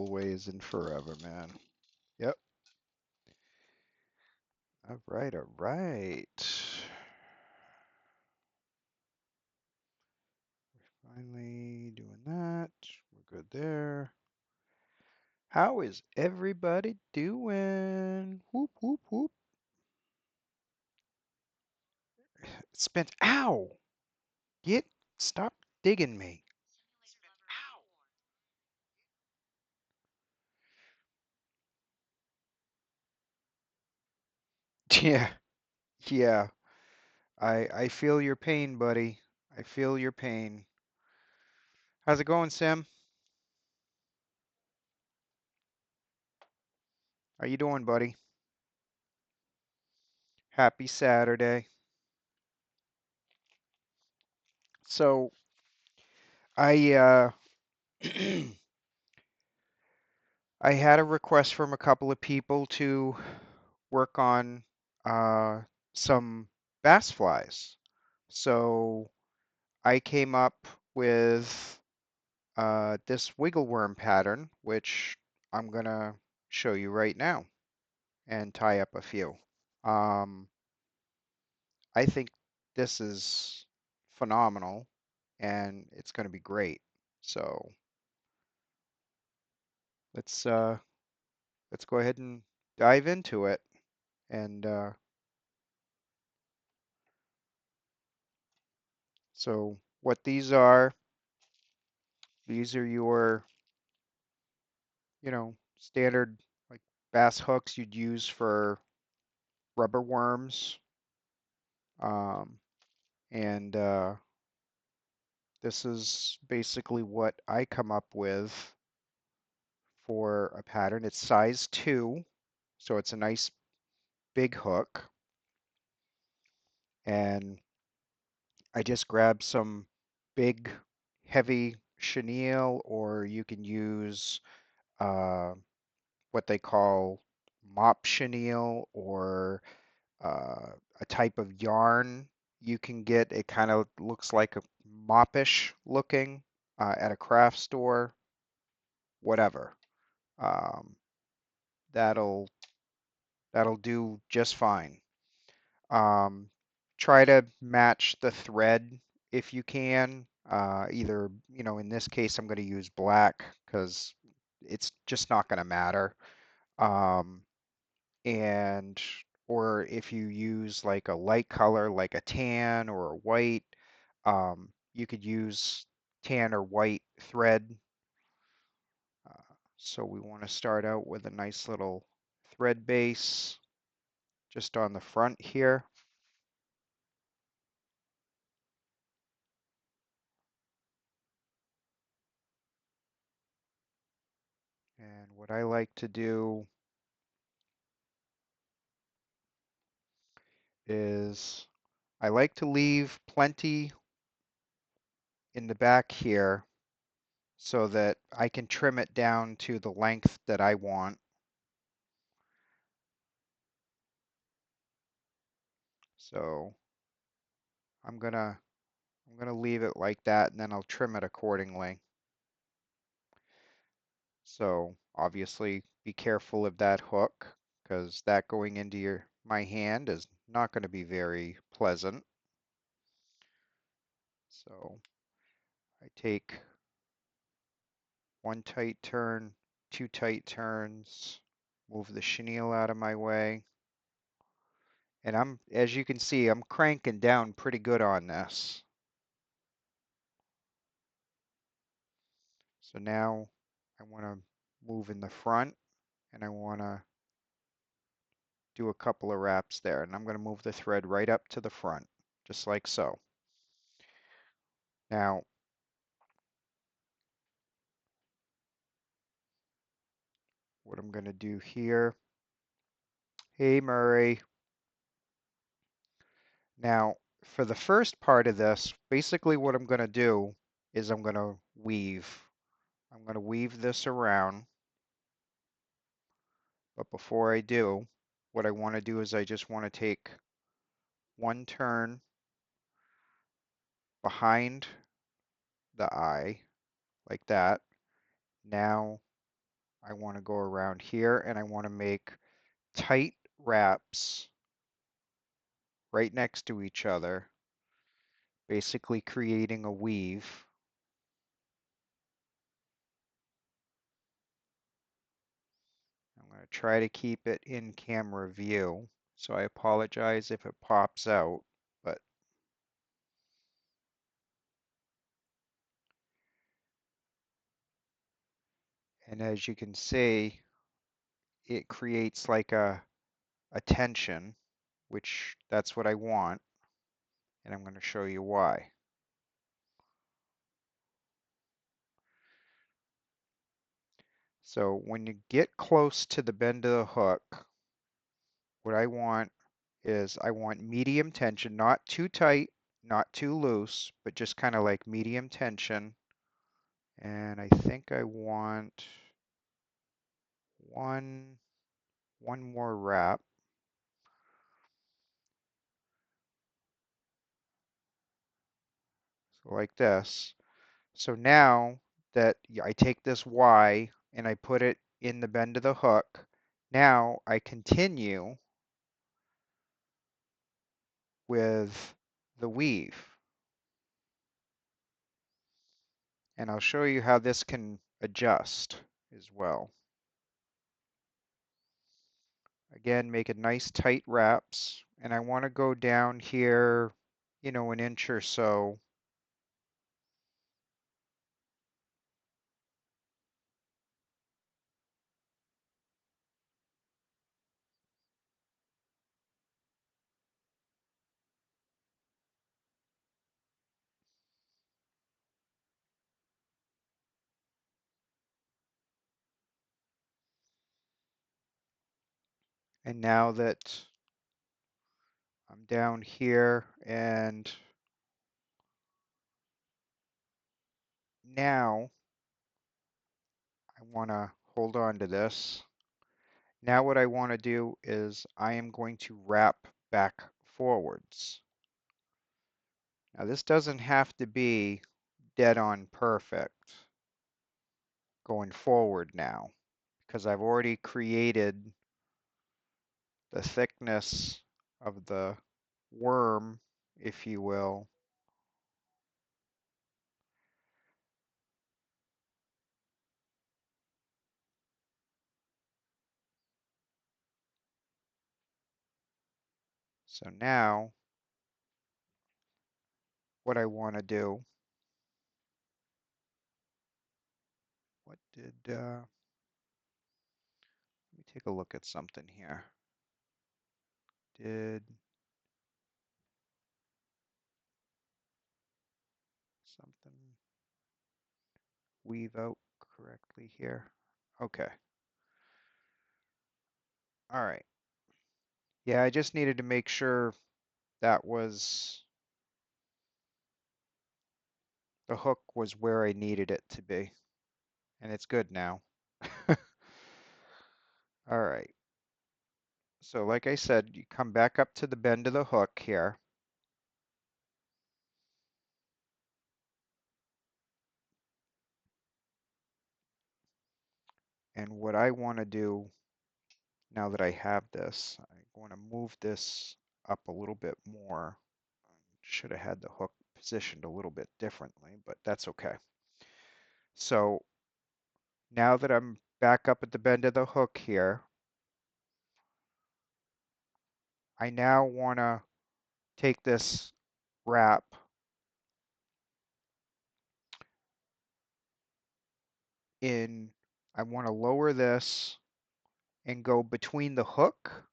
always and forever, man. Yep. All right, all right. Finally doing that. We're good there. How is everybody doing? Whoop, whoop, whoop. It's been, ow! Get, stop digging me. Yeah, yeah. I feel your pain, buddy. I feel your pain. How's it going, Sim? How you doing, buddy? Happy Saturday. So, I I had a request from a couple of people to work on uh, some bass flies. So I came up with this wiggle worm pattern, which I'm gonna show you right now and tie up a few. Um, I think this is phenomenal and it's gonna be great. So let's uh, let's go ahead and dive into it. And so what these are your, standard like bass hooks you'd use for rubber worms. Um, and this is basically what I come up with for a pattern. It's size 2, so it's a nice big hook. And I just grabbed some big, heavy chenille, or you can use uh, what they call mop chenille, or a type of yarn you can get. It kind of looks like a moppish looking at a craft store, whatever. Um, that'll that'll do just fine. Um, Try to match the thread if you can. Either, in this case, I'm going to use black because it's just not going to matter. Um, and or if you use like a light color like a tan or a white, you could use tan or white thread. So we want to start out with a nice little thread base just on the front here. And what I like to do is I like to leave plenty in the back here so that I can trim it down to the length that I want. So I'm gonna I'm gonna leave it like that and then I'll trim it accordingly. So obviously be careful of that hook because that going into my hand is not going to be very pleasant. So I take one tight turn, two tight turns, move the chenille out of my way. And as you can see, I'm cranking down pretty good on this. So now I want to move in the front and I want to do a couple of wraps there. And I'm going to move the thread right up to the front, just like so. Now, what I'm going to do here, hey Murray. Now, for the first part of this, basically what I'm going to do is I'm going to weave. I'm going to weave this around. But before I do, what I want to do is I just want to take one turn behind the eye, like that. Now I want to go around here and I want to make tight wraps right next to each other, basically creating a weave. I'm going to try to keep it in camera view, so I apologize if it pops out, but and as you can see, it creates like a tension, which that's what I want, and I'm going to show you why. So when you get close to the bend of the hook, what I want is I want medium tension, not too tight, not too loose, but just kind of like medium tension. And I think I want one more wrap. So like this. So now that I take this Y and I put it in the bend of the hook, now I continue with the weave. And I'll show you how this can adjust as well. Again, make it nice tight wraps. And I want to go down here, an inch or so. And now that I'm down here, and now I want to hold on to this. Now what I want to do is I am going to wrap back forwards. Now this doesn't have to be dead on perfect going forward now, because I've already created the thickness of the worm, if you will. So now what I want to do, let me take a look at something here. Did something weave out correctly here? Okay. All right. Yeah, I just needed to make sure that the hook was where I needed it to be. And it's good now. All right. So like I said, you come back up to the bend of the hook here. And what I want to do now that I have this, I want to move this up a little bit more. Should have had the hook positioned a little bit differently, but that's okay. So now that I'm back up at the bend of the hook here, I now want to take this wrap in. I want to lower this and go between the hook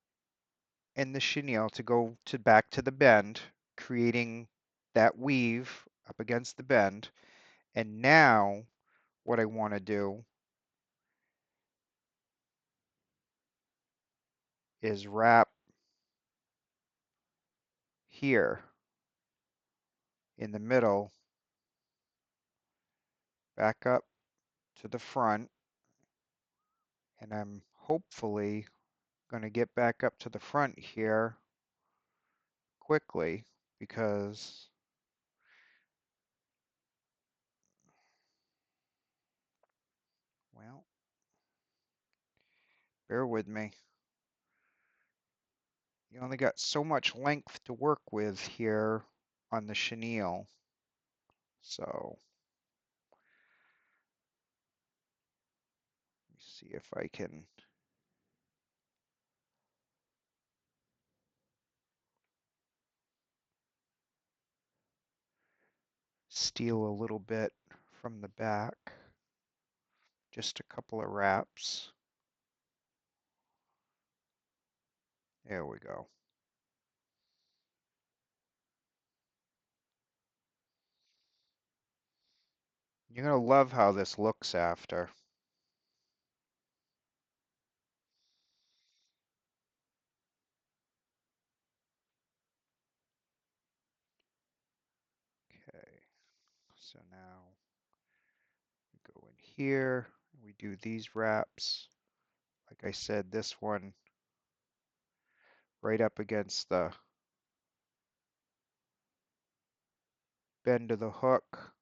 and the chenille to go to back to the bend, creating that weave up against the bend. And now what I want to do is wrap here in the middle, back up to the front, and I'm hopefully going to get back up to the front here quickly because, well, Bear with me. You only got so much length to work with here on the chenille. So let me see if I can steal a little bit from the back. Just a couple of wraps. There we go. You're going to love how this looks after. Okay, so now we go in here, we do these wraps. Like I said, this one right up against the bend of the hook,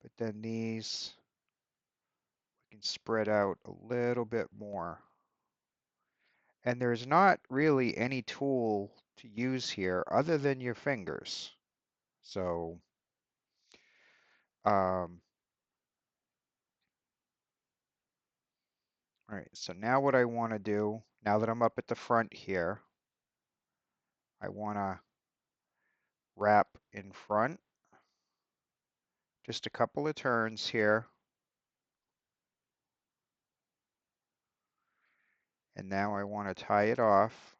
but then these we can spread out a little bit more. And there's not really any tool to use here other than your fingers. So, all right, so now what I want to do, now that I'm up at the front here, I want to wrap in front, just a couple of turns here. And now I want to tie it off.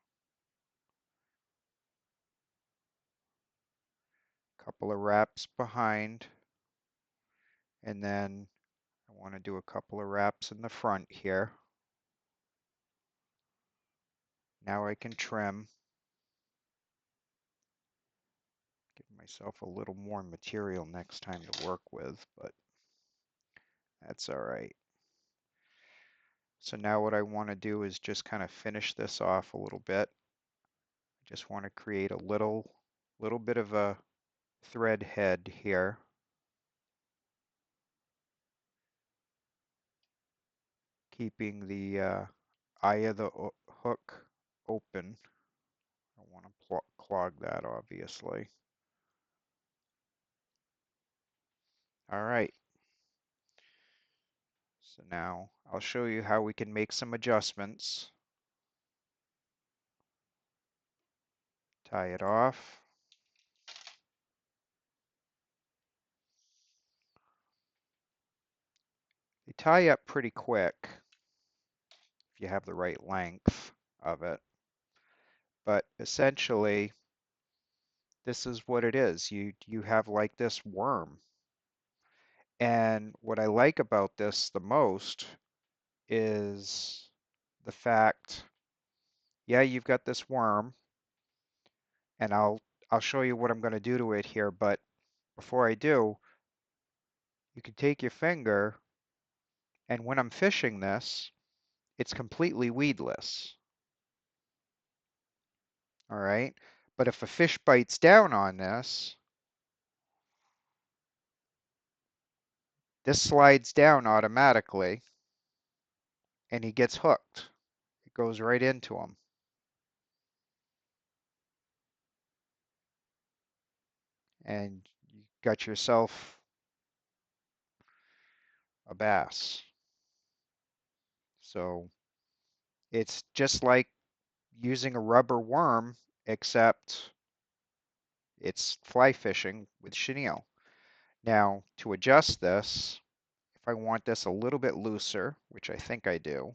Couple of wraps behind. And then I want to do a couple of wraps in the front here. Now I can trim. Give myself a little more material next time to work with, but that's all right. So now what I want to do is just kind of finish this off a little bit. I just want to create a little bit of a thread head here. Keeping the eye of the hook open. I don't want to clog that, obviously. All right. So now I'll show you how we can make some adjustments. Tie it off. They tie up pretty quick if you have the right length of it. But essentially, this is what it is. You have like this worm. And what I like about this the most is the fact, yeah, you've got this worm, and I'll show you what I'm going to do to it here, but before I do, you can take your finger, and when I'm fishing this, it's completely weedless. All right. But if a fish bites down on this slides down automatically and he gets hooked. It goes right into him. And you got yourself a bass. So it's just like using a rubber worm, except it's fly fishing with chenille. Now, to adjust this, if I want this a little bit looser, which I think I do,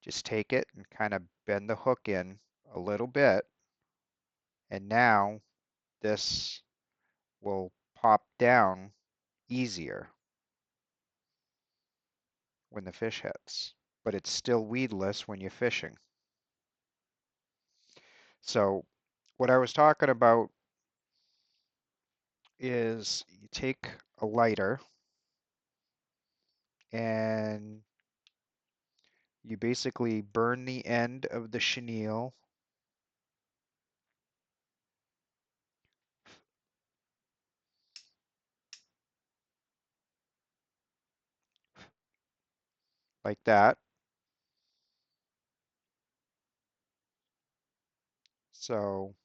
just take it and kind of bend the hook in a little bit. And now this will pop down easier when the fish hits, but it's still weedless when you're fishing. So what I was talking about is you take a lighter and you basically burn the end of the chenille like that. So,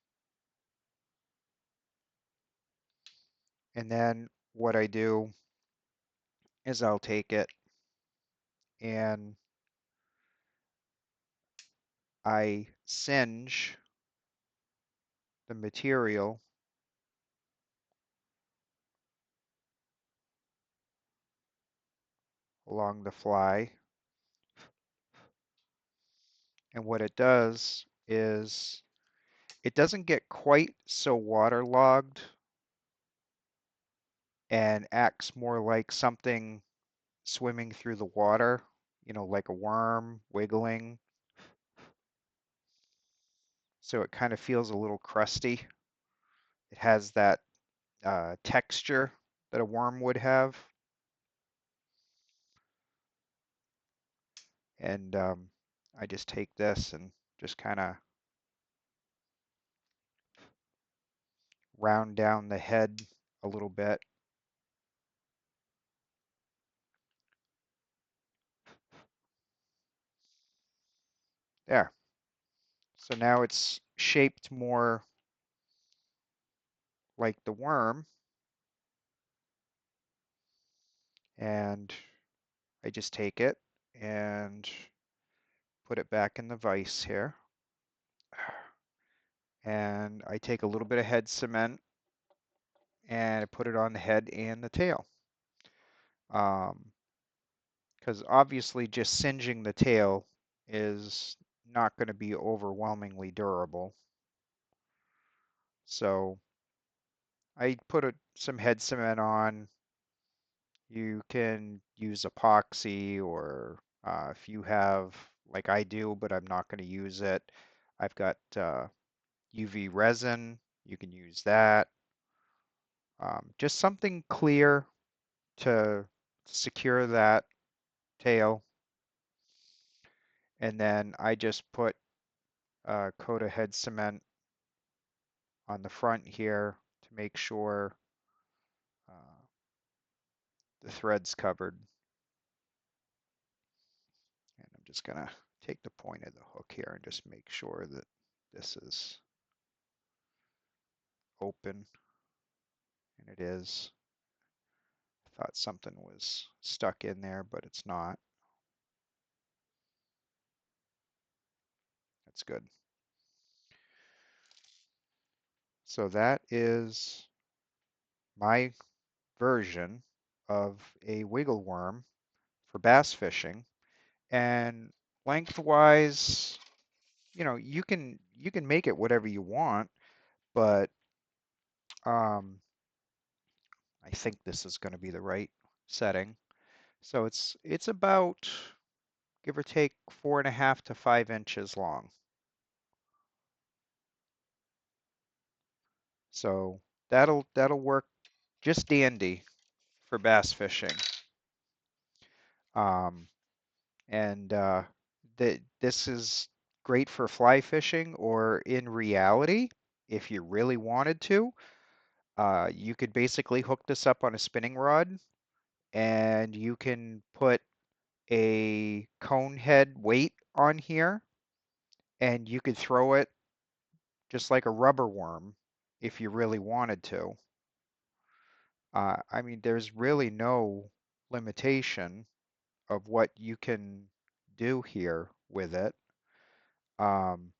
and then what I do is I'll take it and I singe the material along the fly. And what it does is it doesn't get quite so waterlogged and acts more like something swimming through the water, like a worm wiggling. So it kind of feels a little crusty. It has that texture that a worm would have. And I just take this and just kind of round down the head a little bit. There. So now it's shaped more like the worm. And I just take it and put it back in the vise here. And I take a little bit of head cement and I put it on the head and the tail. Because obviously just singeing the tail is not going to be overwhelmingly durable. So I put some head cement on. You can use epoxy or if you have, like I do, but I'm not going to use it. I've got UV resin. You can use that. Just something clear to secure that tail. And then I just put a coat of head cement on the front here to make sure uh, the thread's covered. And I'm just going to take the point of the hook here and just make sure that this is open, and it is. I thought something was stuck in there, but it's not. That's good. So that is my version of a wiggle worm for bass fishing. And lengthwise, you can make it whatever you want, but um, I think this is going to be the right setting. So it's about, give or take, 4.5 to 5 inches long. So that'll work just dandy for bass fishing. Um, and this is great for fly fishing, or in reality, if you really wanted to, you could basically hook this up on a spinning rod, and you can put a cone head weight on here, and you could throw it just like a rubber worm if you really wanted to. I mean, there's really no limitation of what you can do here with it. Um,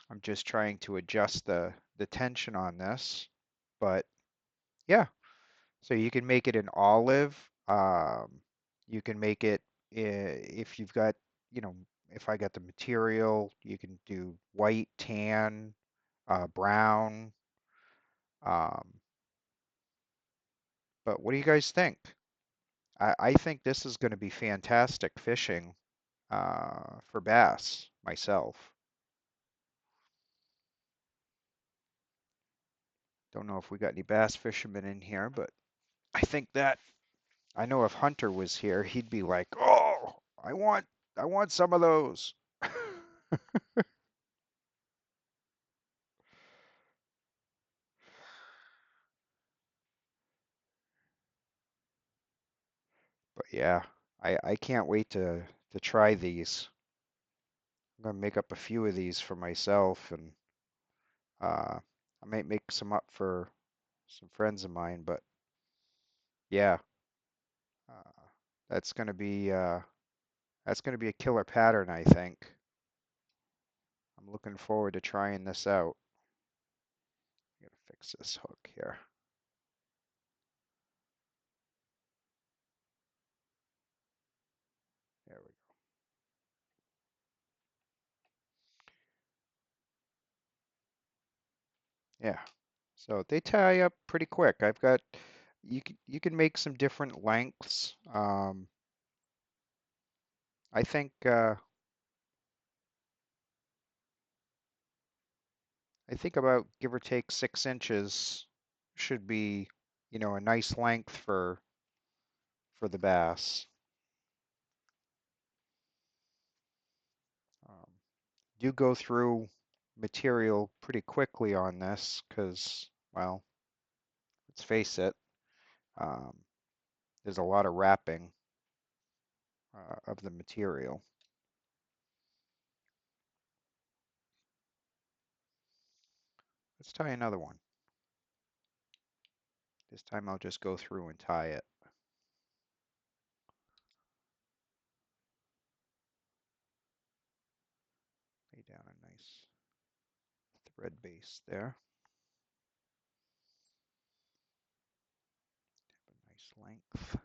I'm just trying to adjust the tension on this, but yeah. So you can make it an olive. You can make it if you've got, you know, if I got the material, you can do white, tan, brown. Um, but what do you guys think? I think this is going to be fantastic fishing for bass myself. Don't know if we got any bass fishermen in here, but I think that I know if Hunter was here, he'd be like, "Oh, I want some of those." But yeah, I can't wait to try these. I'm gonna make up a few of these for myself, and I might make some up for some friends of mine. But yeah, uh, that's gonna be uh, that's gonna be a killer pattern, I think. I'm looking forward to trying this out. I gotta fix this hook here. There we go. Yeah. So they tie up pretty quick. I've got you can make some different lengths. I think I think about give or take 6 inches should be, a nice length for the bass. Um, do go through material pretty quickly on this because, well, let's face it, um, there's a lot of wrapping of the material. Let's tie another one. This time I'll just go through and tie it. Lay down a nice thread base there. Have a nice length.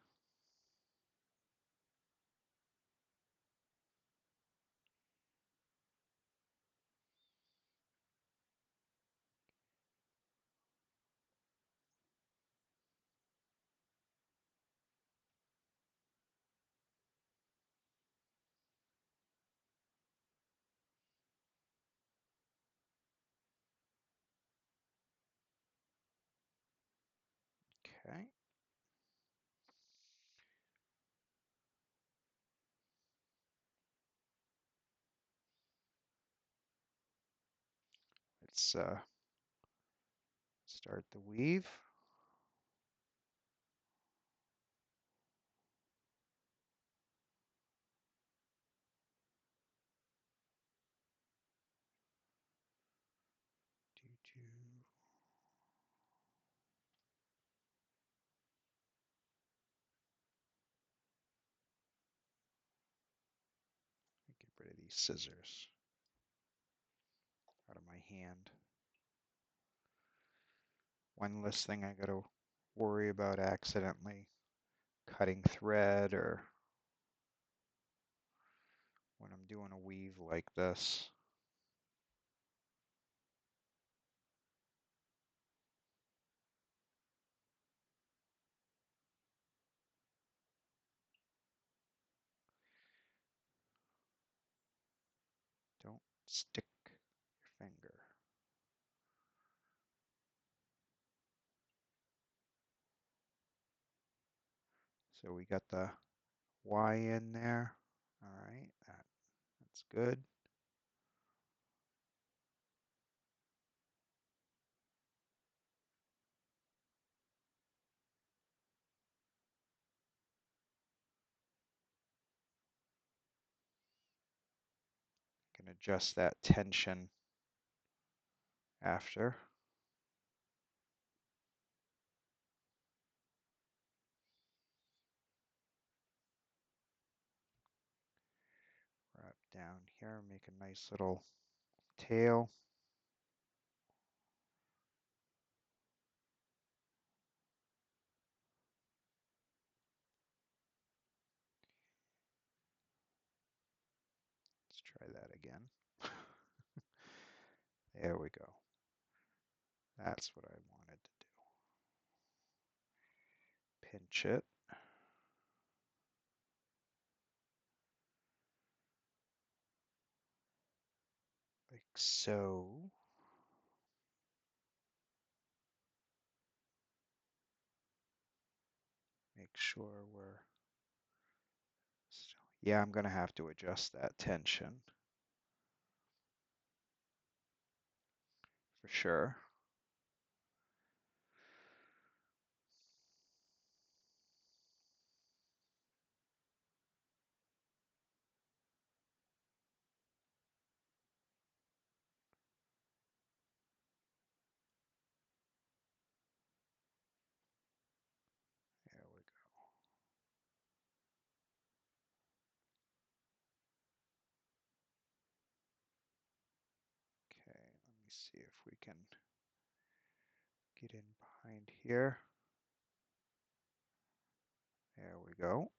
Okay. Let's start the weave. Do, do. Get rid of these scissors out of my hand. One less thing I got to worry about accidentally cutting thread or when I'm doing a weave like this. Don't stick your finger. So we got the Y in there. All right, that's good. Can adjust that tension after. Wrap down here, make a nice little tail. Let's try that again. There we go. That's what I wanted to do. Pinch it. Like so. Make sure we're still, yeah, I'm gonna have to adjust that tension for sure. see if we can get in behind here. There we go.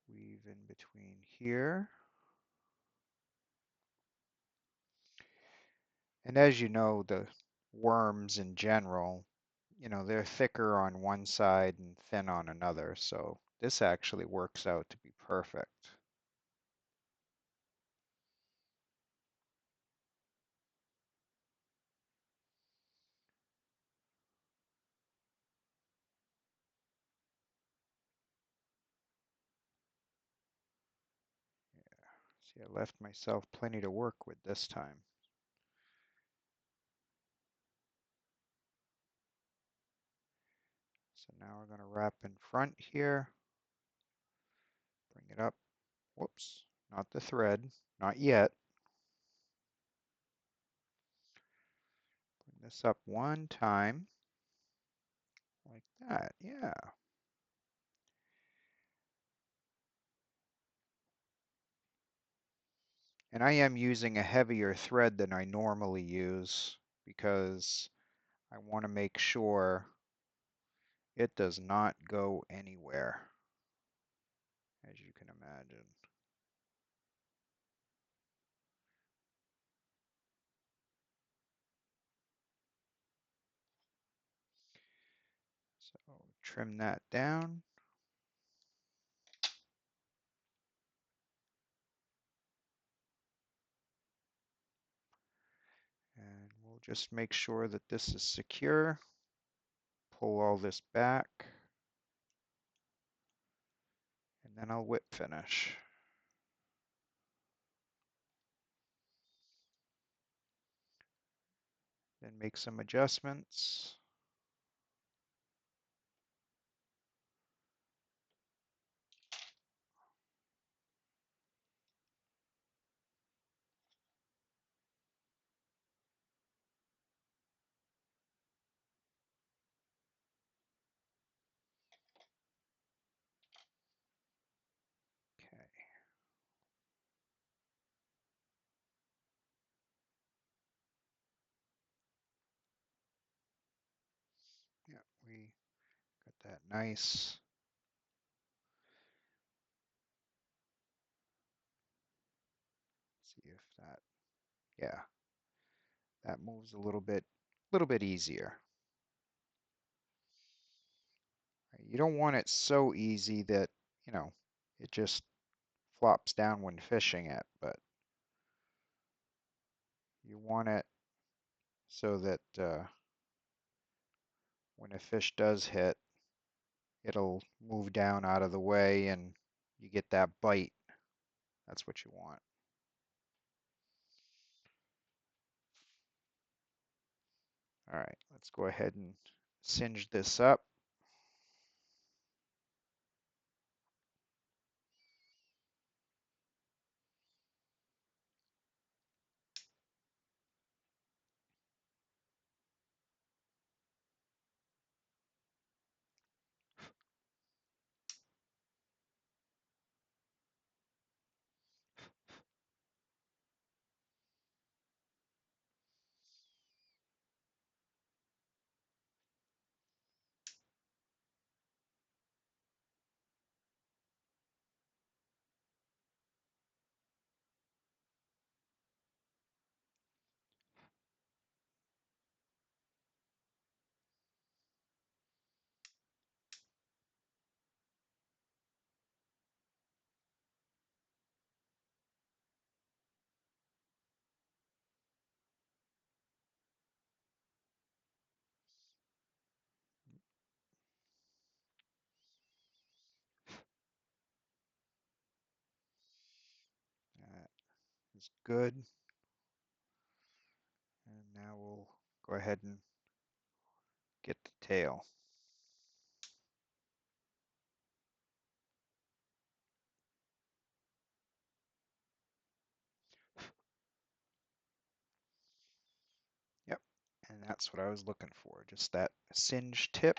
Weave in between here. And as you know, the worms in general, they're thicker on one side and thin on another. So this actually works out to be perfect. See, I left myself plenty to work with this time. So now we're going to wrap in front here. Bring it up. Whoops, not the thread, not yet. Bring this up one time, like that, yeah. And I am using a heavier thread than I normally use because I want to make sure it does not go anywhere, as you can imagine. So trim that down. And we'll just make sure that this is secure. Pull all this back. And then I'll whip finish. Then make some adjustments. Okay. Yeah, we got that nice. See if that, yeah, that moves a little bit easier. You don't want it so easy that, it just flops down when fishing it, but you want it so that when a fish does hit, it'll move down out of the way and you get that bite. That's what you want. All right, let's go ahead and singe this up. That is good. And now we'll go ahead and get the tail. Yep, and that's what I was looking for, just that singe tip.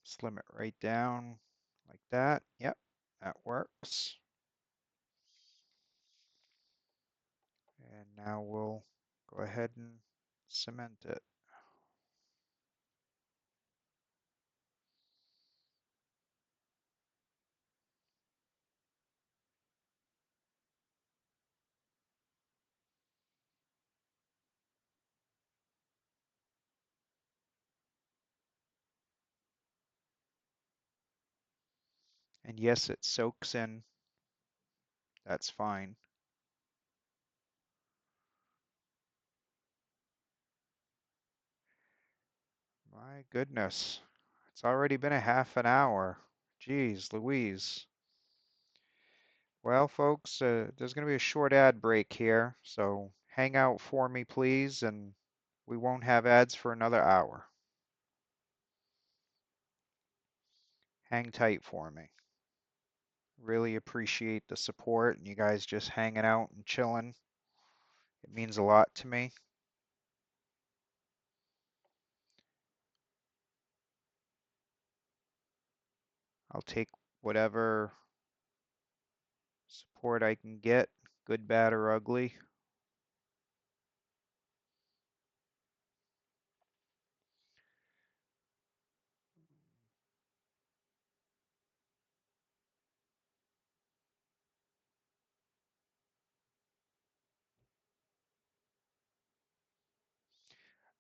Slim it right down like that. Yep, that works. And now we'll go ahead and cement it. And yes, it soaks in. That's fine. My goodness. It's already been a half an hour. Geez, Louise. Well, folks, there's going to be a short ad break here, so hang out for me, please, and we won't have ads for another hour. Hang tight for me. Really appreciate the support and you guys just hanging out and chilling. It means a lot to me. I'll take whatever support I can get, good, bad, or ugly.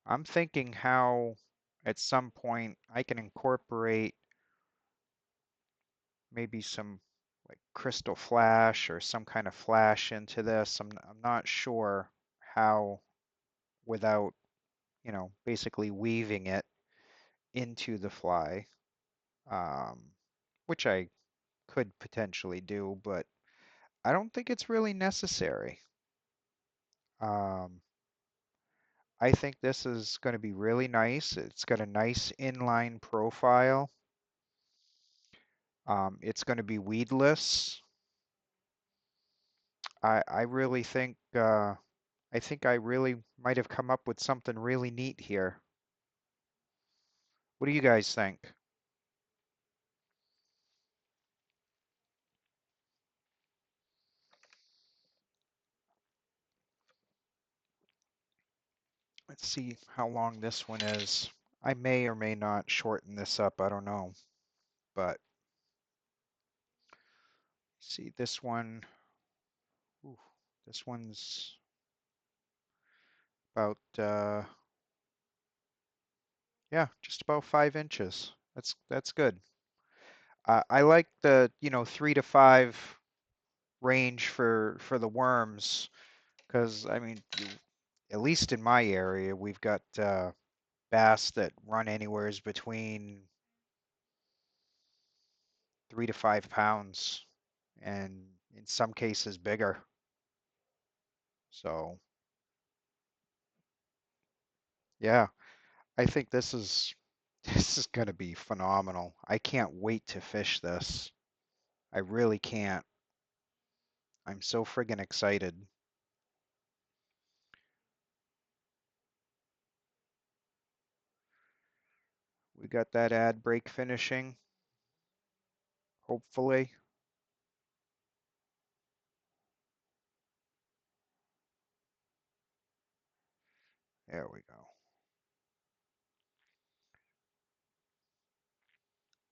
I'm thinking how at some point I can incorporate maybe some like crystal flash or some kind of flash into this. I'm not sure how without, basically weaving it into the fly, um, which I could potentially do, but I don't think it's really necessary. Um, I think this is going to be really nice. It's got a nice inline profile. It's going to be weedless. I really think I really might have come up with something really neat here. What do you guys think? Let's see how long this one is. I may or may not shorten this up. I don't know. But see this one. Ooh, this one's about yeah, just about 5 inches. That's good. I like the 3 to 5 range for the worms because I mean, at least in my area, we've got bass that run anywheres between 3 to 5 pounds, and in some cases bigger. So yeah, I think this is this is gonna be phenomenal. I can't wait to fish this. I really can't. I'm so friggin' excited. We got that ad break finishing, hopefully. There we go.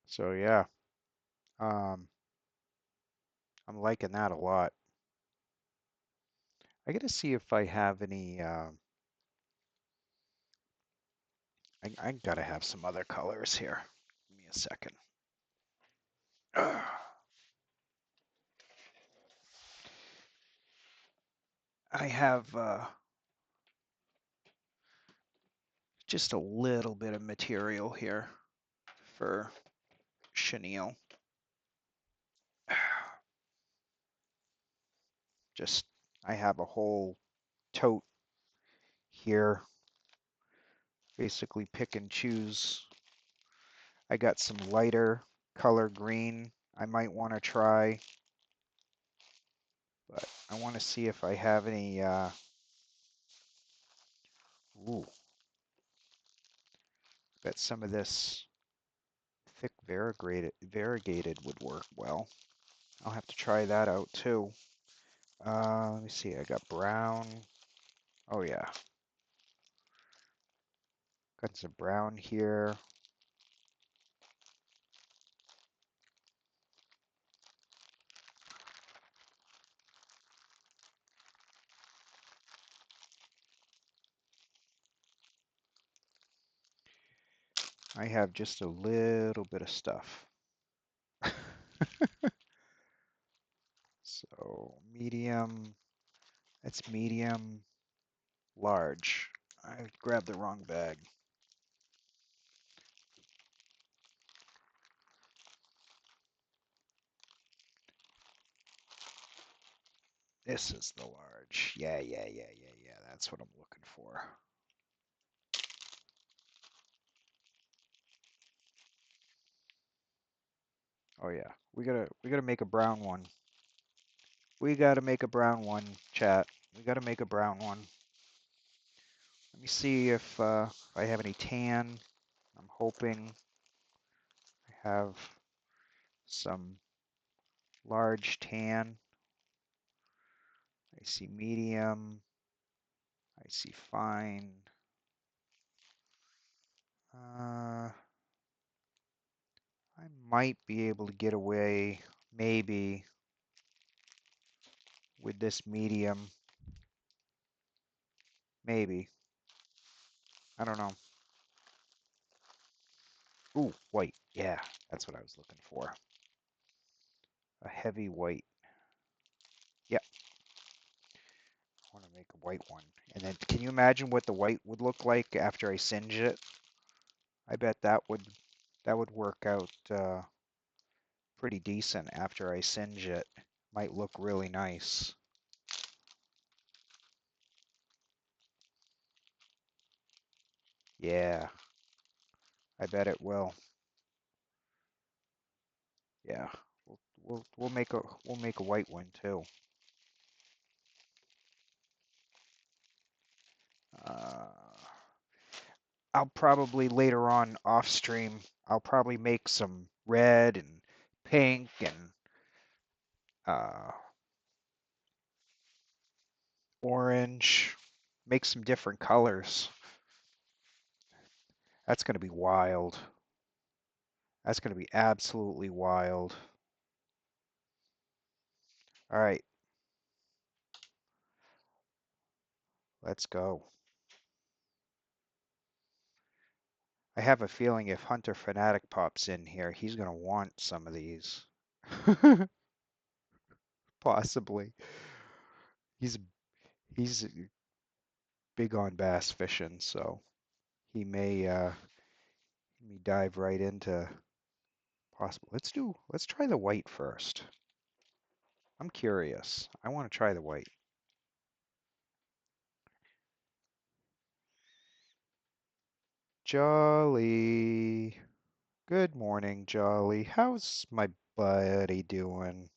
So yeah, um, I'm liking that a lot. I gotta see if I have any. I gotta have some other colors here. Give me a second. I have just a little bit of material here for chenille. Just, I have a whole tote here. Basically pick and choose. I got some lighter color green I might want to try, but I want to see if I have any, ooh, got some of this thick variegated would work well. I'll have to try that out too. Let me see, I got brown. Oh yeah, got some brown here. I have just a little bit of stuff. So medium, that's medium, large. I grabbed the wrong bag. This is the large. Yeah. That's what I'm looking for. Oh yeah, we gotta make a brown one. We gotta make a brown one, chat. We gotta make a brown one. Let me see if I have any tan. I'm hoping I have some large tan. I see medium. I see fine. I might be able to get away maybe with this medium. Maybe. I don't know. Ooh, white. Yeah, that's what I was looking for. A heavy white. Yep, I want to make a white one. And then can you imagine what the white would look like after I singe it? I bet that would work out pretty decent after I singe it. Might look really nice. Yeah, I bet it will. Yeah, we'll make a white one too. Uh, I'll probably later on off stream, I'll probably make some red and pink and uh, orange, make some different colors. That's going to be wild. That's going to be absolutely wild. All right, let's go. I have a feeling if Hunter Fanatic pops in here, he's going to want some of these. Possibly. He's he's big on bass fishing, so he may dive right into possible. Let's try the white first. I'm curious. I want to try the white. Jolly. Good morning, Jolly. How's my buddy doing?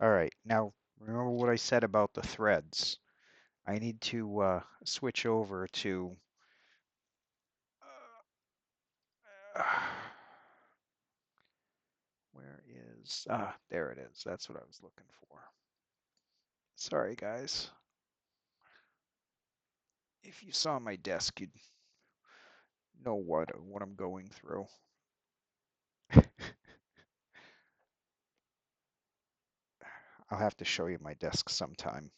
All right, now remember what I said about the threads. I need to switch over to uh, where is there it is. That's what I was looking for. Sorry, guys. If you saw my desk, you'd know what I'm going through. I'll have to show you my desk sometime.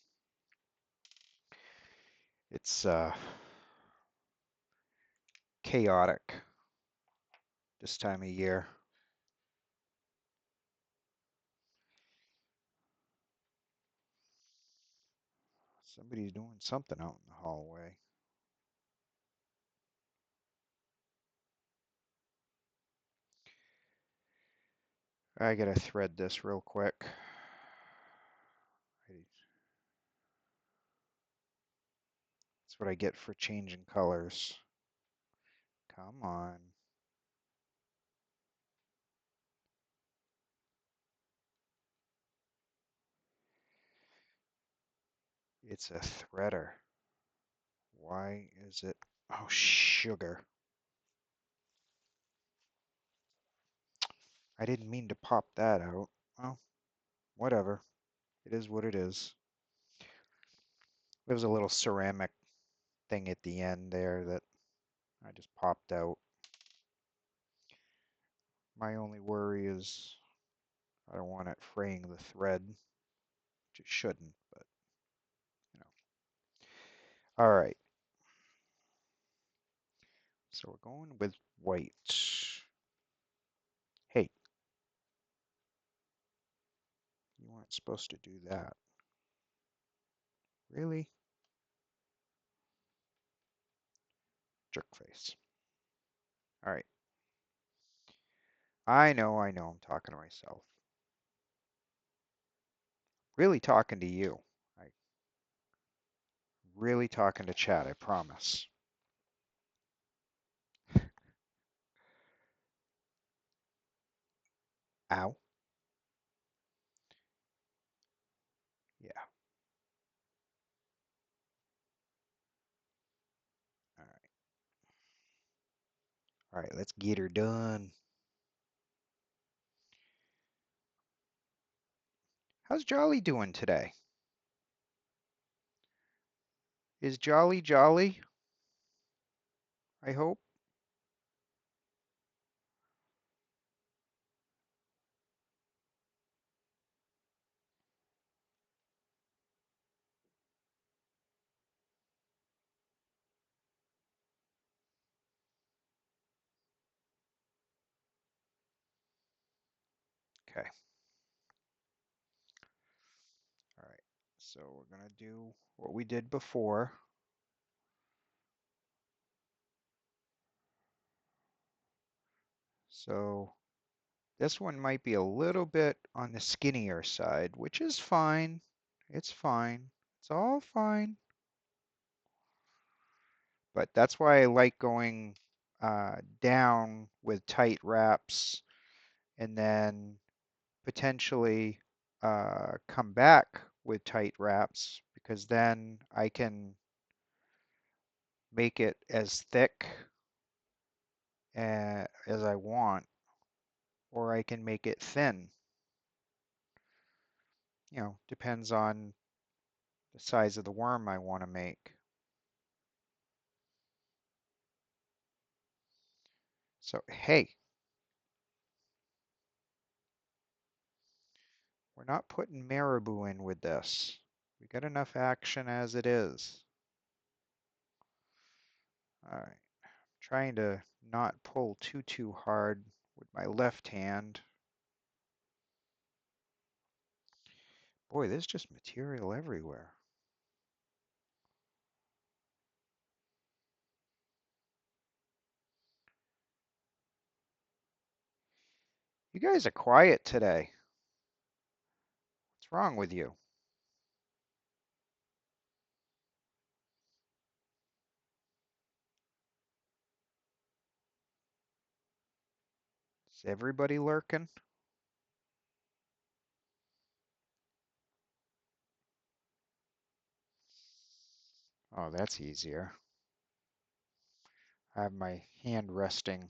It's chaotic this time of year. Somebody's doing something out in the hallway. I gotta thread this real quick. That's what I get for changing colors. Come on. It's a threader. Why is it? Oh, sugar. I didn't mean to pop that out. Well, whatever. It is what it is. There was a little ceramic thing at the end there that I just popped out. My only worry is I don't want it fraying the thread, which it shouldn't, but you know. All right, so we're going with white. Hey, you weren't supposed to do that. Really? Jerk face. All right. I know, I'm talking to myself. Really talking to you. I really talking to chat, I promise. Ow. Yeah. All right. All right, let's get her done. How's Jolly doing today? Is Jolly jolly? I hope. Okay. All right. So we're going to do what we did before. So this one might be a little bit on the skinnier side, which is fine. It's fine. It's all fine. But that's why I like going down with tight wraps and then potentially come back with tight wraps because then I can make it as thick as I want, or I can make it thin. You know, depends on the size of the worm I want to make. So, hey, we're not putting marabou in with this. We got enough action as it is. All right, trying to not pull too hard with my left hand. Boy, there's just material everywhere. You guys are quiet today. What's wrong with you? Is everybody lurking? Oh, that's easier. I have my hand resting.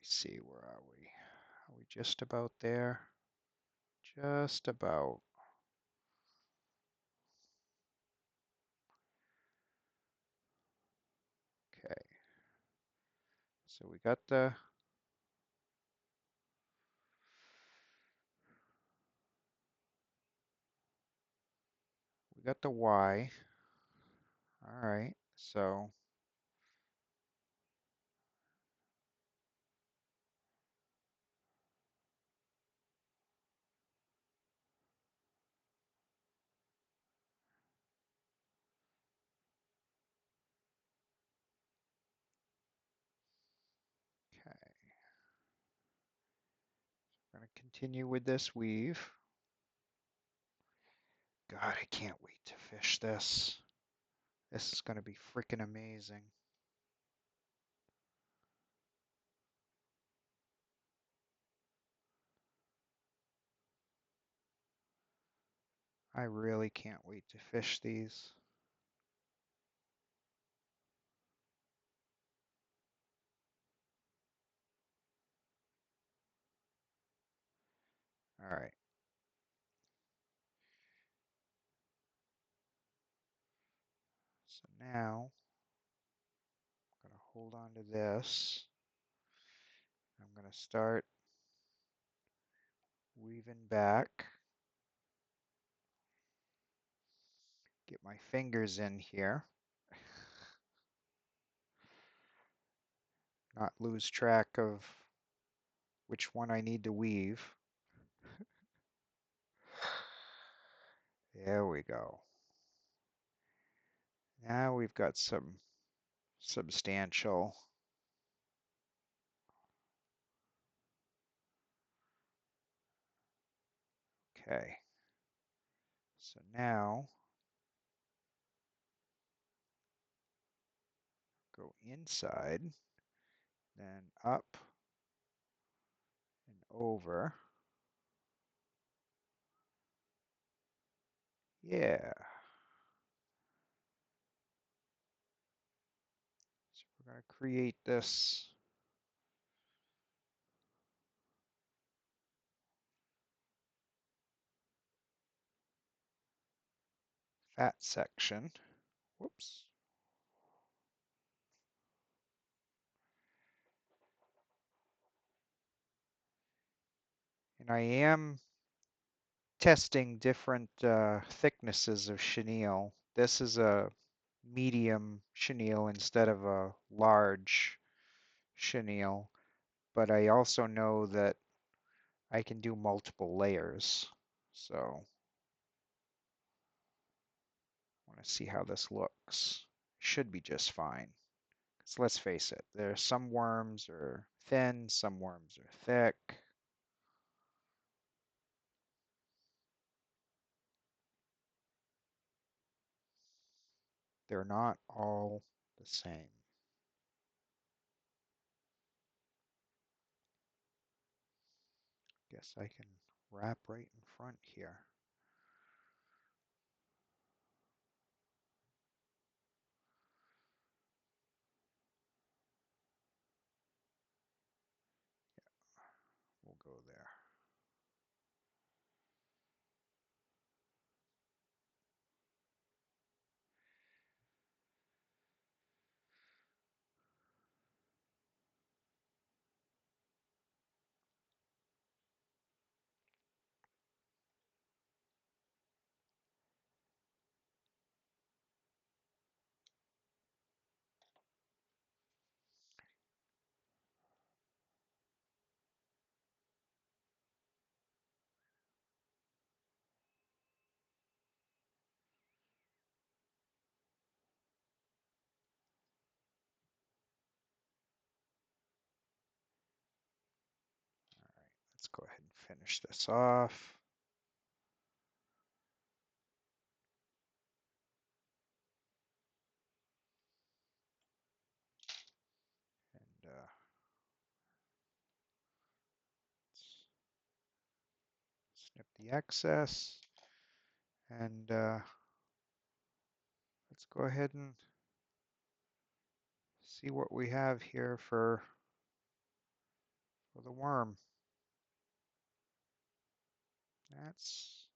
Let's see, where are we? Are we just about there? Just about. Okay. So we got the Y. All right. So, okay. I'm going to continue with this weave. God, I can't wait to fish this. This is going to be freaking amazing. I really can't wait to fish these. All right. So now I'm going to hold on to this. I'm going to start weaving back. Get my fingers in here. Not lose track of which one I need to weave. There we go. Now we've got some substantial. Okay. So now go inside, then up and over. Yeah. So we're going to create this fat section. Whoops. And I am testing different thicknesses of chenille. This is a medium chenille instead of a large chenille, but I also know that I can do multiple layers. So I want to see how this looks. Should be just fine. Because let's face it, there are some worms are thin, some worms are thick. They're not all the same. Guess I can wrap right in front here. We'll go there. Let's go ahead and finish this off. And snip the excess. And let's go ahead and see what we have here for the worm. That's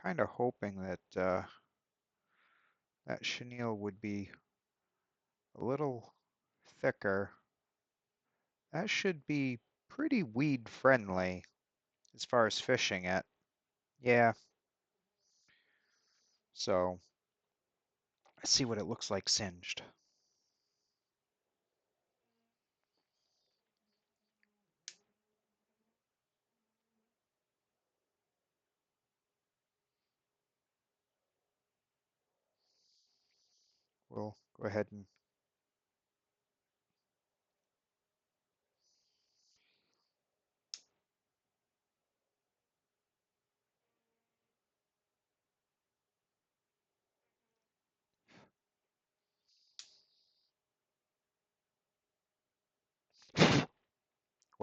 kind of hoping that that chenille would be a little thicker. That should be pretty weed friendly as far as fishing it. Yeah, so let's see what it looks like singed. We'll go ahead and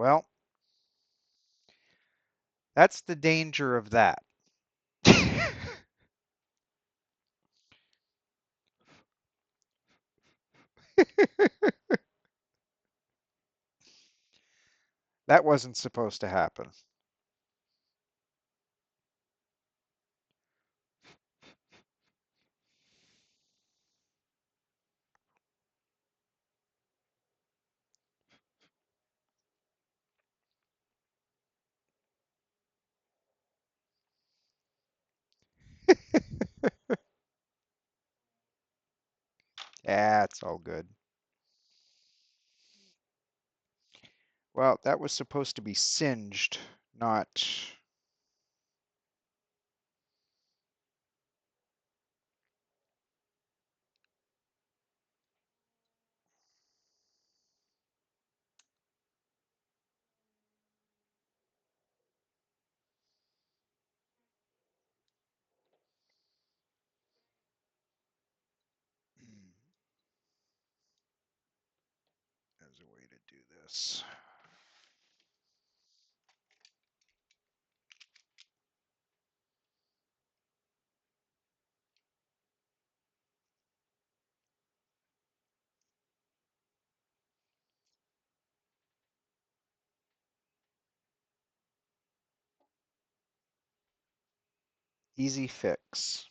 Well, that's the danger of that. That wasn't supposed to happen. Yeah, it's all good. Well, that was supposed to be singed, not. There's a way to do this. Easy fix.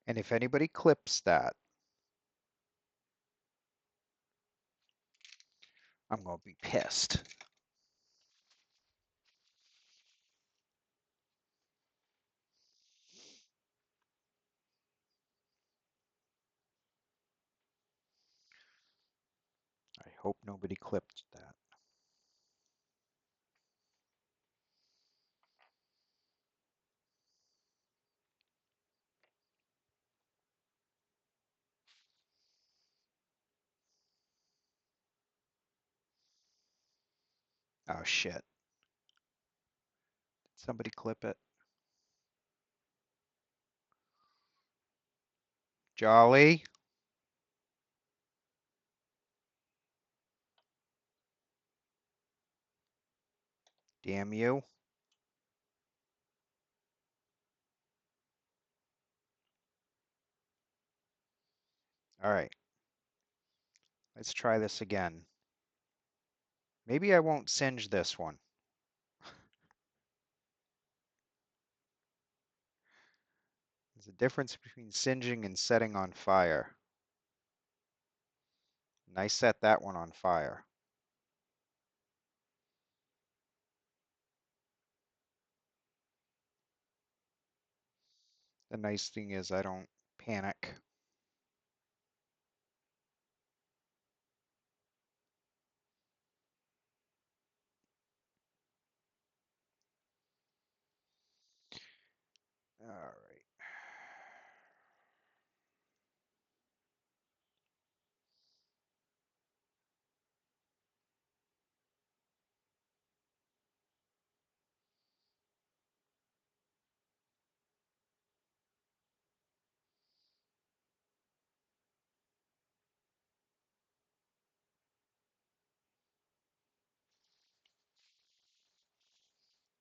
And if anybody clips that, I'm going to be pissed. I hope nobody clipped that. Oh shit. Did somebody clip it? Jolly? Damn you. All right. Let's try this again. Maybe I won't singe this one. There's a difference between singeing and setting on fire. And I set that one on fire. The nice thing is I don't panic. All right.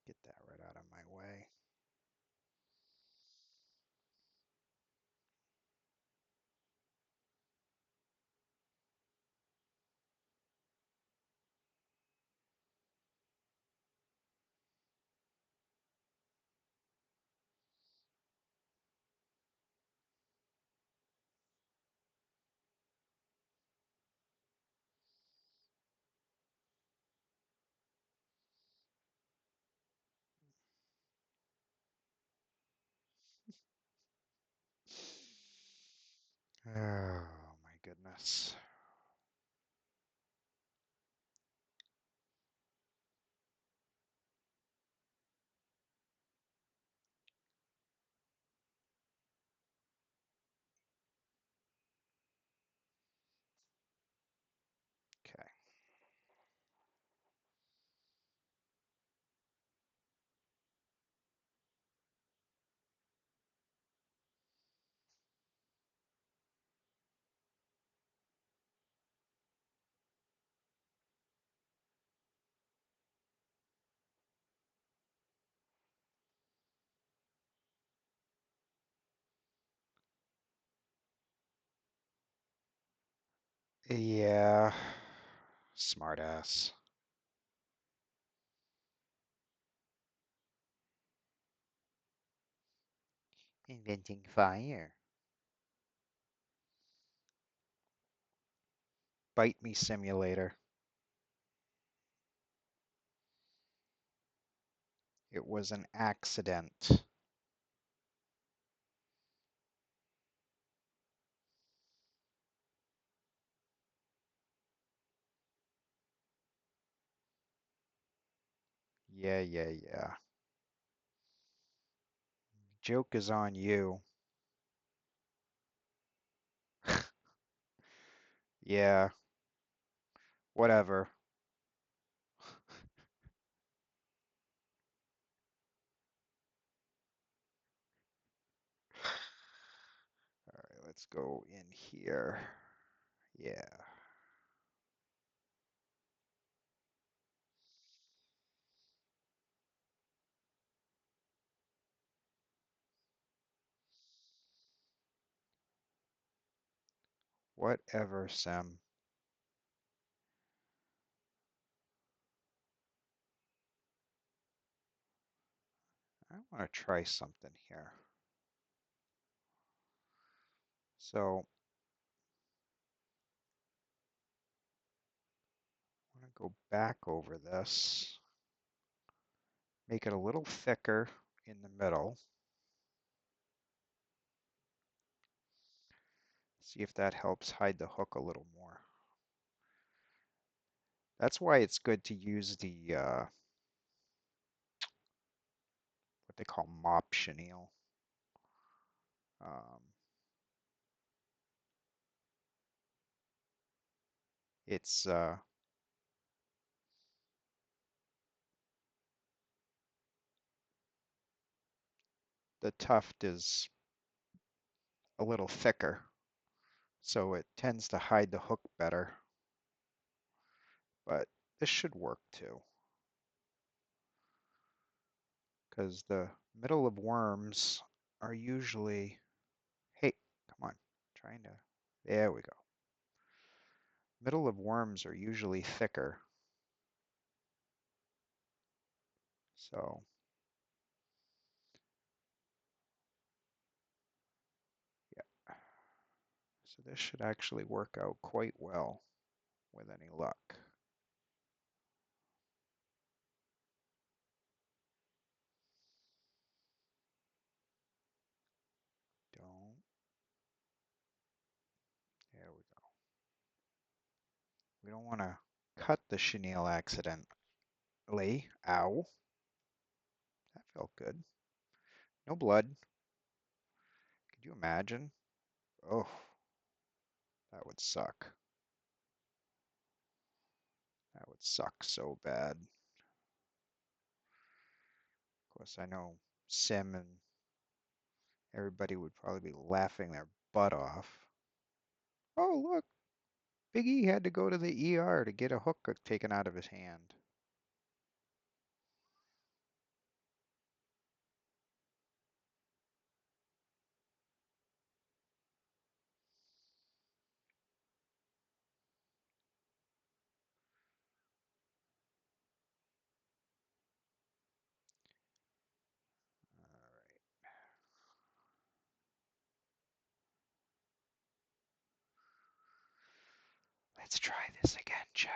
Get that right out of my way. Oh my goodness. Okay. Yeah, smartass. Inventing fire. Bite me simulator. It was an accident. Yeah, yeah, yeah. Joke is on you. Yeah, whatever. All right, let's go in here. Yeah. Whatever, Sim. I want to try something here. So I'm going to go back over this, make it a little thicker in the middle. See if that helps hide the hook a little more. That's why it's good to use the what they call mop chenille. Um, it's the tuft is a little thicker, so it tends to hide the hook better. But this should work too, because the middle of worms are usually, hey, come on, trying to, there we go. Middle of worms are usually thicker, so yeah. So this should actually work out quite well with any luck. Don't, there we go. We don't want to cut the chenille accidentally. Ow, that felt good. No blood. Could you imagine? Oh, that would suck. That would suck so bad. Of course, I know Sim and everybody would probably be laughing their butt off. Oh, look, Big E had to go to the ER to get a hook taken out of his hand. All right, let's try this again, chat.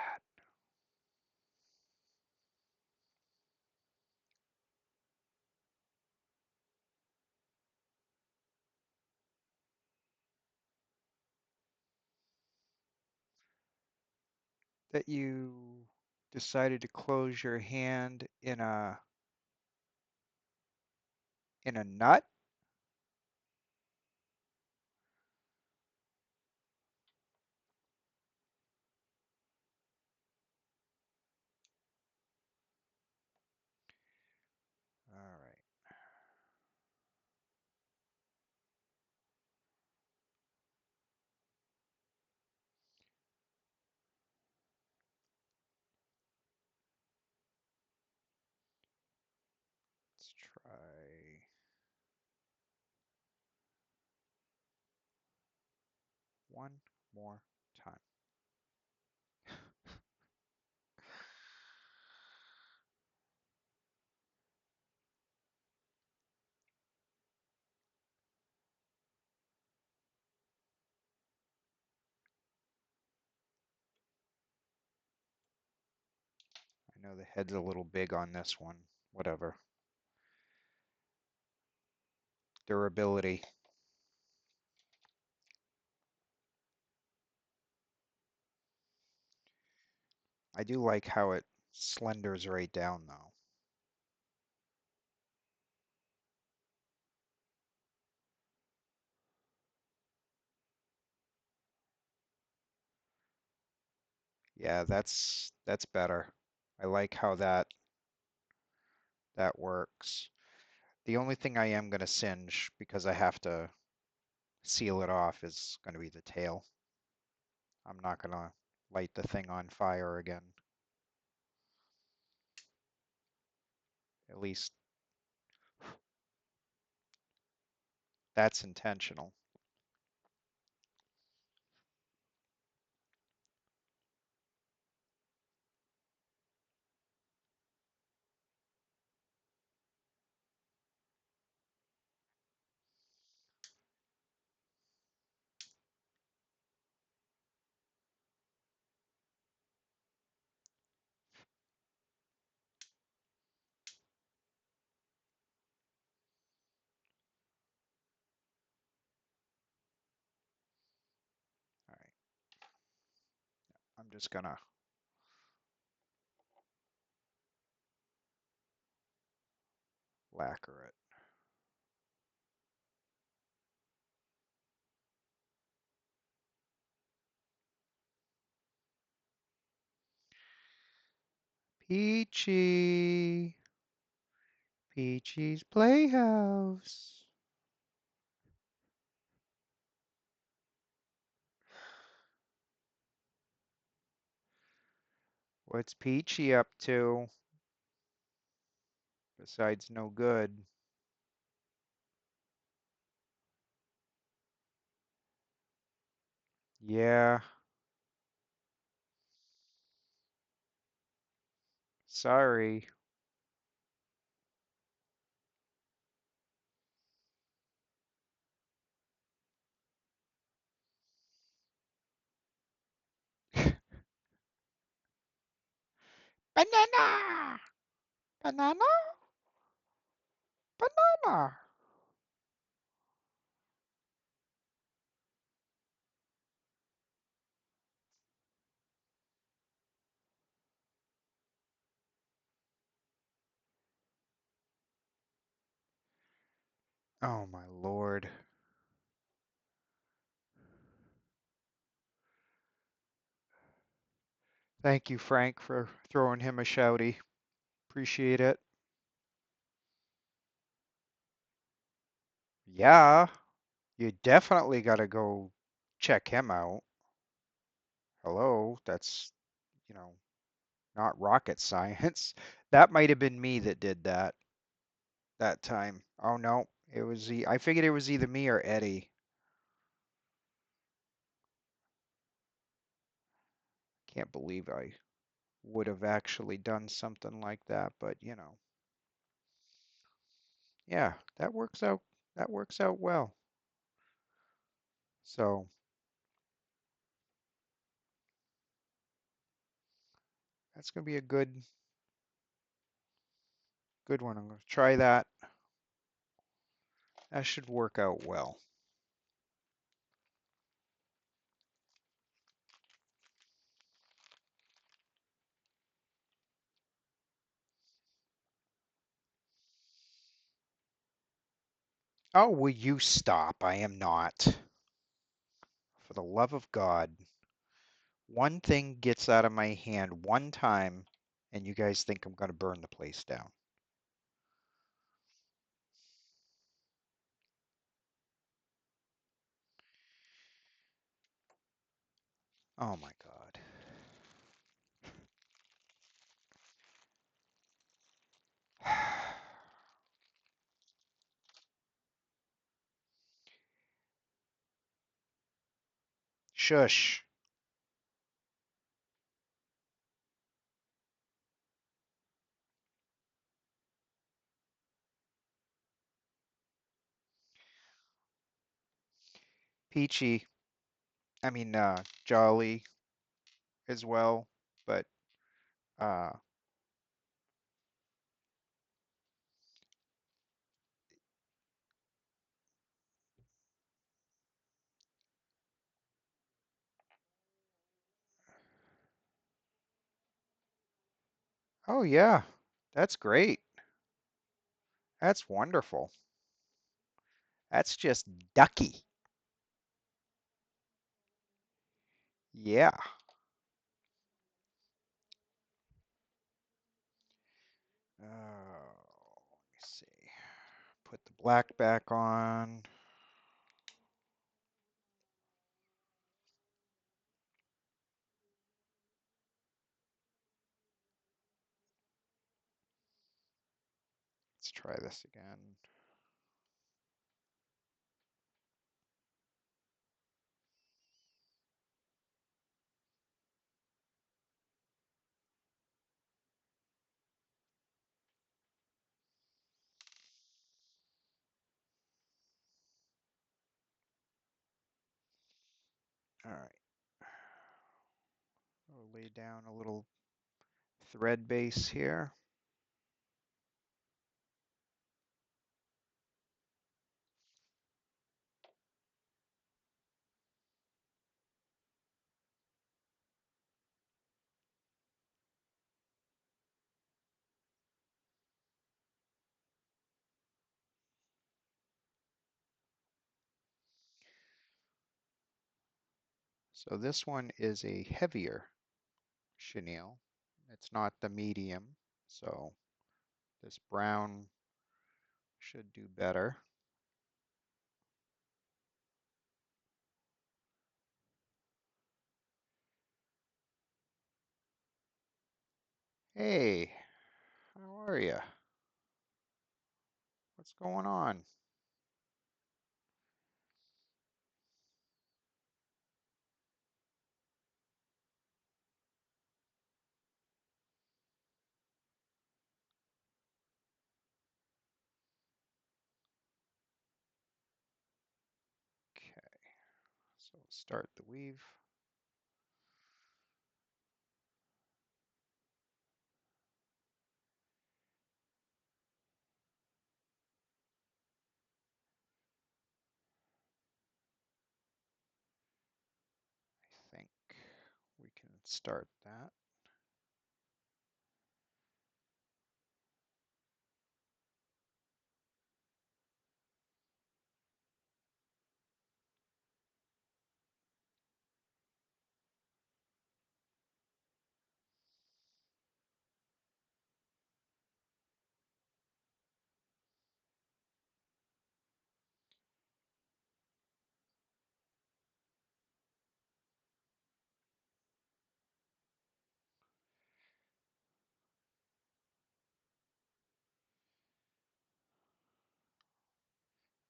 That you decided to close your hand in a nut? All right, let's try one more time. I know the head's a little big on this one. Whatever. Durability. I do like how it slenders right down though. Yeah, that's better. I like how that works. The only thing I am going to singe because I have to seal it off is going to be the tail. I'm not going to light the thing on fire again. At least that's intentional. All right, I'm just going to lacquer it. Peachy, Peachy's Playhouse. What's Peachy up to besides no good? Yeah, sorry. Banana! Banana? Banana! Oh my lord. Thank you, Frank, for throwing him a shouty. Appreciate it. Yeah, you definitely gotta go check him out. Hello, that's, you know, not rocket science. That might have been me that did that time. Oh no, I figured it was either me or Eddie. Can't believe I would have actually done something like that, but yeah, that works out well. So that's gonna be a good one. I'm gonna try that. That should work out well. Oh, will you stop? I am not. For the love of God. One thing gets out of my hand one time, and you guys think I'm gonna burn the place down. Oh my God. Shush. Peachy, I mean, Jolly as well, but uh, Oh yeah, that's great. That's wonderful. That's just ducky. Yeah. Let me see. Put the black back on. Let's try this again. All right. I'll lay down a little thread base here. So this one is a heavier chenille. It's not the medium, so this brown should do better. Hey, how are you? What's going on? Okay, so start the weave. I think we can start that.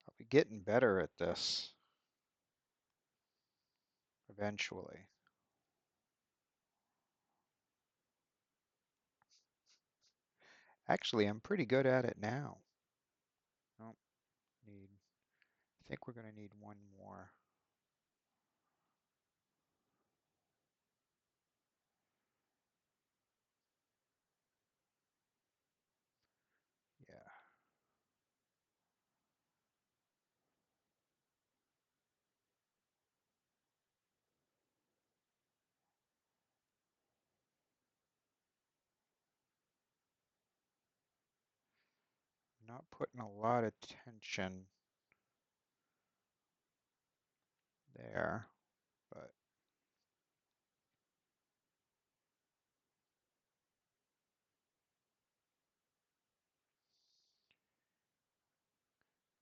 I'll be getting better at this eventually. Actually, I'm pretty good at it now. Oh, need, I think we're going to need one more. Yeah, not putting a lot of tension there, but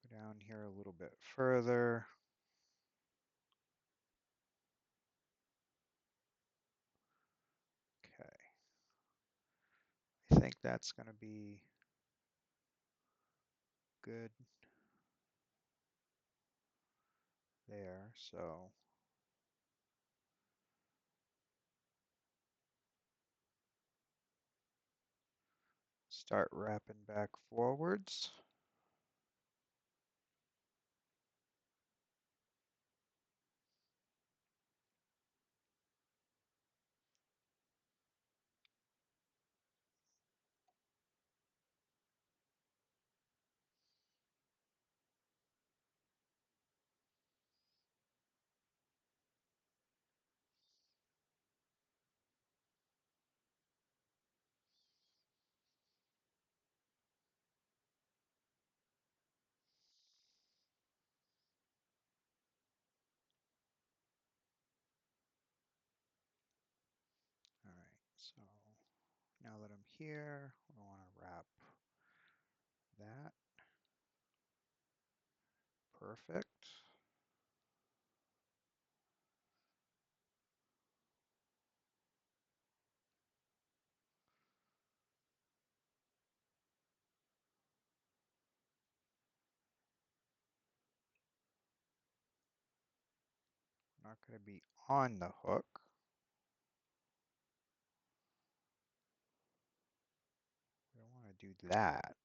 go down here a little bit further. Okay, I think that's going to be good there. So start wrapping back forwards. So now that I'm here, I want to wrap that. Perfect. Not going to be on the hook. We don't want to do that.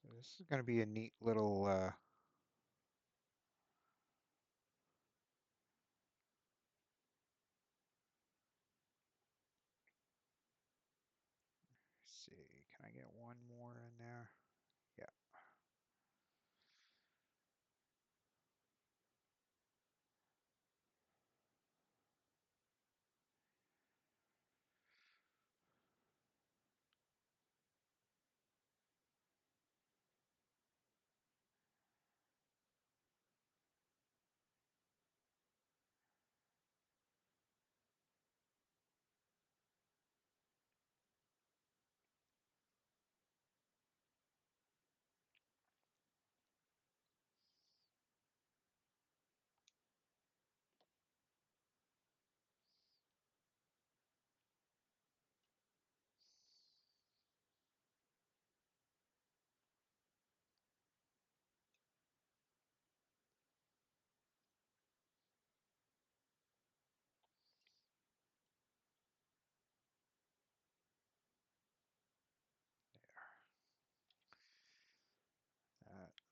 So this is going to be a neat little see, can I get one more in there? Yeah.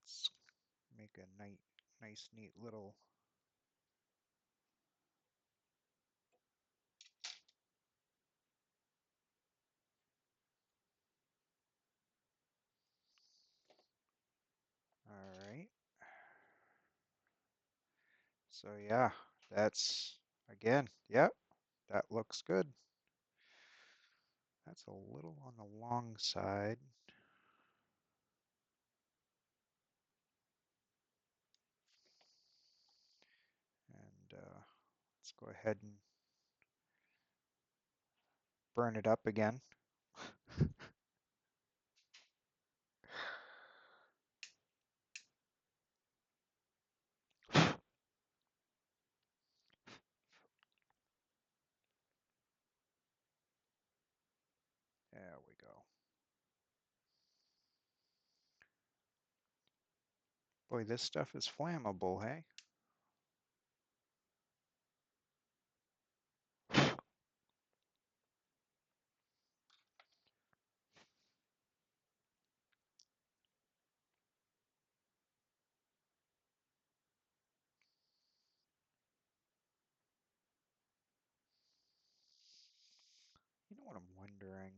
Let's make a nice, neat little. All right. So yeah, that's again, yep, that looks good. That's a little on the long side. And let's go ahead and burn it up again. There we go. Boy, this stuff is flammable, hey? You know what I'm wondering?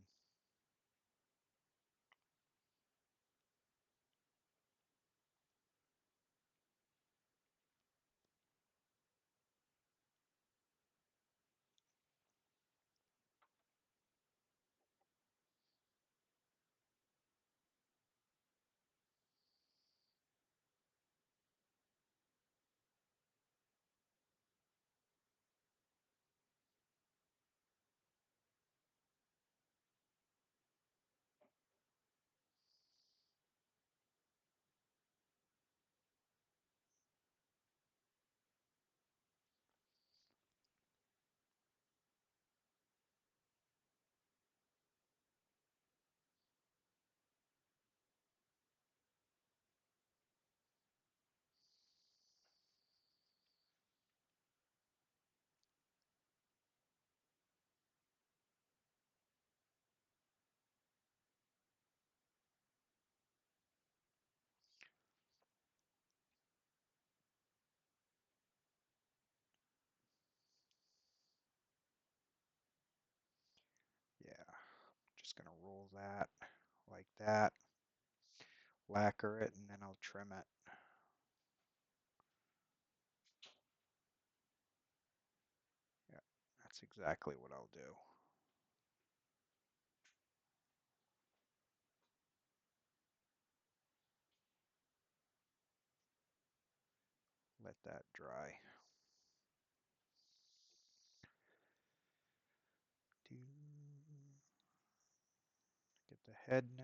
Yeah, just gonna roll that like that, lacquer it, and then I'll trim it. That's exactly what I'll do. Let that dry. Get the head now.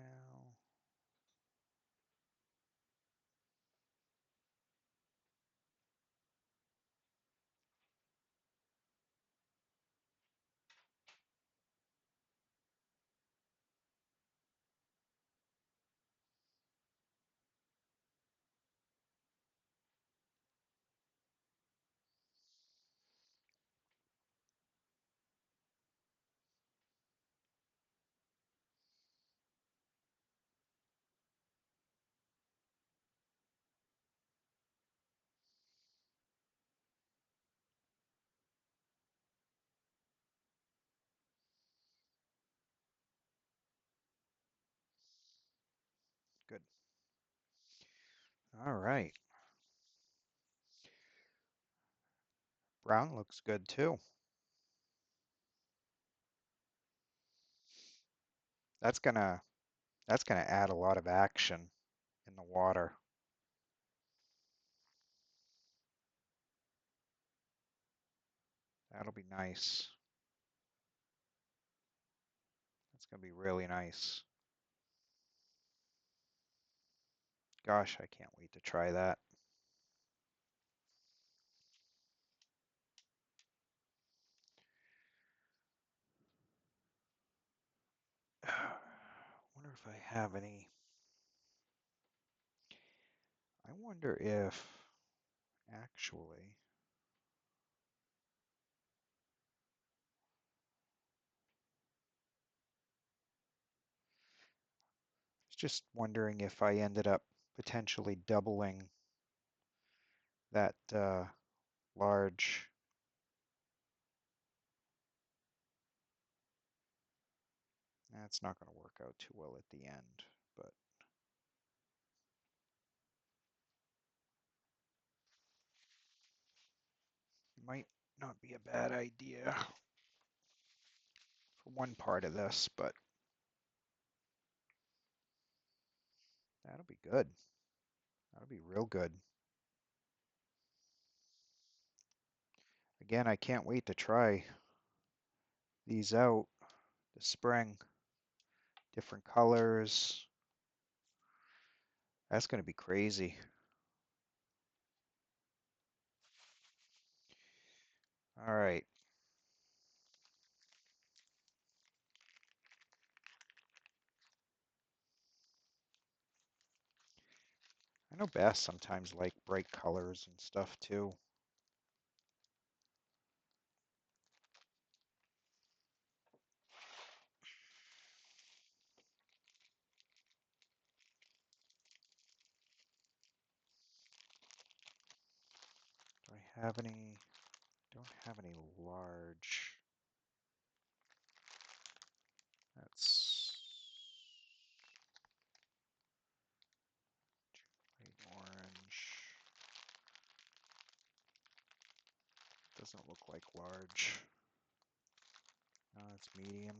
Good. All right. Brown looks good too. That's gonna add a lot of action in the water. That'll be nice. That's gonna be really nice. Gosh, I can't wait to try that. Wonder if I have any. I wonder if actually, I was just wondering if I ended up potentially doubling that large. That's not going to work out too well at the end, but it might not be a bad idea for one part of this, but that'll be good. That'll be real good. Again, I can't wait to try these out this spring. Different colors. That's going to be crazy. All right. I know Beth sometimes like bright colors and stuff too. Do I have any? Don't have any large. That's light orange. Doesn't look like large. No, it's medium.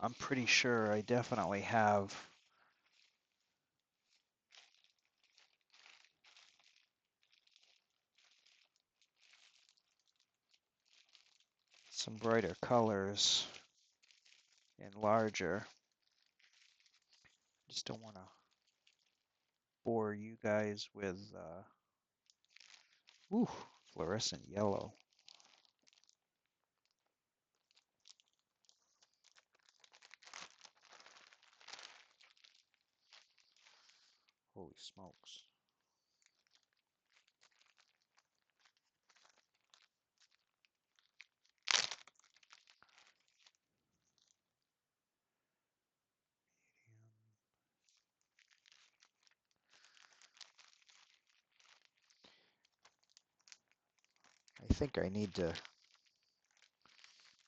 I'm pretty sure I definitely have some brighter colors and larger. Just don't want to bore you guys with ooh, fluorescent yellow. Holy smokes. I think I need to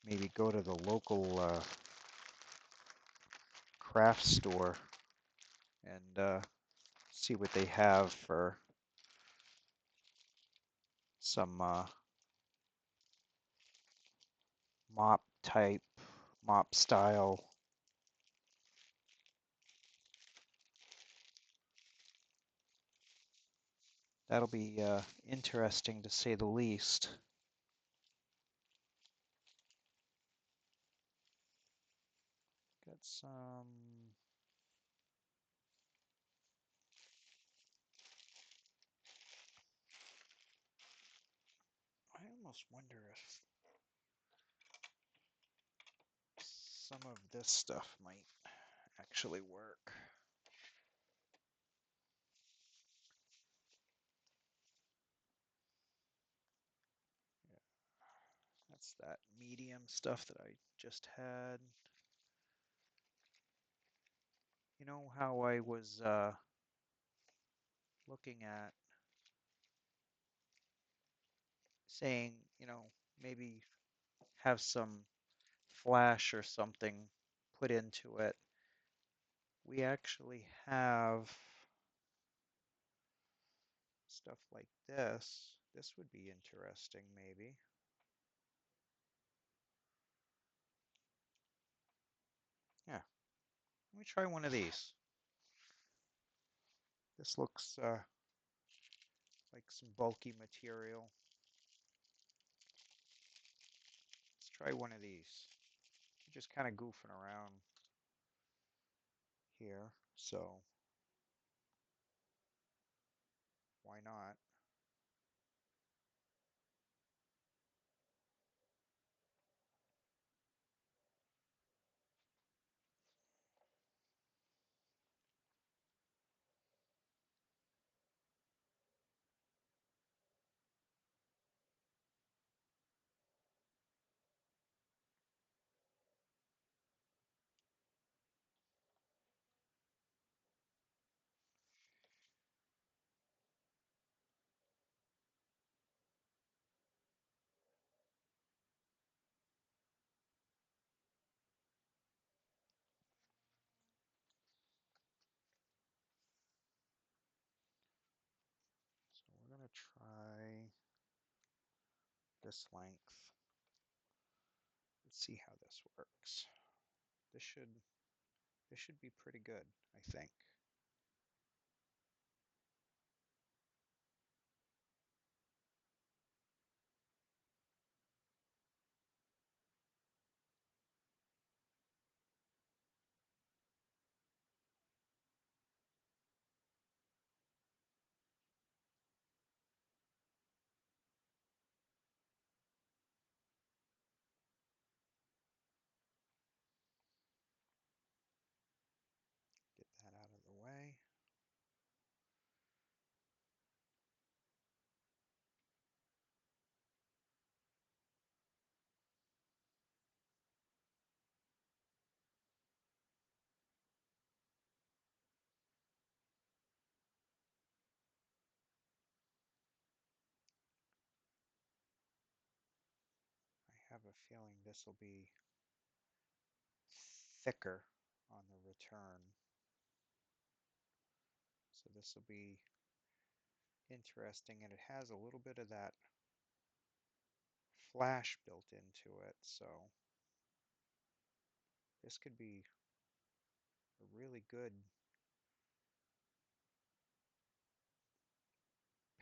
maybe go to the local craft store and see what they have for some mop type, mop style. That'll be interesting to say the least. Got some. I almost wonder if some of this stuff might actually work. Yeah, that's that medium stuff that I just had. You know how I was looking at saying, maybe have some flash or something put into it. We actually have stuff like this. This would be interesting, maybe. Yeah, let me try one of these. This looks like some bulky material. Let's try one of these. I'm just kind of goofing around here, so why not? So we're going to try this length. Let's see how this works. This should this should be pretty good, I think. Get that out of the way. I have a feeling this will be thicker on the return. So this will be interesting, and it has a little bit of that flash built into it, so this could be a really good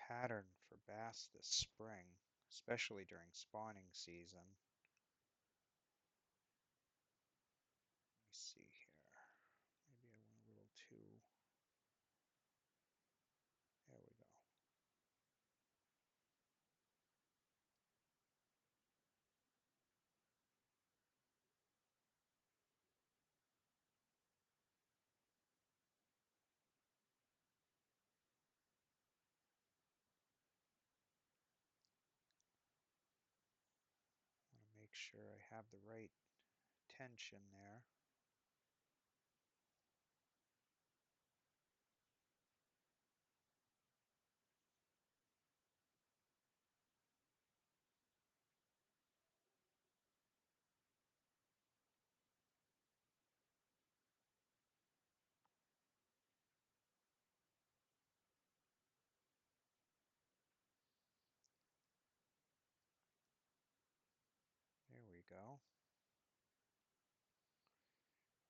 pattern for bass this spring, especially during spawning season. Let me see here. Maybe I went a little too. There we go. I want to make sure I have the right tension there. There we go.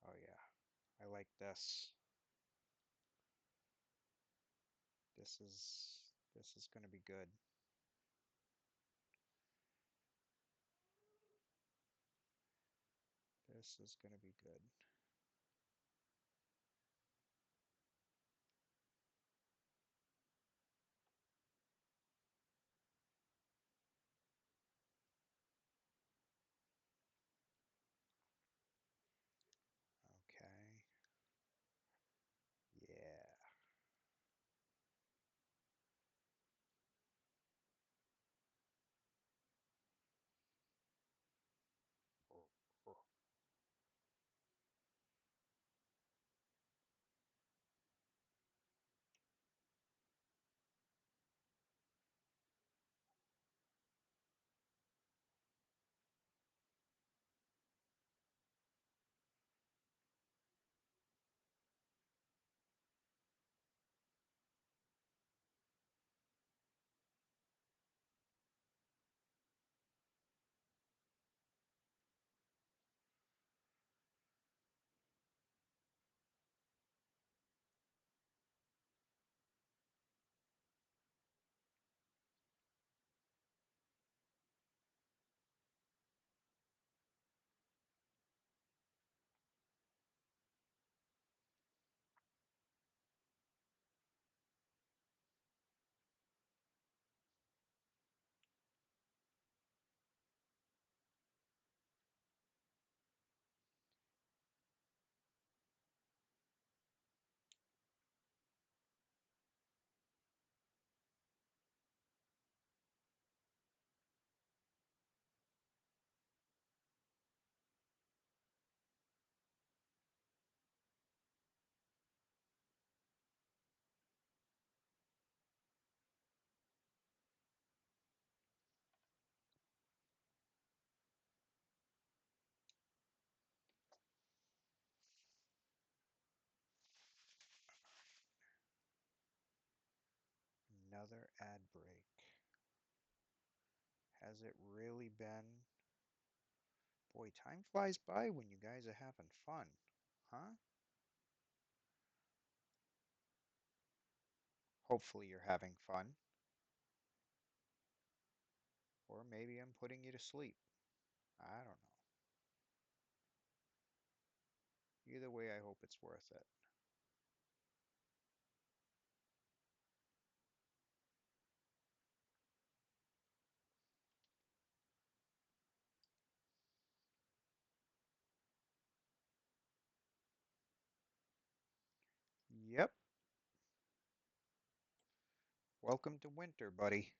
Oh yeah, I like this. This is going to be good. This is going to be good. Okay. Yeah. Oh, oh. Another ad break. Has it really been? Boy, time flies by when you guys are having fun, huh? Hopefully you're having fun. Or maybe I'm putting you to sleep. I don't know. Either way, I hope it's worth it. Yep. Welcome to winter, buddy.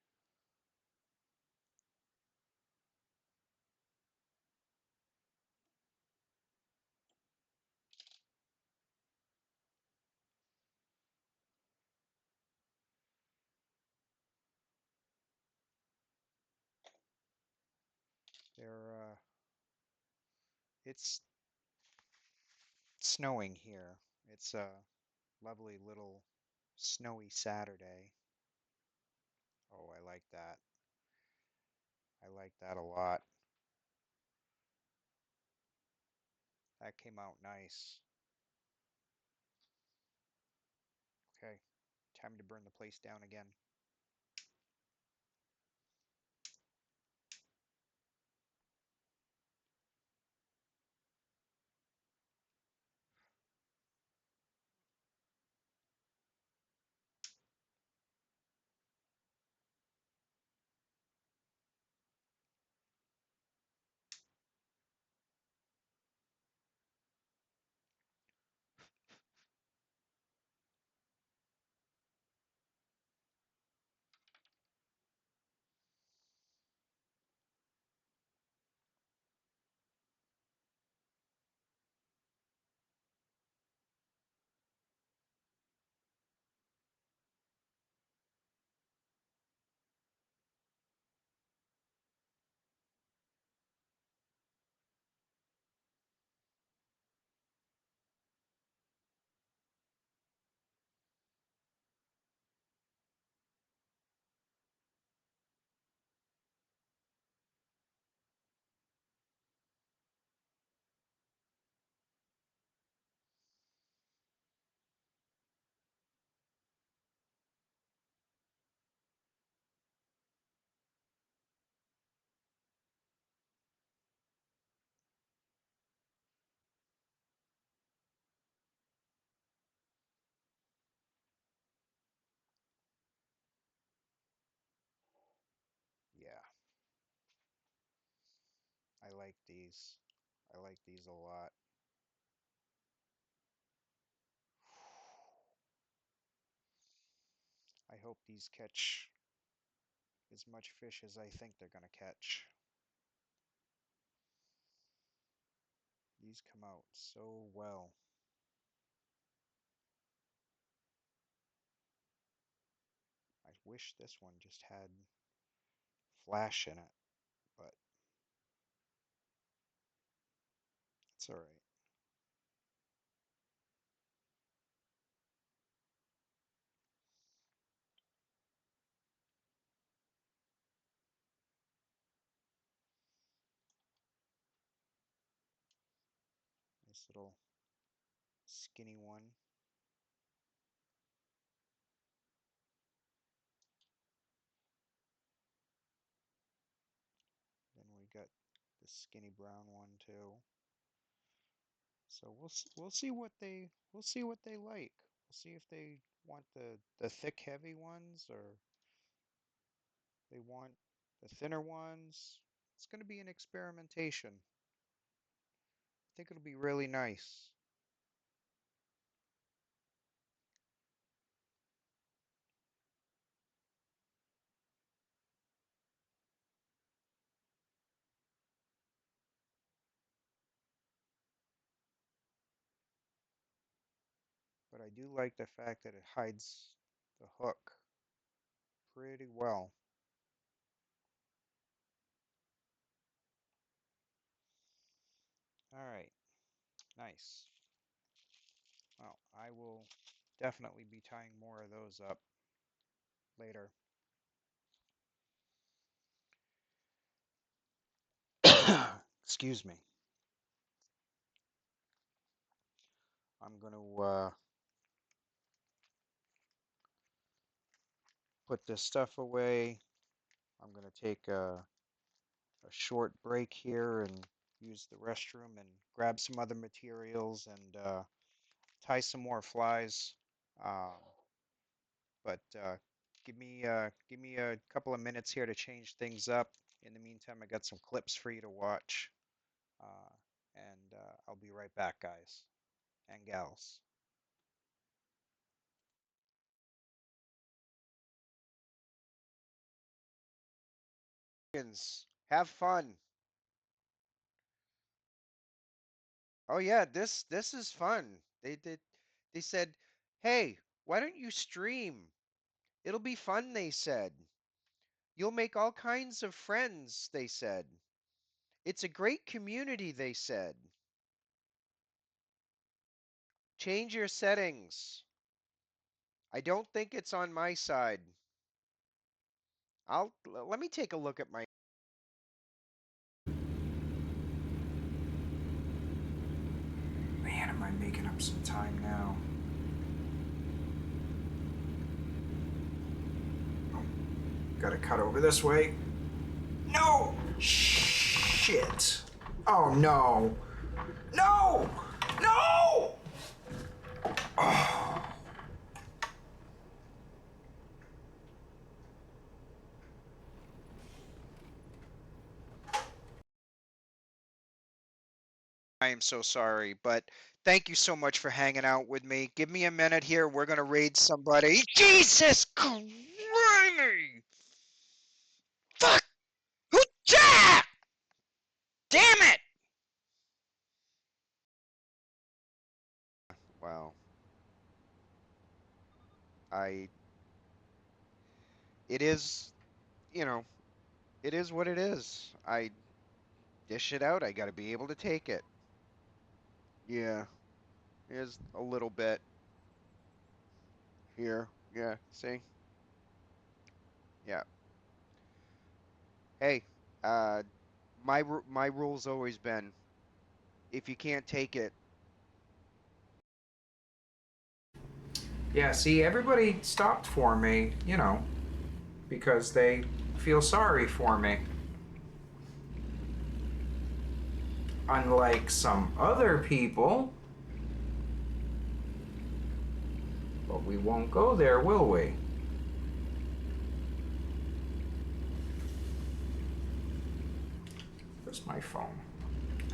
There, it's snowing here. It's a lovely little snowy Saturday. Oh, I like that. I like that a lot. That came out nice. Okay, time to burn the place down again. like these. I like these a lot. I hope these catch as much fish as I think they're gonna catch. These come out so well. I wish this one just had flash in it, but it's all right. Nice little skinny one. Then we got the skinny brown one too. So we'll see what they like. We'll see if they want the thick heavy ones or they want the thinner ones. It's going to be an experimentation. I think it'll be really nice. But I do like the fact that it hides the hook pretty well. All right, nice. Well, I will definitely be tying more of those up later. Excuse me. I'm going to put this stuff away. I'm going to take a short break here and use the restroom and grab some other materials and tie some more flies. Um, but give me a couple of minutes here to change things up. In the meantime, I got some clips for you to watch, uh, and I'll be right back, guys and gals. Have fun. Oh yeah, this is fun. They said, "Hey, why don't you stream? It'll be fun," they said. "You'll make all kinds of friends," they said. "It's a great community," they said. "Change your settings." I don't think it's on my side. Let me take a look at my. Man, am I making up some time now? Oh, gotta cut over this way. No! Shit. Oh no. No! No! Oh. I am so sorry, but thank you so much for hanging out with me. Give me a minute here. We're gonna raid somebody. Jesus Christ! Fuck! Hoo-cha! Damn it! Wow. I. It is, you know, it is what it is. I dish it out. I gotta be able to take it. Yeah, here's a little bit here. Yeah, see? Yeah. Hey, uh, my rule's always been if you can't take it. Yeah, see, everybody stopped for me, because they feel sorry for me. Unlike some other people. But we won't go there, will we? Where's my phone?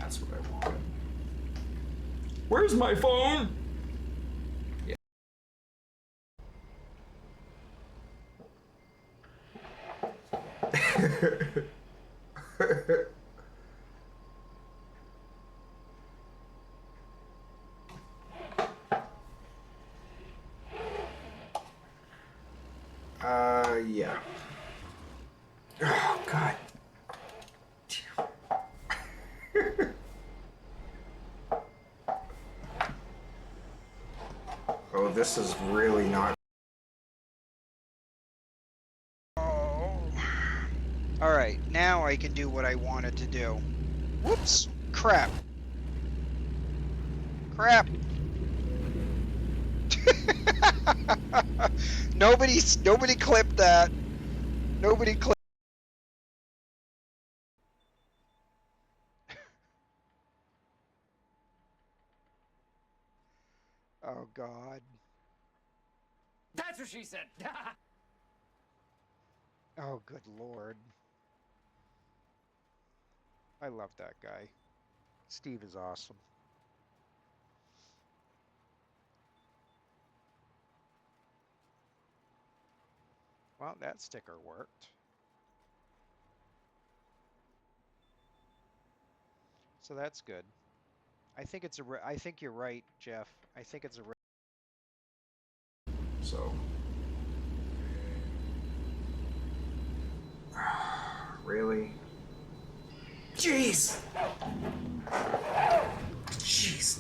That's what I wanted. Where's my phone? Yeah. Yeah. Oh, God. Oh, this is really not. Oh. All right, now I can do what I wanted to do. Whoops! Crap! Crap! Nobody clipped that. Nobody clipped. Oh God. That's what she said. Oh good Lord. I love that guy. Steve is awesome. Well, that sticker worked. So that's good. I think you're right, Jeff. I think it's a So, really? Jeez! Jeez.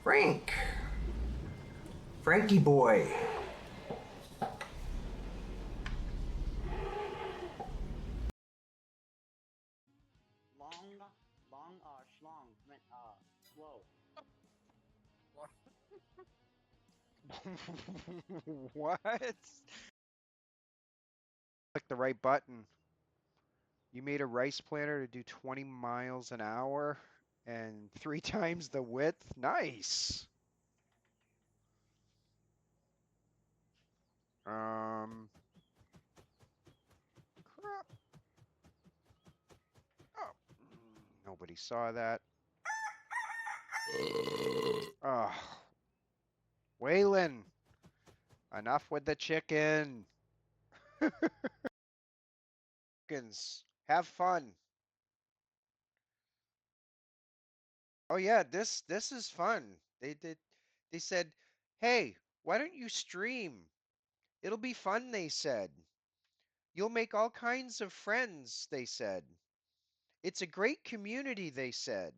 Frank. Frankie boy. Long, long, schlong meant slow. What? Click the right button. You made a rice planter to do 20 miles an hour and 3 times the width. Nice. Um, crap. Oh, nobody saw that. Oh, Waylon, enough with the chicken. Chickens, have fun. Oh yeah, this is fun. They said, "Hey, why don't you stream? It'll be fun," they said. "You'll make all kinds of friends," they said. "It's a great community," they said.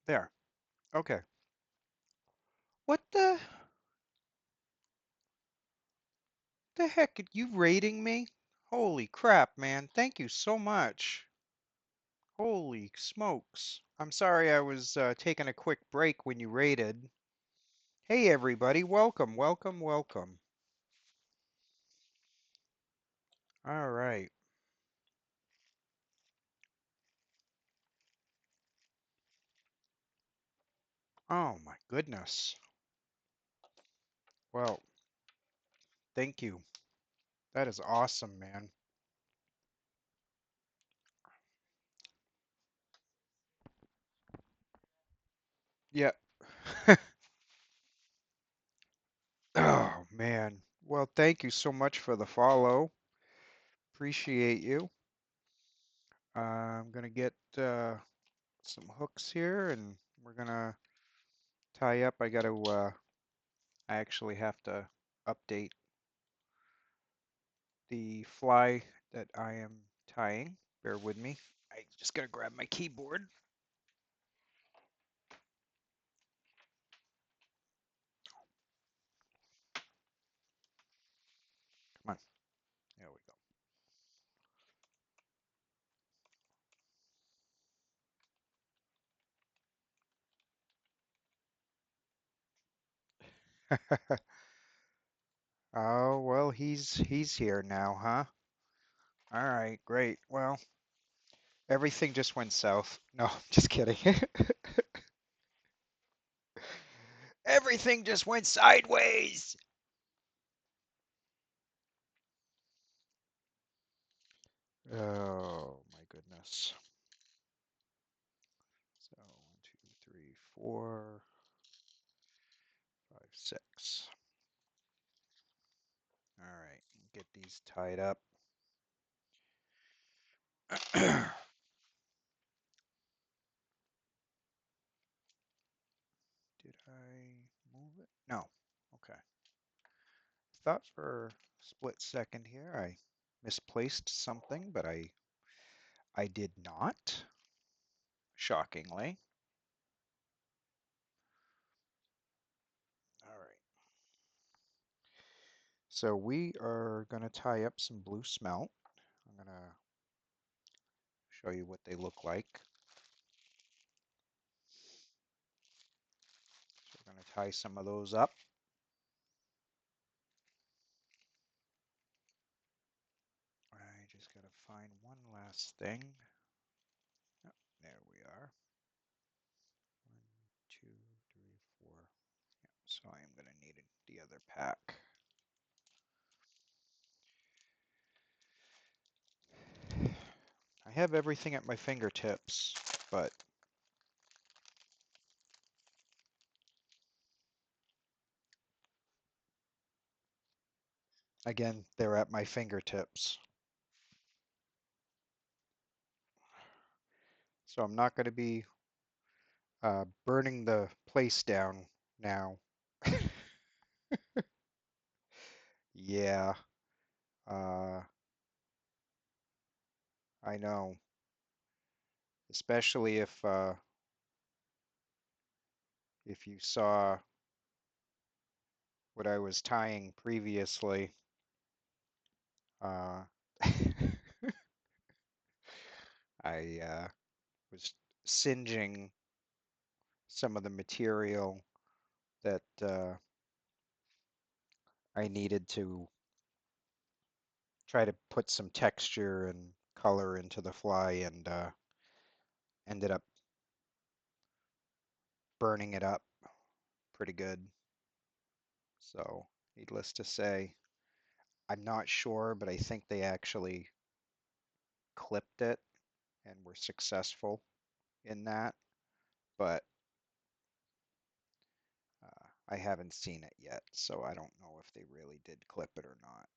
There. Okay. What the heck? You rating me? Holy crap, man. Thank you so much. Holy smokes. I'm sorry I was taking a quick break when you rated. Hey everybody, welcome, welcome, welcome. All right. Oh my goodness. Well, thank you. That is awesome, man. Yeah. Oh man. Well, thank you so much for the follow. Appreciate you. I'm gonna get some hooks here and we're gonna tie up. I actually have to update the fly that I am tying. Bear with me. I just gotta grab my keyboard. Oh, well, he's here now, huh? All right, great. Well, everything just went south. No, just kidding. Everything just went sideways. Oh my goodness. So 1, 2, 3, 4, 5, 6. All right, get these tied up. Did I move it? No. Okay. Thought for a split second here I misplaced something, but I did not, shockingly. All right. So we are going to tie up some blue smelt. I'm going to show you what they look like. So we're going to tie some of those up. I just got to find one last thing. Oh, there we are. 1, 2, 3, 4. Yeah, so I am going to need the other pack. I have everything at my fingertips, but again, they're at my fingertips. So I'm not going to be burning the place down now. Yeah, uh, I know. Especially if you saw what I was tying previously. Uh, I was singeing some of the material that I needed to try to put some texture and color into the fly, and ended up burning it up pretty good. So, needless to say, I'm not sure, but I think they actually clipped it and were successful in that. But I haven't seen it yet, so I don't know if they really did clip it or not.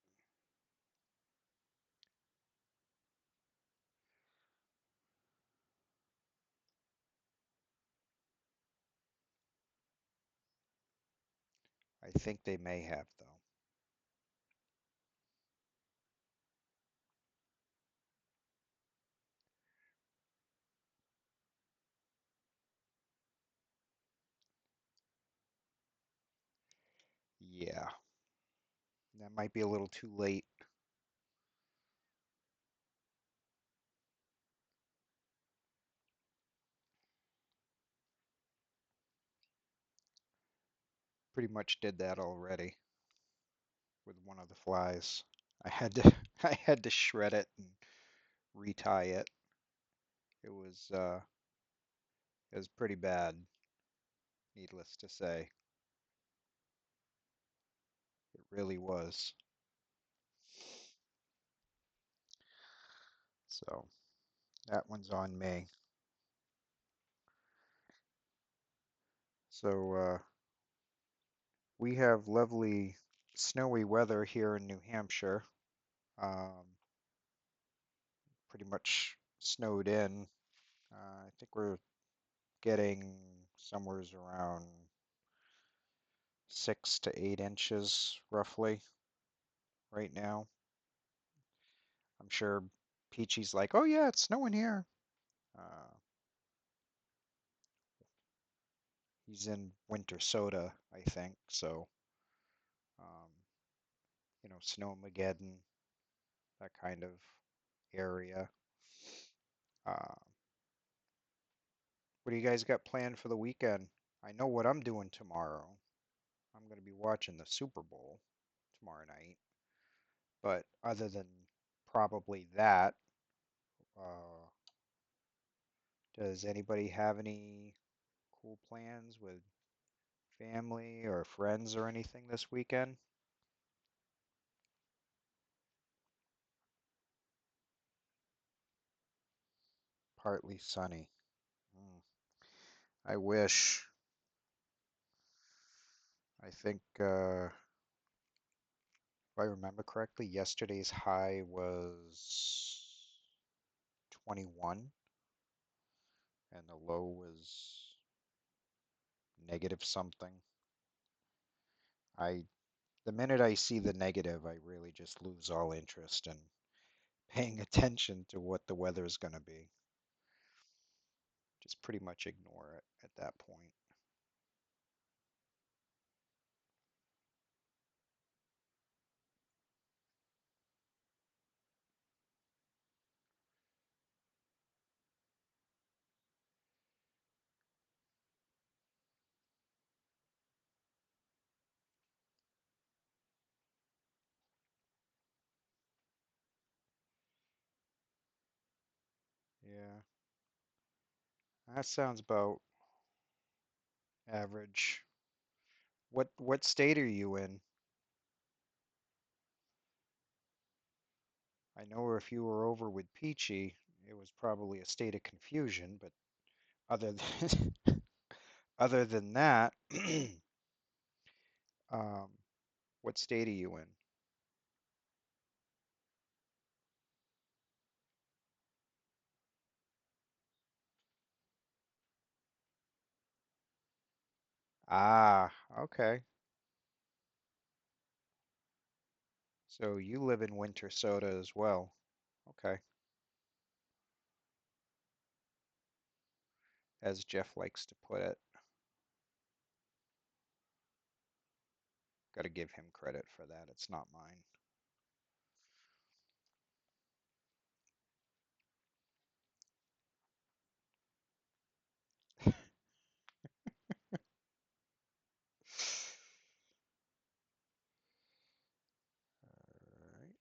I think they may have, though. Yeah, that might be a little too late. Pretty much did that already with one of the flies. I had to I had to shred it and retie it. It was pretty bad, needless to say. It really was. So that one's on me. So we have lovely snowy weather here in New Hampshire. Um, Pretty much snowed in. I think we're getting somewheres around 6 to 8 inches roughly right now. I'm sure Peachy's like, oh yeah, it's snowing here. Uh, he's in Winter Soda, I think. So, um, Snowmageddon, that kind of area. Uh, what do you guys got planned for the weekend? I know what I'm doing tomorrow. I'm going to be watching the Super Bowl tomorrow night. But other than probably that, uh, does anybody have any cool plans with family or friends or anything this weekend? Partly sunny. Mm, I wish. I think, if I remember correctly, yesterday's high was 21 and the low was negative something. I The minute I see the negative, I really just lose all interest in paying attention to what the weather is going to be. Just pretty much ignore it at that point. Yeah, that sounds about average. What state are you in? I know if you were over with Peachy, it was probably a state of confusion, but other than other than that, um, what state are you in? Ah, okay. So you live in Wintersota as well. Okay. As Jeff likes to put it. Got to give him credit for that. It's not mine. All right.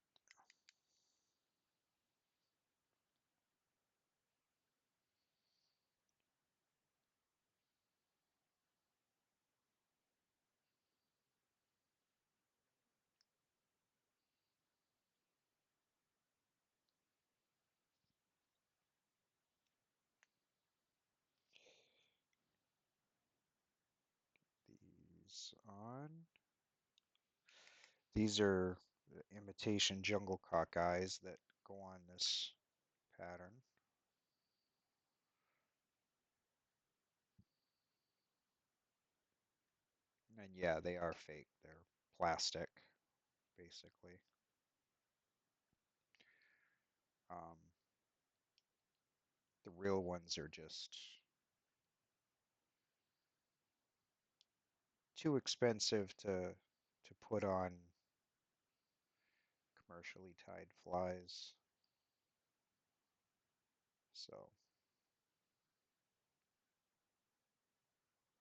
These on. These are the imitation jungle cock eyes that go on this pattern. And yeah, they are fake. They're plastic, basically. Um, the real ones are just too expensive to put on commercially tied flies. So,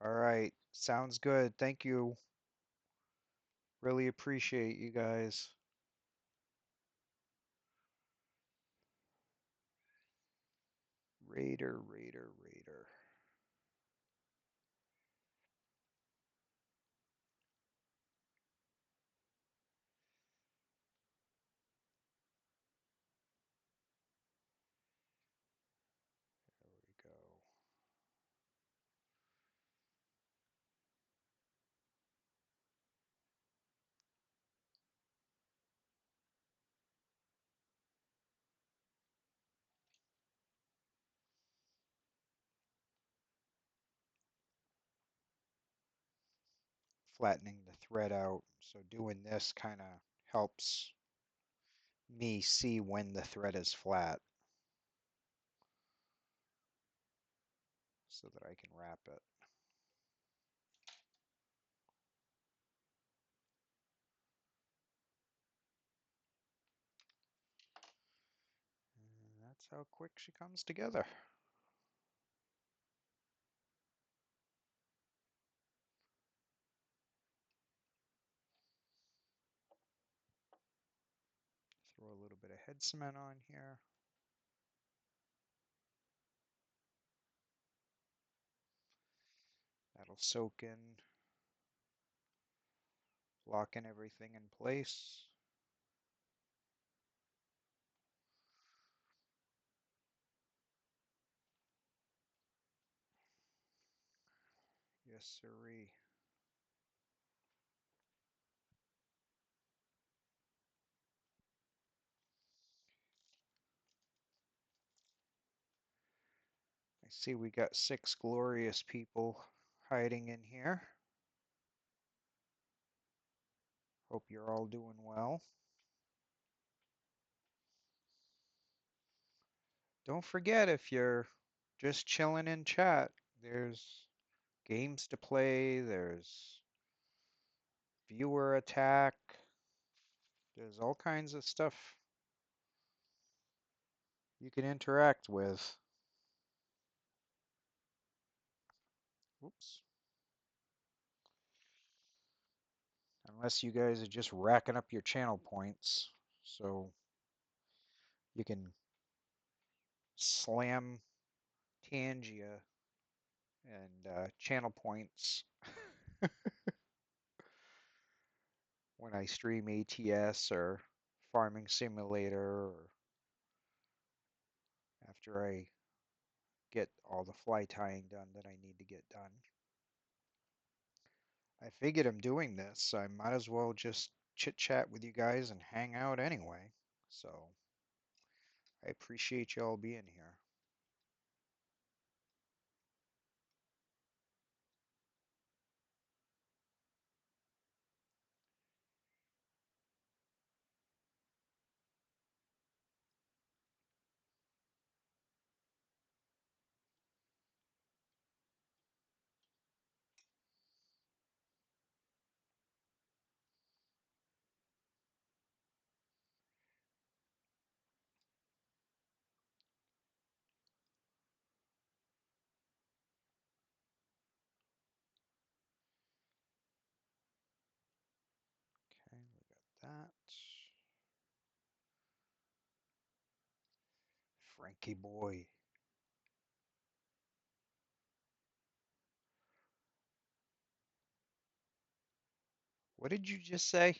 all right, sounds good. Thank you. Really appreciate you guys. Raider, Raider, Raider. There we go. Flattening the thread out. So doing this kind of helps me see when the thread is flat so that I can wrap it. And that's how quick she comes together. a little bit of head cement on here. That'll soak in, locking everything in place. Yes, sirree. I see we got 6 glorious people hiding in here. Hope you're all doing well. Don't forget, if you're just chilling in chat, there's games to play, there's viewer attack, there's all kinds of stuff you can interact with. Oops. Unless you guys are just racking up your channel points, so you can slam Tangia and channel points when I stream ATS or Farming Simulator, or after I get all the fly tying done that I need to get done. I figured I'm doing this, so I might as well just chit chat with you guys and hang out anyway. So I appreciate y'all being here. Okay, we got that. Frankie boy. What did you just say?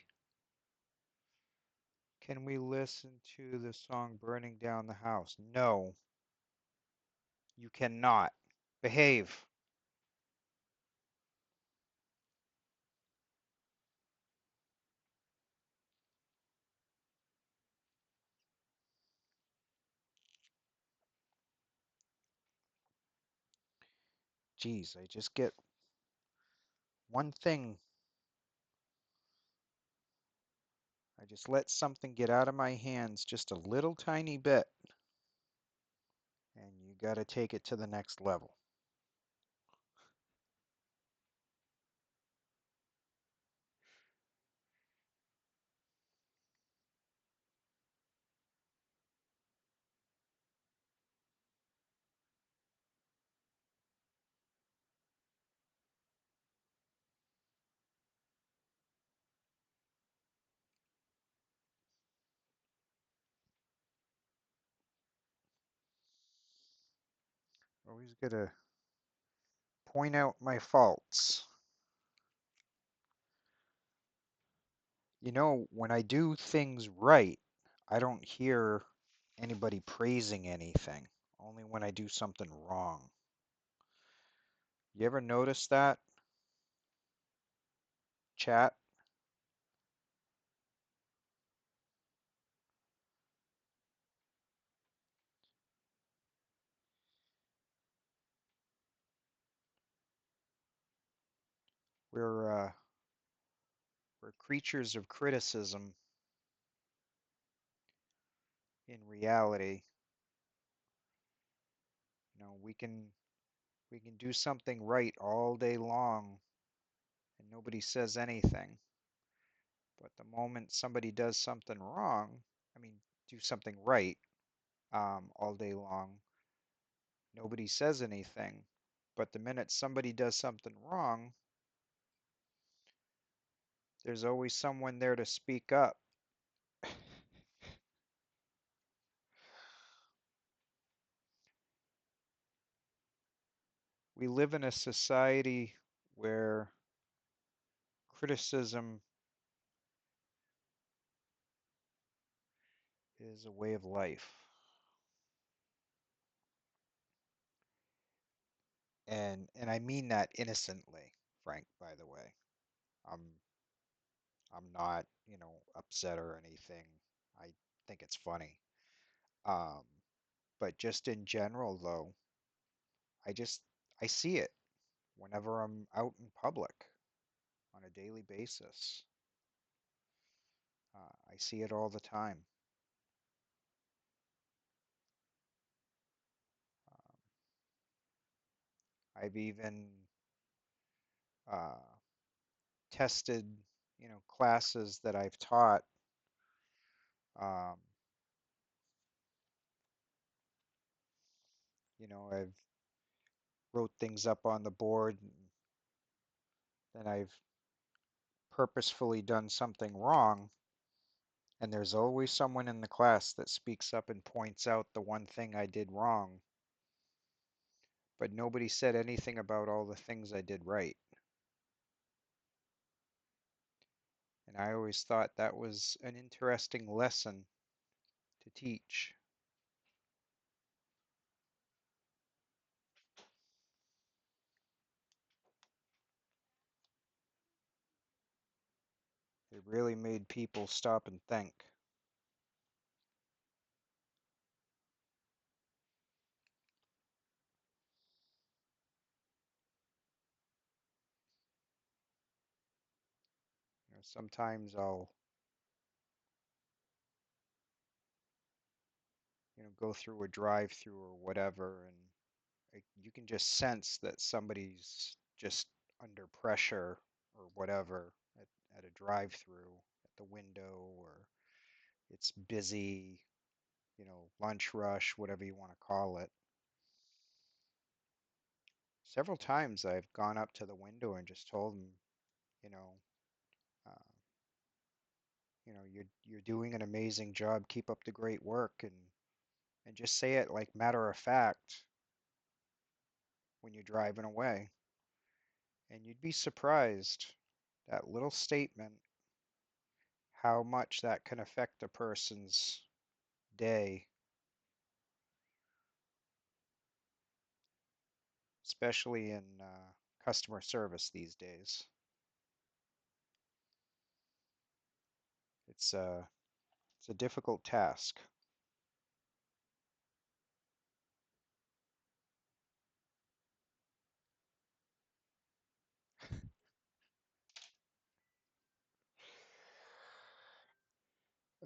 Can we listen to the song Burning Down the House? No, you cannot. Behave. Geez, I just get one thing. I just let something get out of my hands just a little tiny bit, and you got to take it to the next level. Always got to point out my faults. You know, when I do things right, I don't hear anybody praising anything, only when I do something wrong. You ever notice that, chat? We're uh, we're creatures of criticism in reality. You know, we can do something right all day long and nobody says anything. But the moment somebody does something wrong, I mean, do something right all day long, nobody says anything. But the minute somebody does something wrong, there's always someone there to speak up. we live in a society where criticism is a way of life. And I mean that innocently, Frank, by the way. I'm I'm not, upset or anything. I think it's funny. Um, but just in general though, I just I see it whenever I'm out in public on a daily basis. I see it all the time. Um, I've even uh, tested, classes that I've taught. Um, I've wrote things up on the board, and then I've purposefully done something wrong, and there's always someone in the class that speaks up and points out the one thing I did wrong, but nobody said anything about all the things I did right. And I always thought that was an interesting lesson to teach. It really made people stop and think. Sometimes I'll, go through a drive-through or whatever, and you can just sense that somebody's just under pressure or whatever at a drive-through at the window, or it's busy, lunch rush, whatever you want to call it. Several times I've gone up to the window and just told them, you know, uh, you're doing an amazing job. Keep up the great work, and just say it like matter of fact when you're driving away. And you'd be surprised, that little statement, how much that can affect a person's day, especially in customer service these days. It's a difficult task.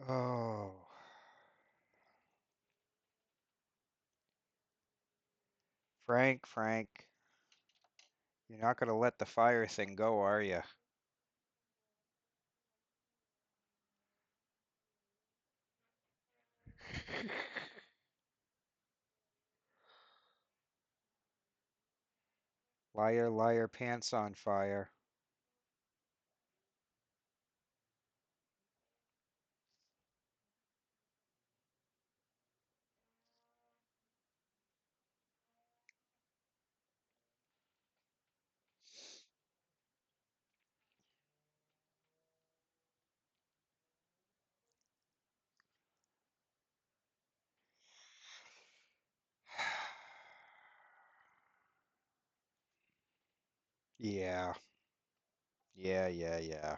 Oh, Frank, you're not gonna let the fire thing go, are you? Liar, liar, pants on fire. Yeah, yeah.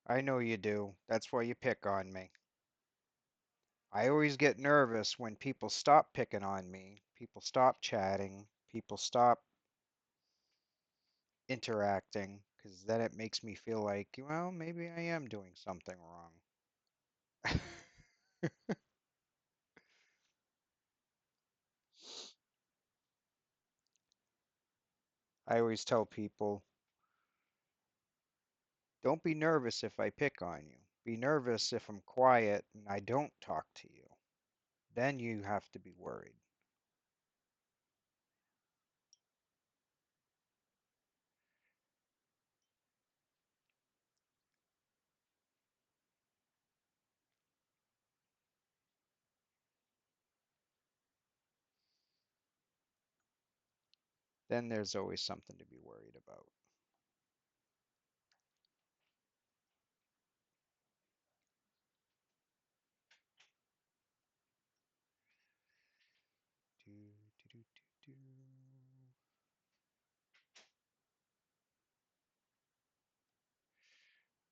I know you do. That's why you pick on me. I always get nervous when people stop picking on me, people stop chatting, people stop interacting, because then it makes me feel like, well, maybe I am doing something wrong. I always tell people, don't be nervous if I pick on you. Be nervous if I'm quiet and I don't talk to you. Then you have to be worried. then there's always something to be worried about. Do, do, do, do, do.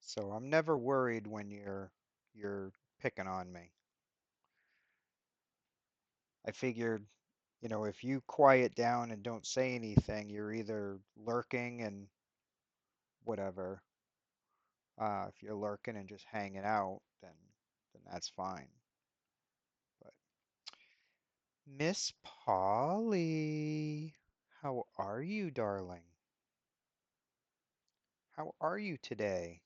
So I'm never worried when you're picking on me. I figured, if you quiet down and don't say anything, you're either lurking and whatever. If you're lurking and just hanging out, then that's fine. But Miss Polly, how are you, darling? How are you today?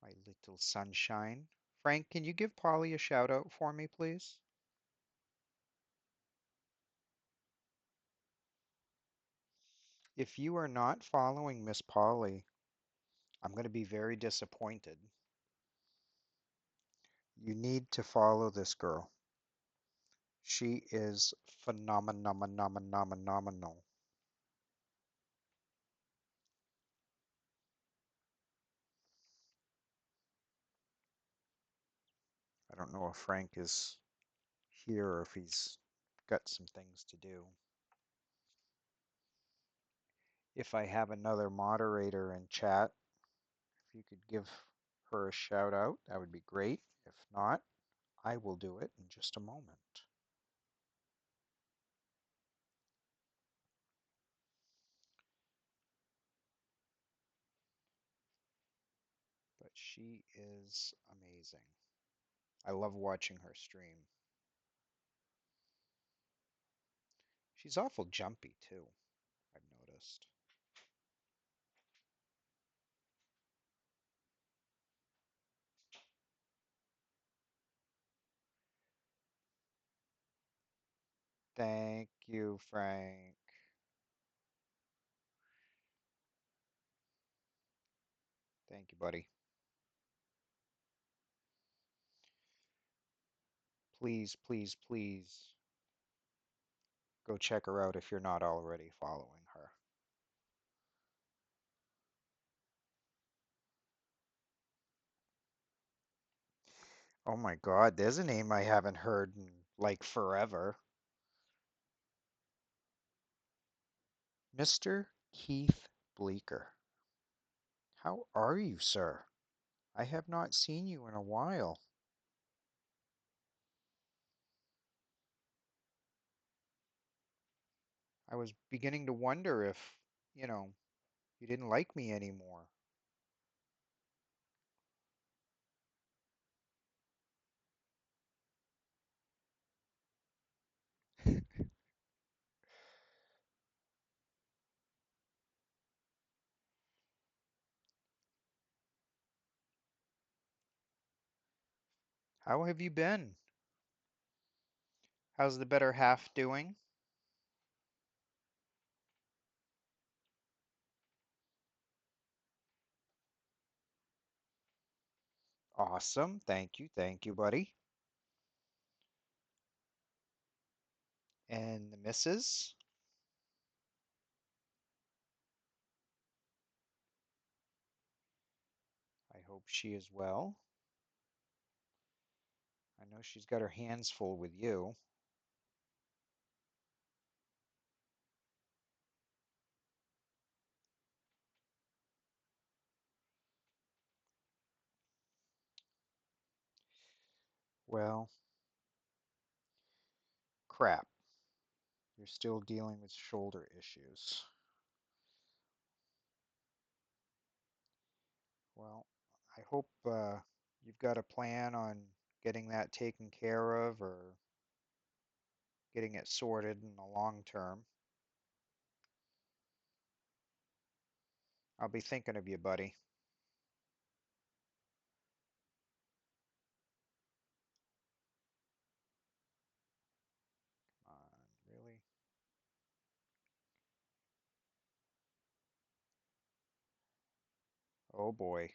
My little sunshine. Frank, can you give Polly a shout out for me, please? If you are not following Miss Polly, I'm going to be very disappointed. You need to follow this girl. She is phenomenal. I don't know if Frank is here or if he's got some things to do. If I have another moderator in chat, if you could give her a shout out, that would be great. If not, I will do it in just a moment. But she is amazing. I love watching her stream. She's awful jumpy too, I've noticed. Thank you, Frank. Thank you, buddy. Please go check her out if you're not already following her. Oh my God, there's a name I haven't heard in like forever. Mr. Keith Bleeker. How are you, sir? I have not seen you in a while. I was beginning to wonder if, you know, you didn't like me anymore. How have you been? How's the better half doing? Awesome. Thank you, buddy. And the missus? I hope she is well. I know she's got her hands full with you. Well, crap. You're still dealing with shoulder issues. Well, I hope you've got a plan on getting that taken care of or getting it sorted in the long term. I'll be thinking of you, buddy. Come on, really? Oh boy.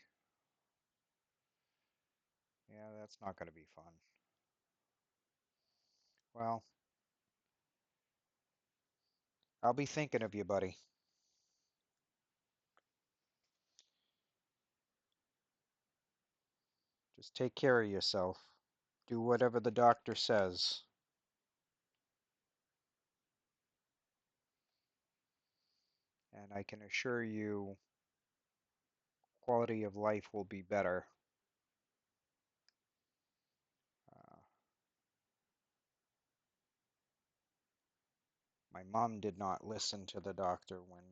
Yeah, that's not going to be fun. Well, I'll be thinking of you, buddy. Just take care of yourself. Do whatever the doctor says. And I can assure you, quality of life will be better. Uh, my mom did not listen to the doctor when.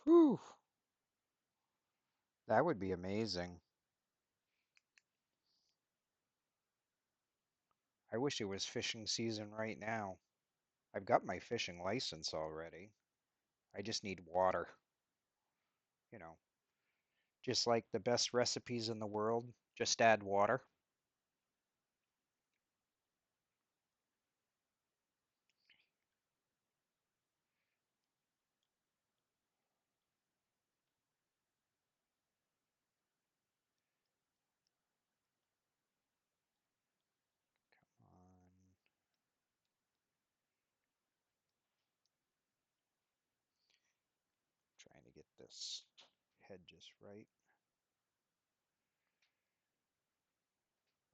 Whew, that would be amazing. I wish it was fishing season right now. I've got my fishing license already. I just need water. You know, just like the best recipes in the world, just add water. On, trying to get this head just right.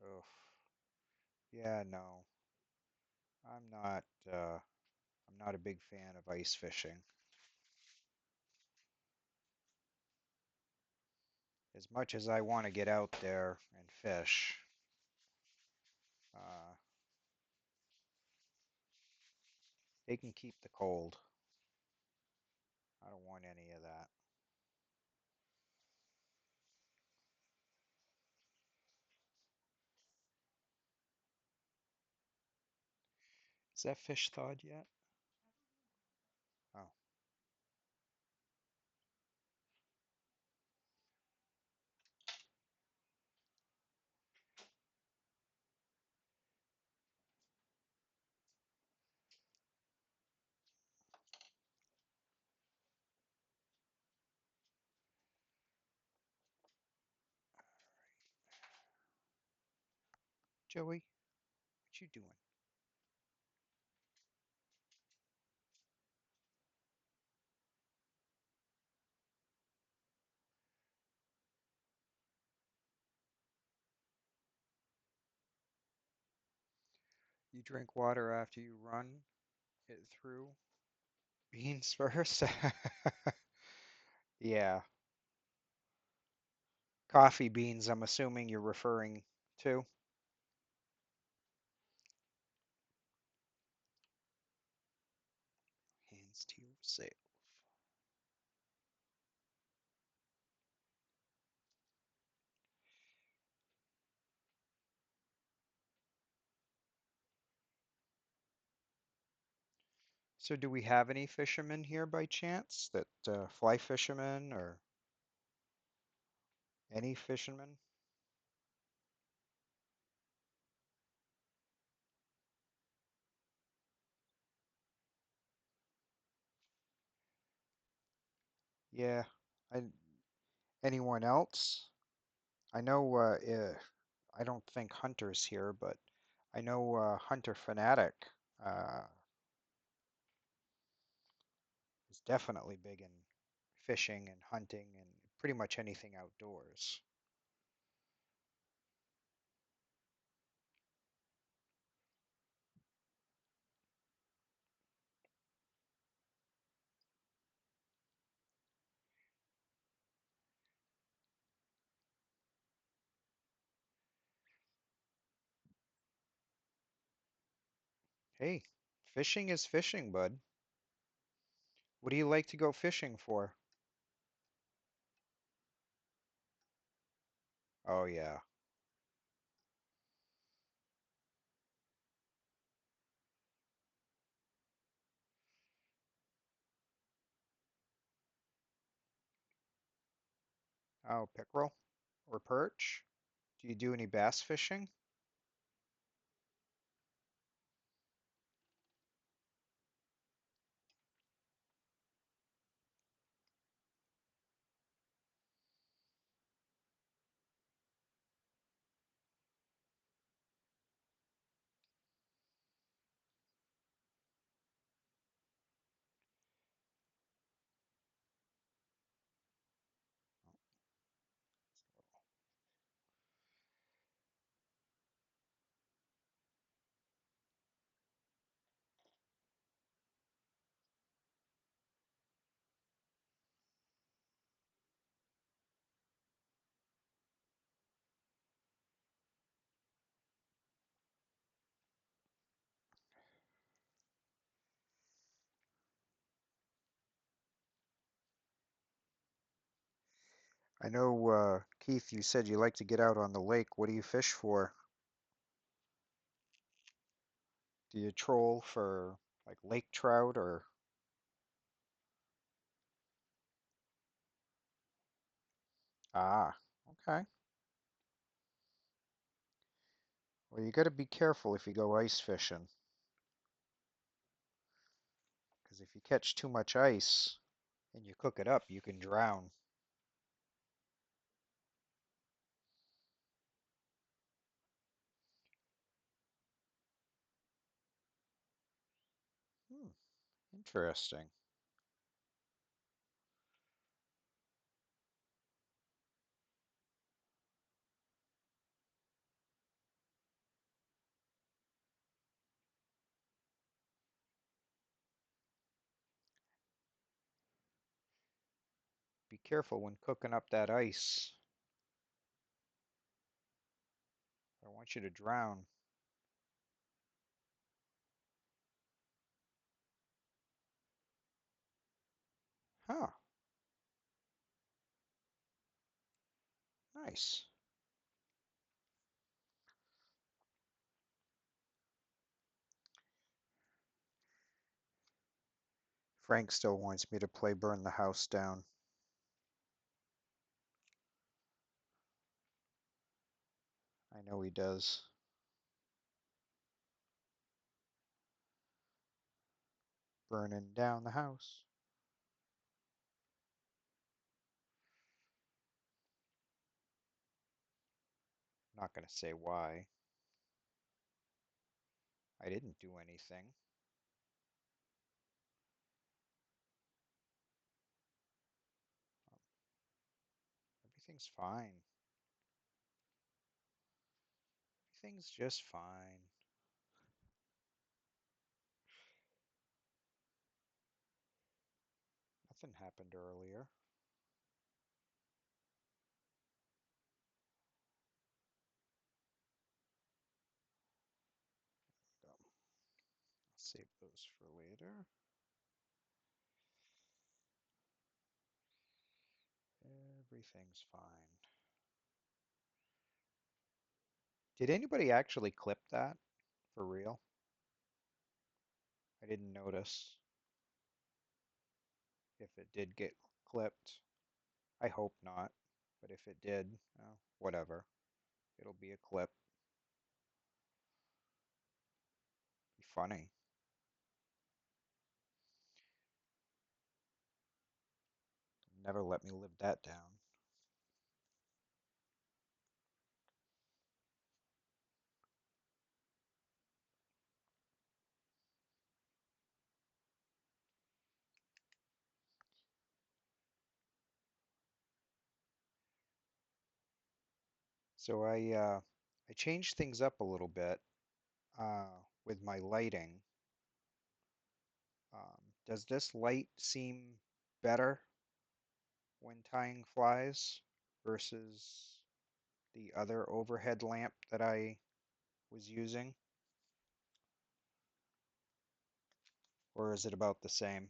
Oh, yeah, no. I'm not I'm not a big fan of ice fishing. As much as I want to get out there and fish, uh, they can keep the cold. I don't want any of that. Is that fish thawed yet? Oh, Joey, what you doing? You drink water after you run it through beans first? Yeah, coffee beans, I'm assuming you're referring to. Hands to yourself. So, do we have any fishermen here by chance that fly fishermen or any fishermen? Yeah. I, anyone else? I know, I don't think Hunter's here, but I know Hunter Fanatic uh, is definitely big in fishing and hunting and pretty much anything outdoors. Hey, fishing is fishing, bud. What do you like to go fishing for? Oh, yeah. Oh, pickerel or perch? Do you do any bass fishing? I know, Keith, you said you like to get out on the lake. What do you fish for? Do you troll for like lake trout or? Ah, okay. Well, you got to be careful if you go ice fishing, because if you catch too much ice and you cook it up, you can drown. Hmm, interesting. Be careful when cooking up that ice. I don't want you to drown. Huh, nice. Frank still wants me to play Burn the House Down. I know he does. Burning down the house. Not gonna say why. I didn't do anything. Everything's fine. Everything's just fine. Nothing happened earlier. I'll save those for later. Everything's fine. Did anybody actually clip that? For real? I didn't notice if it did get clipped. I hope not. But if it did, whatever. It'll be a clip. Be funny. Never let me live that down. So I changed things up a little bit with my lighting. Does this light seem better when tying flies versus the other overhead lamp that I was using? Or is it about the same?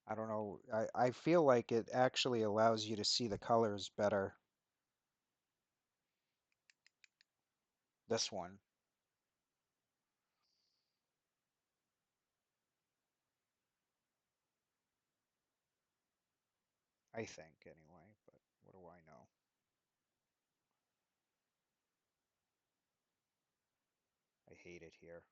I don't know. I feel like it actually allows you to see the colors better. This one, I think anyway, but what do I know? I hate it here.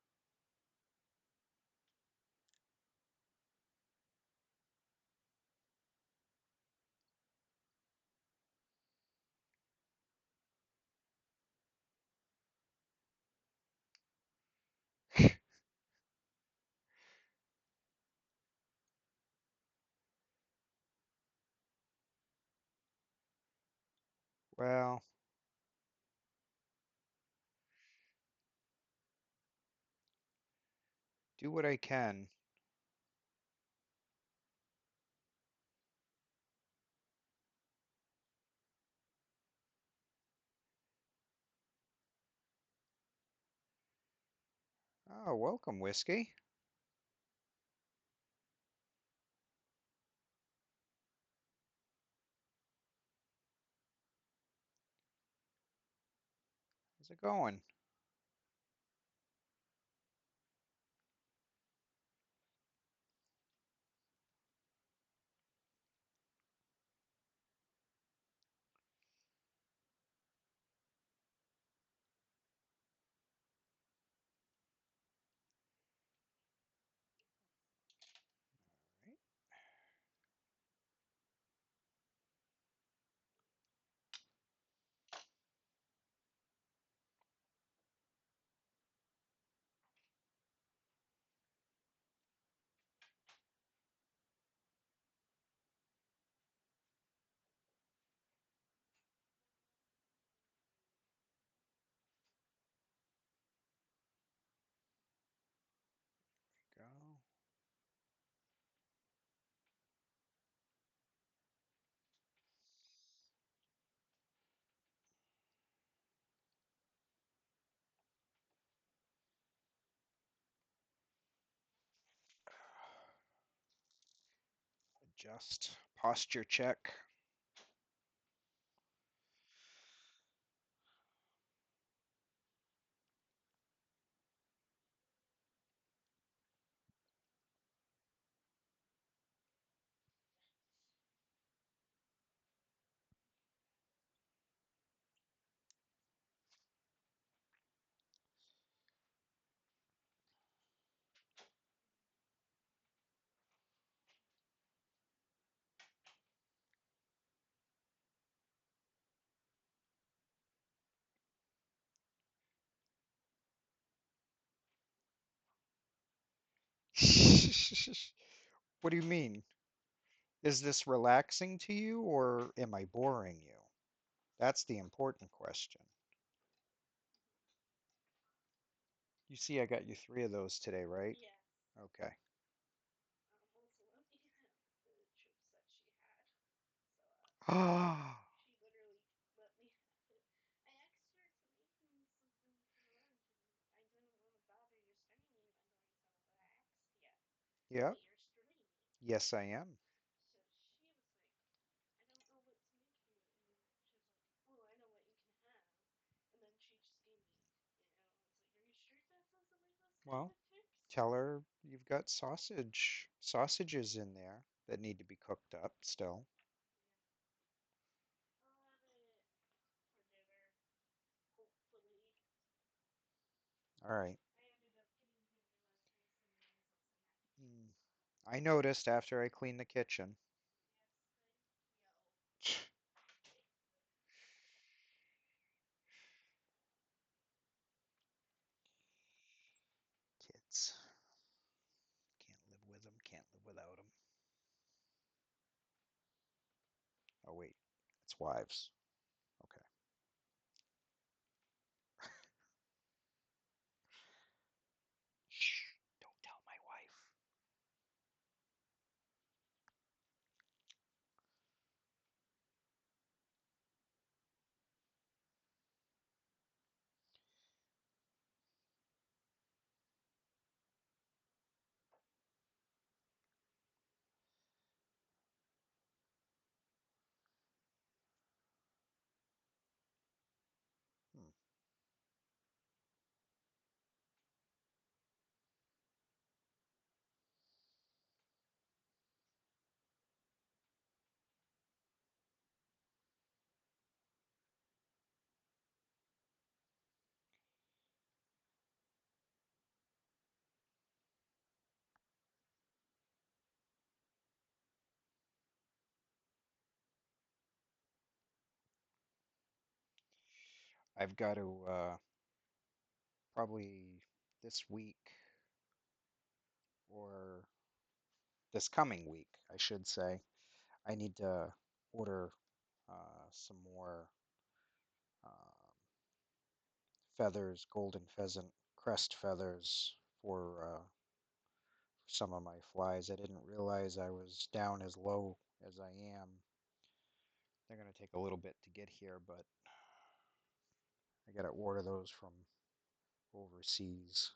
Well, do what I can. Oh, welcome, Whiskey. you going? Right, go. Adjust posture check. What do you mean? Is this relaxing to you or am I boring you? That's the important question. You see, I got you 3 of those today, right? Okay. Ah, yeah. Yes, I am. Well, tell her you've got sausages in there that need to be cooked up still. All right. Mm, I noticed after I cleaned the kitchen. Kids. Can't live with them, can't live without them. Oh, wait. It's wives. Okay. Shh. Don't tell my wife. Hmm. I've got to probably this week or this coming week, I should say, I need to order some more um, feathers, golden pheasant crest feathers for some of my flies. I didn't realize I was down as low as I am. They're going to take a little bit to get here, but I got to order those from overseas.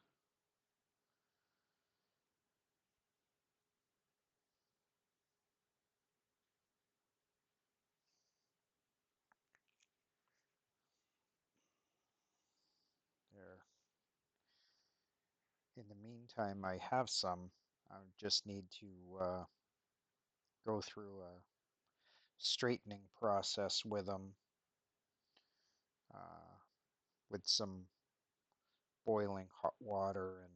meantime, I have some. I just need to go through a straightening process with them uh, with some boiling hot water and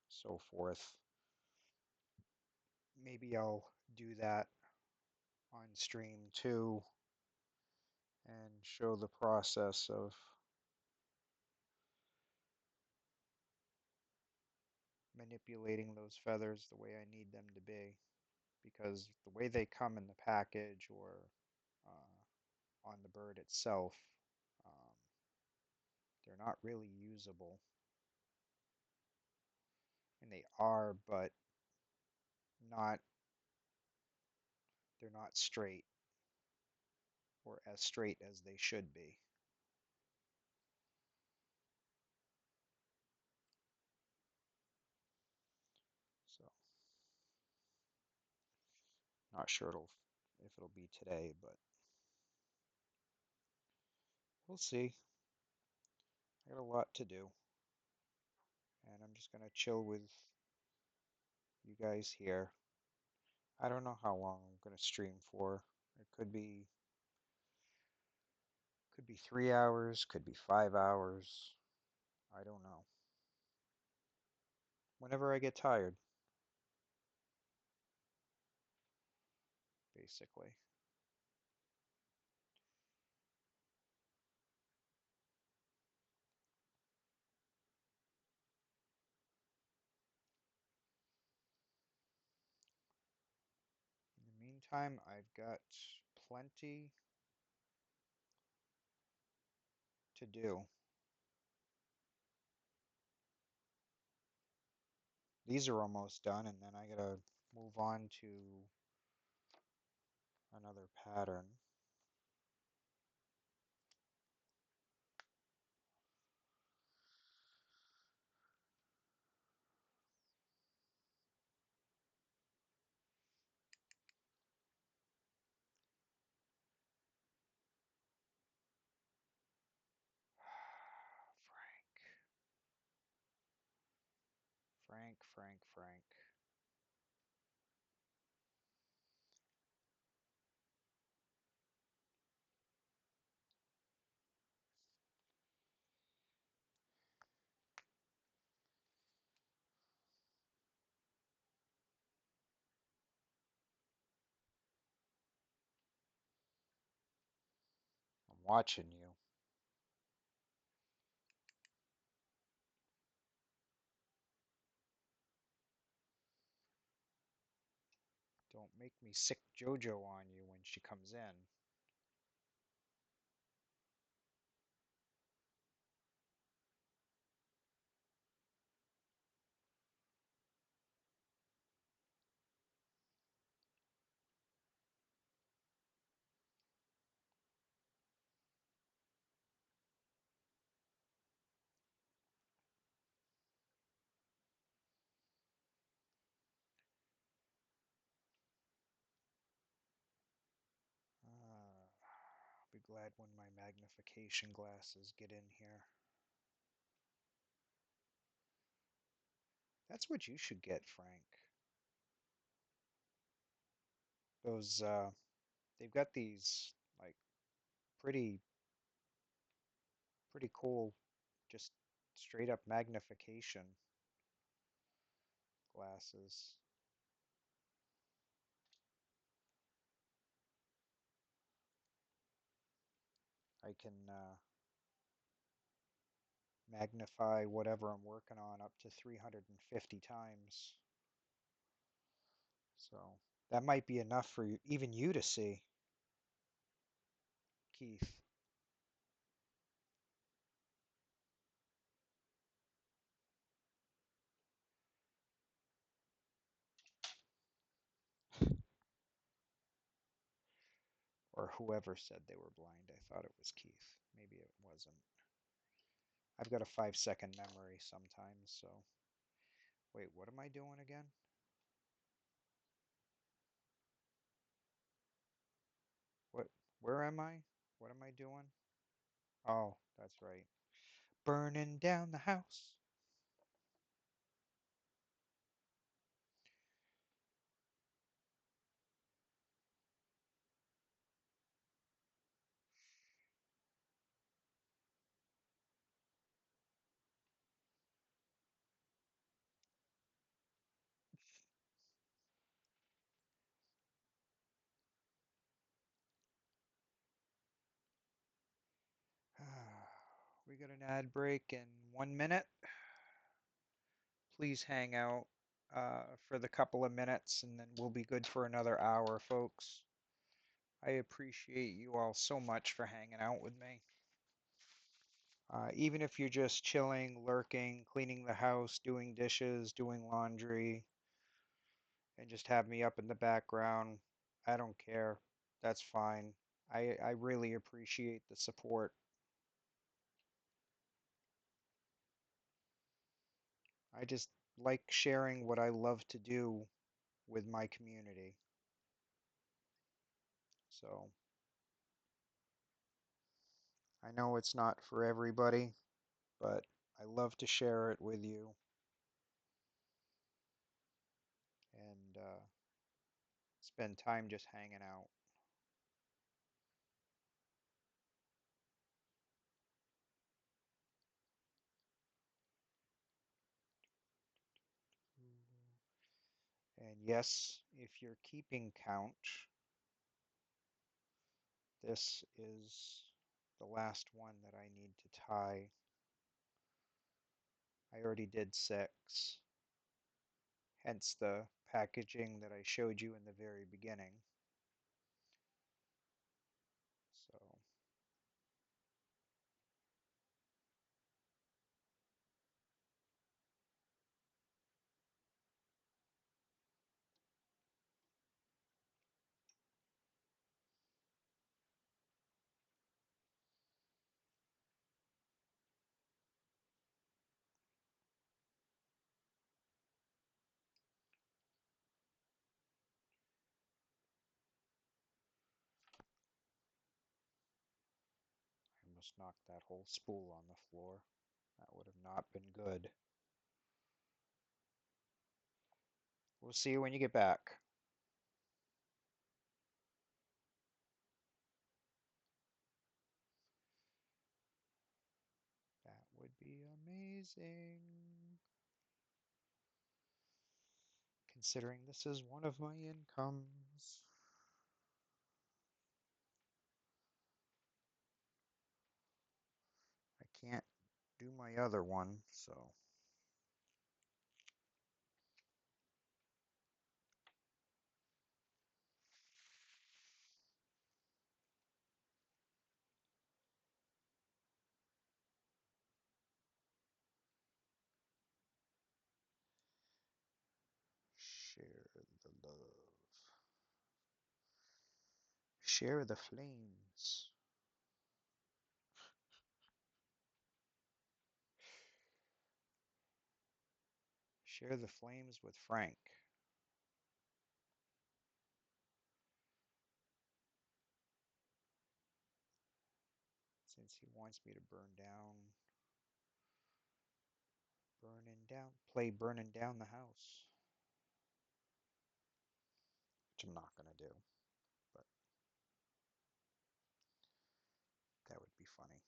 so forth. Maybe I'll do that on stream too and show the process of manipulating those feathers the way I need them to be. Because the way they come in the package or on the bird itself, um, they're not really usable. And they are, but not, they're not straight or as straight as they should be. So, not sure if it'll be today, but we'll see. I got a lot to do, and I'm just gonna chill with you guys here. I don't know how long I'm gonna stream for. It could be 3 hours, could be 5 hours. I don't know. Whenever I get tired, basically. In the meantime, I've got plenty to do. These are almost done, and then I gotta move on to another pattern. Frank. I'm watching you. Don't make me sick JoJo on you when she comes in. I'll be glad when my magnification glasses get in here. That's what you should get, Frank. Those, they've got these, like, pretty, pretty cool, just straight up magnification glasses. I can magnify whatever I'm working on up to 350 times. So that might be enough for you, even you to see, Keith. Or whoever said they were blind. I thought it was Keith. Maybe it wasn't. I've got a 5 second memory sometimes, so. Wait, what am I doing again? What, where am I? What am I doing? Oh, that's right. Burning down the house. we got an ad break in 1 minute. Please hang out for the couple of minutes and then we'll be good for another hour, folks. I appreciate you all so much for hanging out with me. Even if you're just chilling, lurking, cleaning the house, doing dishes, doing laundry, and just have me up in the background, I don't care. That's fine. I really appreciate the support. I just like sharing what I love to do with my community. So I know it's not for everybody, but I love to share it with you and spend time just hanging out. And yes, if you're keeping count, this is the last one that I need to tie. I already did 6, hence the packaging that I showed you in the very beginning. So I almost knocked that whole spool on the floor. That would have not been good. We'll see you when you get back. That would be amazing. Considering this is one of my incomes. I can't do my other one, so share the love. Share the flames. Share the flames with Frank. Since he wants me to burning down the house. Which I'm not gonna do, but that would be funny.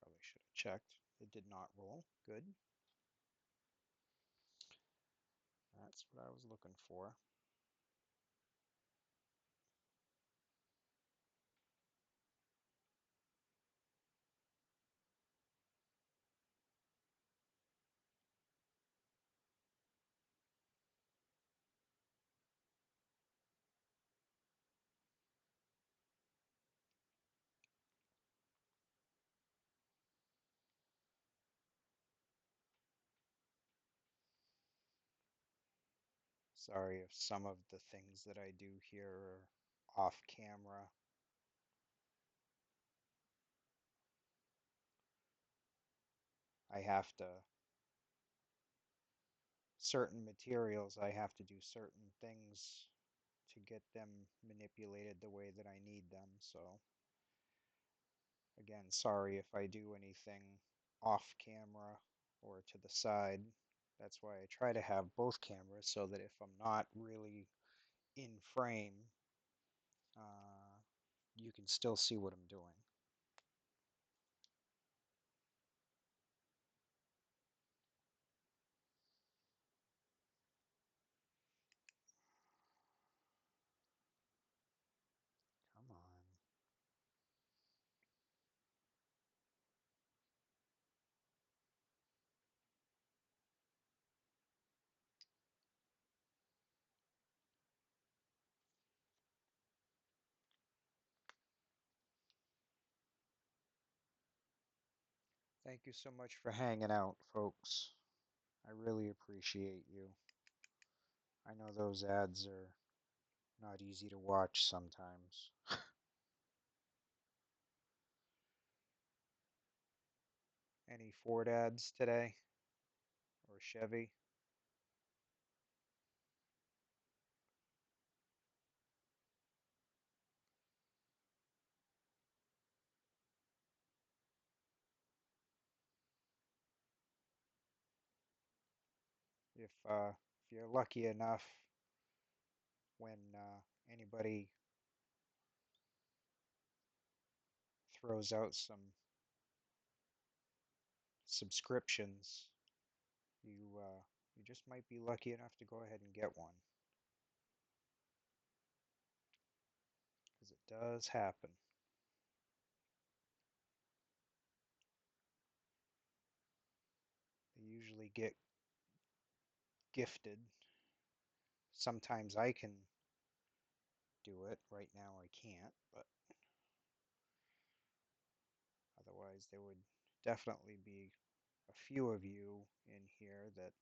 Probably should have checked. It did not roll. Good. That's what I was looking for. Sorry if some of the things that I do here are off camera. I have to, certain materials, I have to do certain things to get them manipulated the way that I need them. So again, sorry if I do anything off camera or to the side. That's why I try to have both cameras so that if I'm not really in frame, uh, you can still see what I'm doing. Come on. Thank you so much for hanging out, folks. I really appreciate you. I know those ads are not easy to watch sometimes. Any Ford ads today? Or Chevy? If you're lucky enough when anybody throws out some subscriptions, you just might be lucky enough to go ahead and get one, because it does happen. They usually get gifted. Sometimes I can do it. Right now I can't, but otherwise there would definitely be a few of you in here that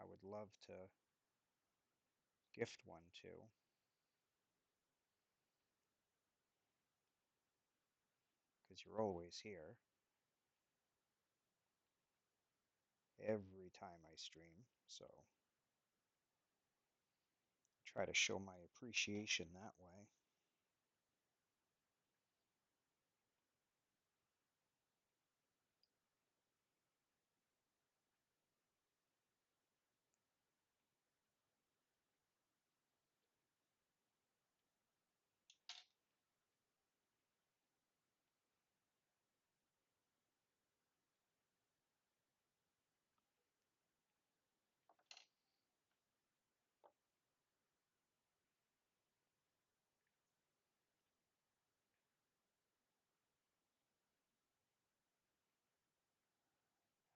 I would love to gift one to, because you're always here every time I stream. So try to show my appreciation that way.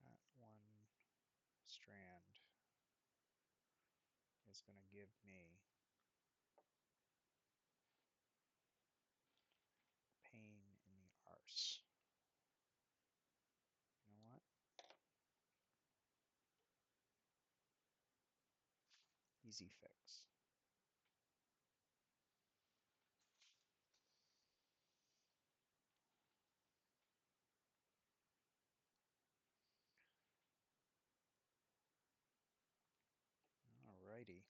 That one strand is going to give me pain in the arse. You know what? Easy fix. Alrighty.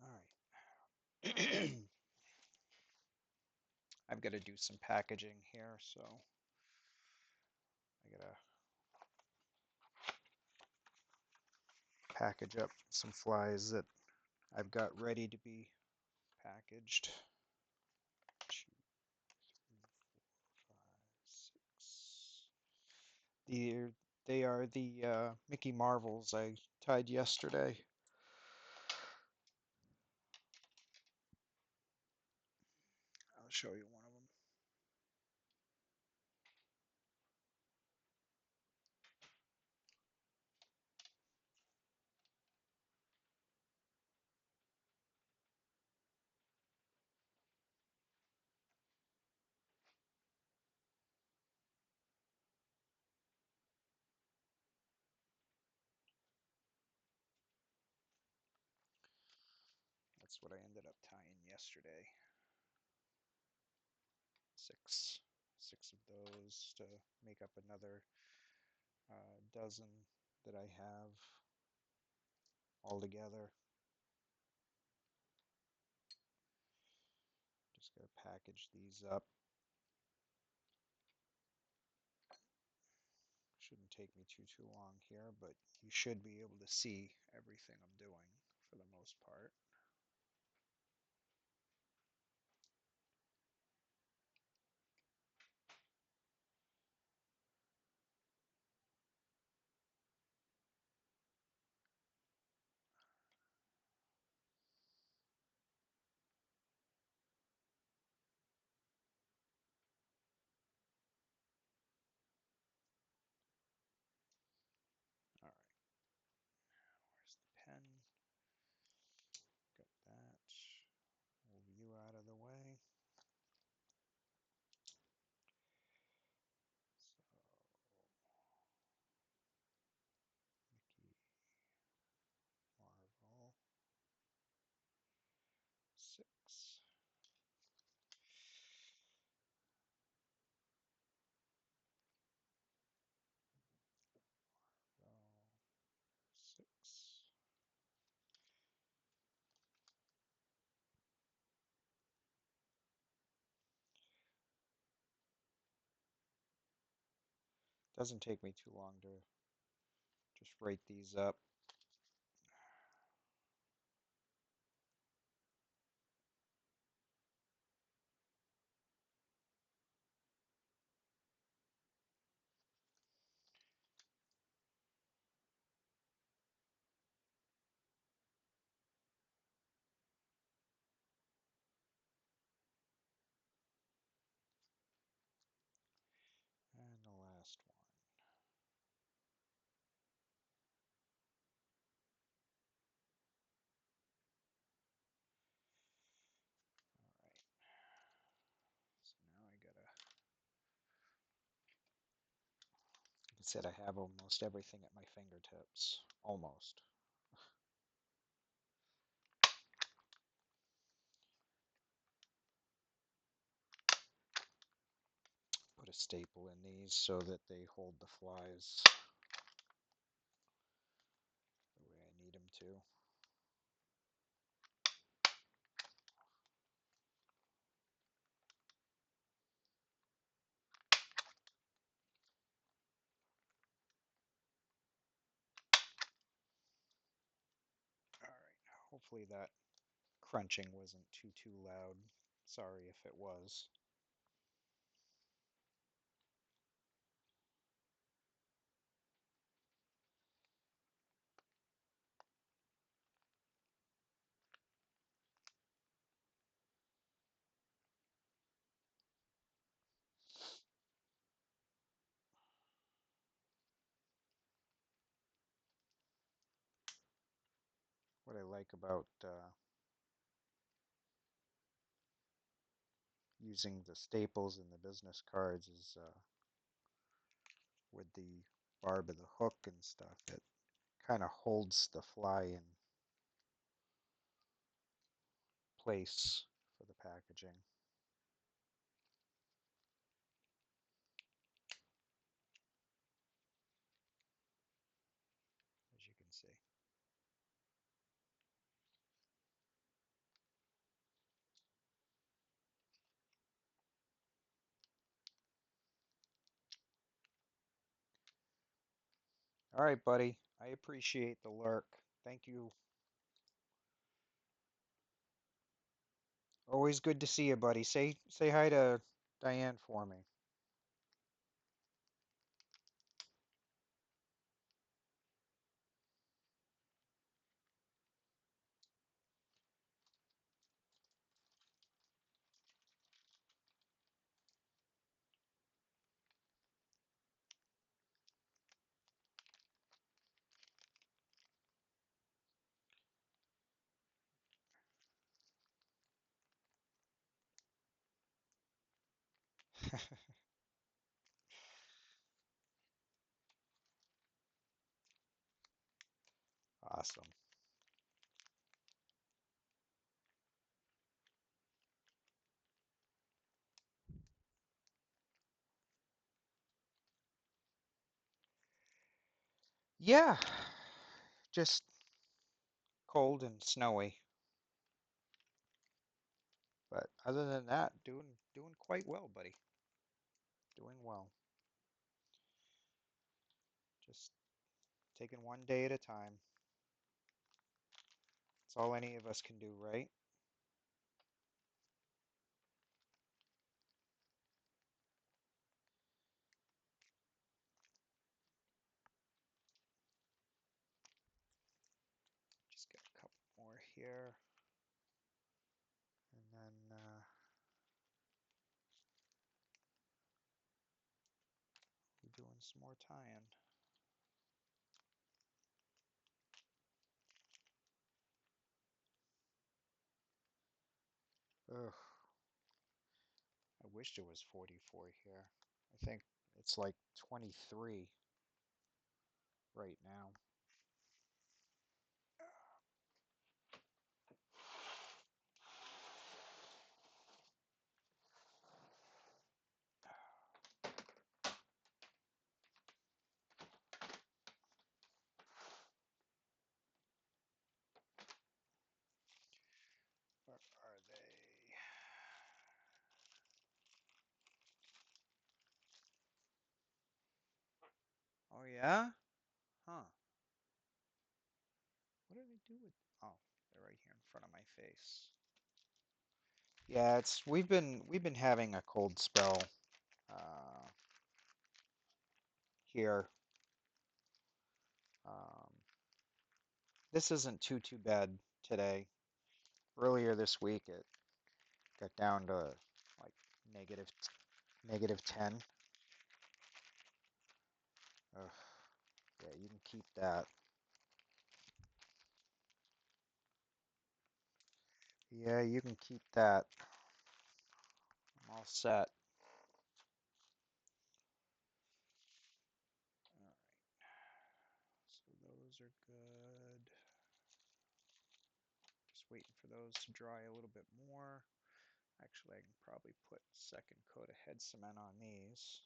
Alright. I've got to do some packaging here, so I gotta package up some flies that I've got ready to be packaged. 2, 3, 4, 5, 6. They are the Mickey Marvels I tied yesterday. I'll show you one of them. That's what I ended up tying yesterday. six of those to make up another dozen that I have altogether. Just gotta package these up. Shouldn't take me too long here, but you should be able to see everything I'm doing for the most part. All right, where's the pen? Got that. Move you out of the way. So, Mickey Marvel 6. Marvel 6. Doesn't take me too long to just write these up. And the last one. All right. So now I gotta, like I said, I have almost everything at my fingertips. Almost. Put a staple in these so that they hold the flies the way I need them to. All right. Hopefully that crunching wasn't too loud. Sorry if it was. What I like about using the staples and the business cards is with the barb of the hook and stuff, it kind of holds the fly in place for the packaging, as you can see. All right, buddy. I appreciate the lurk. Thank you. Always good to see you, buddy. Say hi to Diane for me. Awesome. Yeah, just cold and snowy. But other than that, doing quite well, buddy. Doing well. Just taking one day at a time. That's all any of us can do, right? Just get a couple more here, and then we're doing some more tying. Ugh, I wish it was 44 here. I think it's like 23 right now. Where are they? Oh yeah? Huh. What did I do with? Oh, they're right here in front of my face. Yeah, it's we've been having a cold spell uh, here. Um, this isn't too bad today. Earlier this week, it got down to like negative negative 10. Ugh, yeah, you can keep that. Yeah, you can keep that. I'm all set. All right, so those are good. Just waiting for those to dry a little bit more. Actually, I can probably put second coat of head cement on these.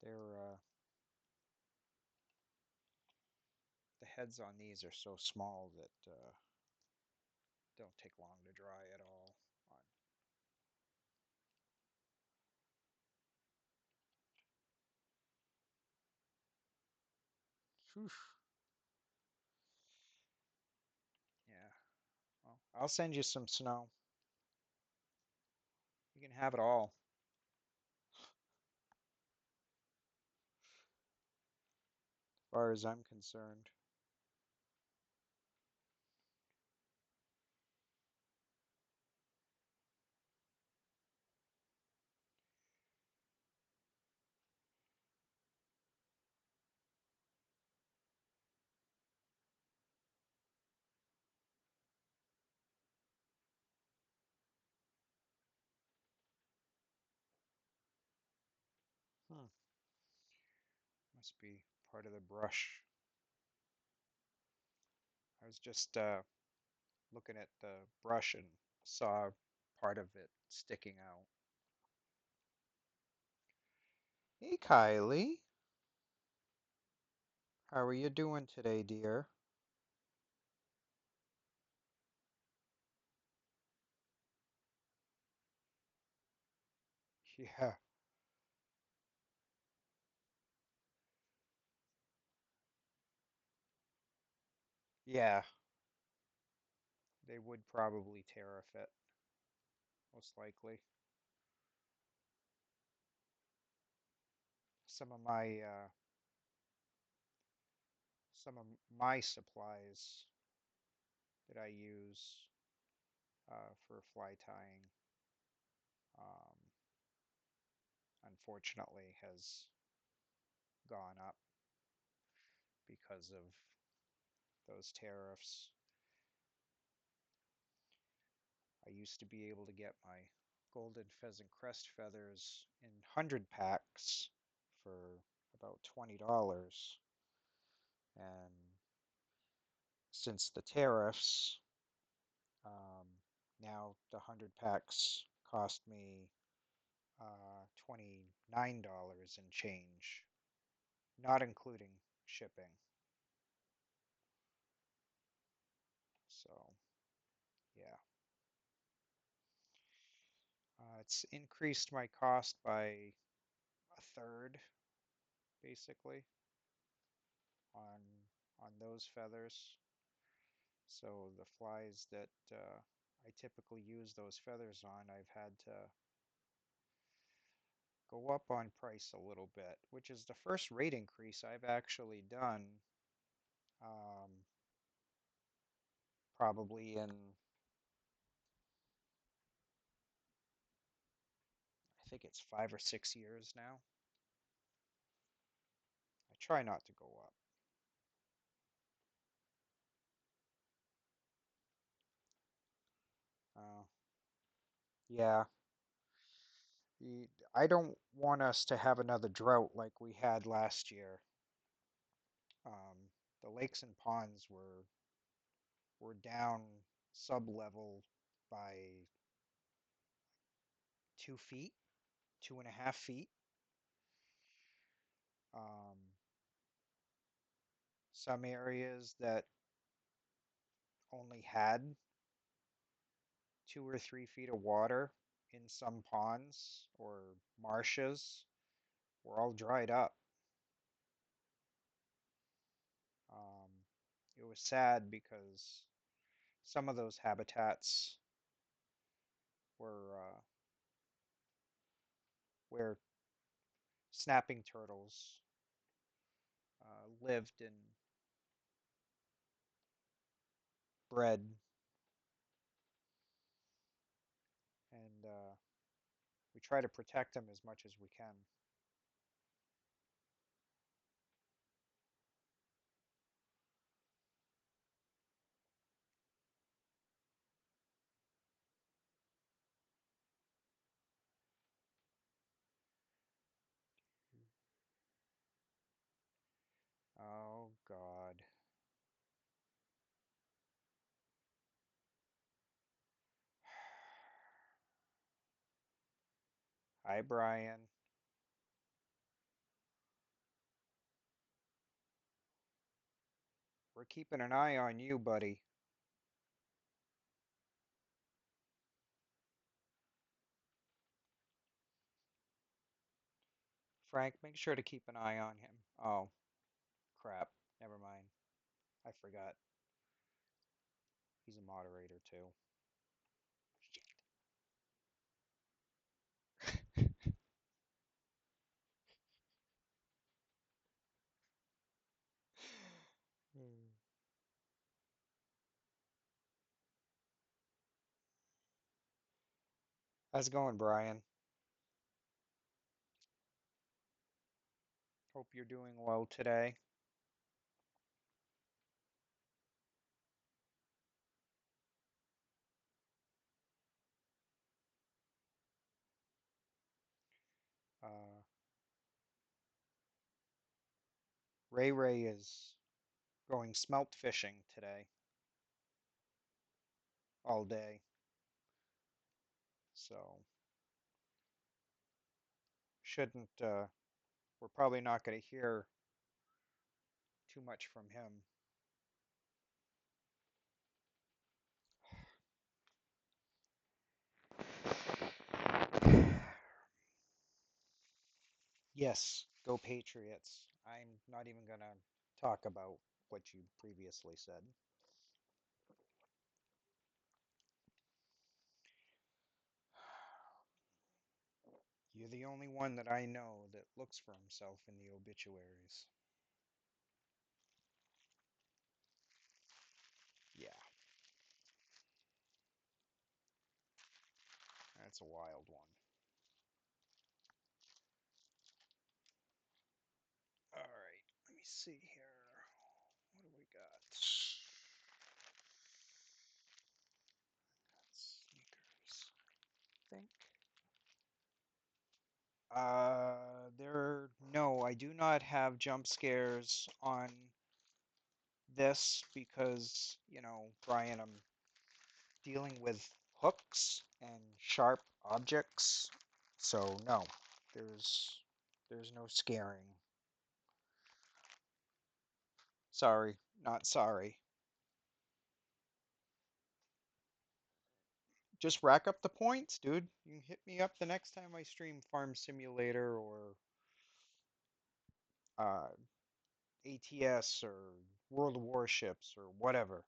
They're the heads on these are so small that don't take long to dry at all. On Whew. Yeah, well, I'll send you some snow. You can have it all, as far as I'm concerned. Hmm. Must be part of the brush. I was just looking at the brush and saw part of it sticking out. Hey, Kylie. How are you doing today, dear? Yeah, yeah, they would probably tariff it, most likely. Some of my supplies that I use for fly tying, um, unfortunately, has gone up because of those tariffs. I used to be able to get my golden pheasant crest feathers in 100 packs for about $20. And since the tariffs, um, Now the 100 packs cost me $29 and change, not including shipping. So, yeah. It's increased my cost by a third, basically, on those feathers. So the flies that I typically use those feathers on, I've had to go up on price a little bit, which is the first rate increase I've actually done, um, probably in, I think it's 5 or 6 years now. I try not to go up. Uh, yeah, I don't want us to have another drought like we had last year. Um, the lakes and ponds were down sub-level by 2 feet, 2.5 feet. Um, some areas that only had 2 or 3 feet of water in some ponds or marshes were all dried up. Um, it was sad because some of those habitats were where snapping turtles lived and bred, and we try to protect them as much as we can. Oh God. Hi, Brian. We're keeping an eye on you, buddy. Frank, make sure to keep an eye on him. Oh, crap. Never mind. I forgot. He's a moderator too. Hmm. How's it going, Brian? Hope you're doing well today. Uh, Ray Ray is going smelt fishing today, all day. So, shouldn't, we're probably not going to hear too much from him. Yes, go Patriots. I'm not even going to talk about what you previously said. You're the only one that I know that looks for himself in the obituaries. Yeah, that's a wild one. All right, let me see here. What do we got? Sneakers. I think. No, I do not have jump scares on this because, Brian, I'm dealing with hooks and sharp objects. So no, there's there's no scaring. Sorry, not sorry. Just rack up the points, dude. You can hit me up the next time I stream Farm Simulator or uh, ATS or World of Warships or whatever.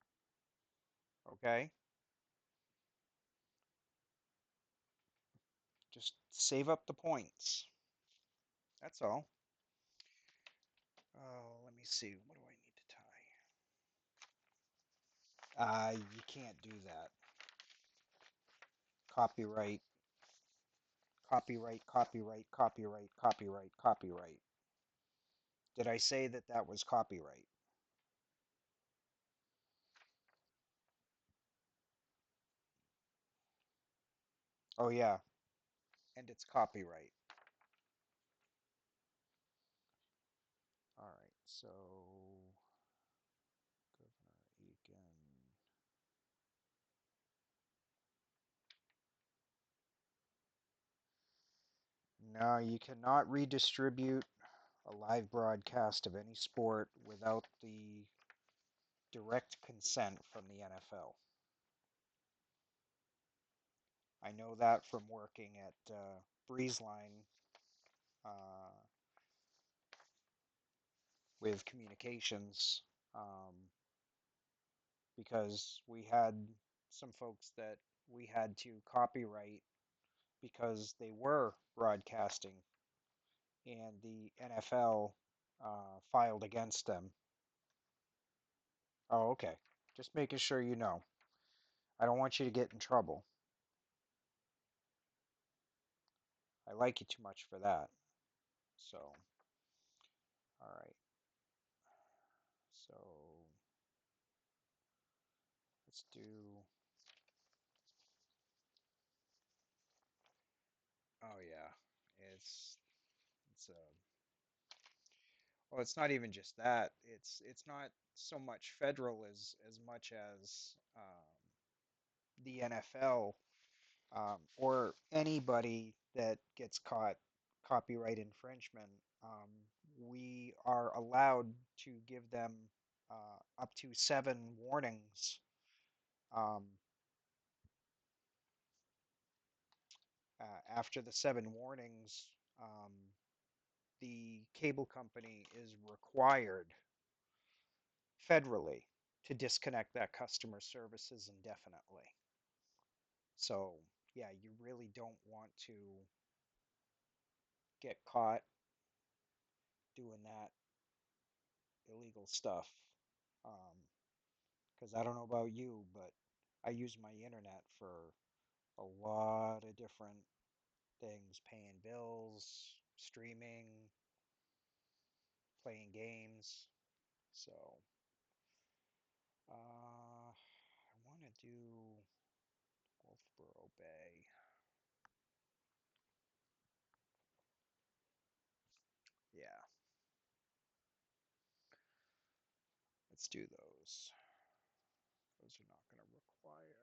Okay? Just save up the points. That's all. Oh, let me see. What do I need to tie? You can't do that. Copyright, copyright, copyright, copyright, copyright, copyright. Did I say that that was copyright? Oh, yeah. And it's copyright. All right. So, Governor Egan. No, you cannot redistribute a live broadcast of any sport without the direct consent from the NFL. I know that from working at BreezeLine uh, with communications, um, because we had some folks that we had to copyright because they were broadcasting, and the NFL filed against them. Oh, okay. Just making sure you know. I don't want you to get in trouble. I like you too much for that. So, all right. So, let's do. Oh yeah, it's a. Well, it's not even just that. It's not so much federal as much as the NFL or anybody that gets caught copyright infringement. We are allowed to give them up to 7 warnings. Um, After the 7 warnings, um, the cable company is required federally to disconnect that customer services indefinitely. So, yeah, you really don't want to get caught doing that illegal stuff. Because I don't know about you, but I use my internet for a lot of different things, paying bills, streaming, playing games. So, I want to do Wolfboro Bay. Yeah, let's do those. Those are not going to require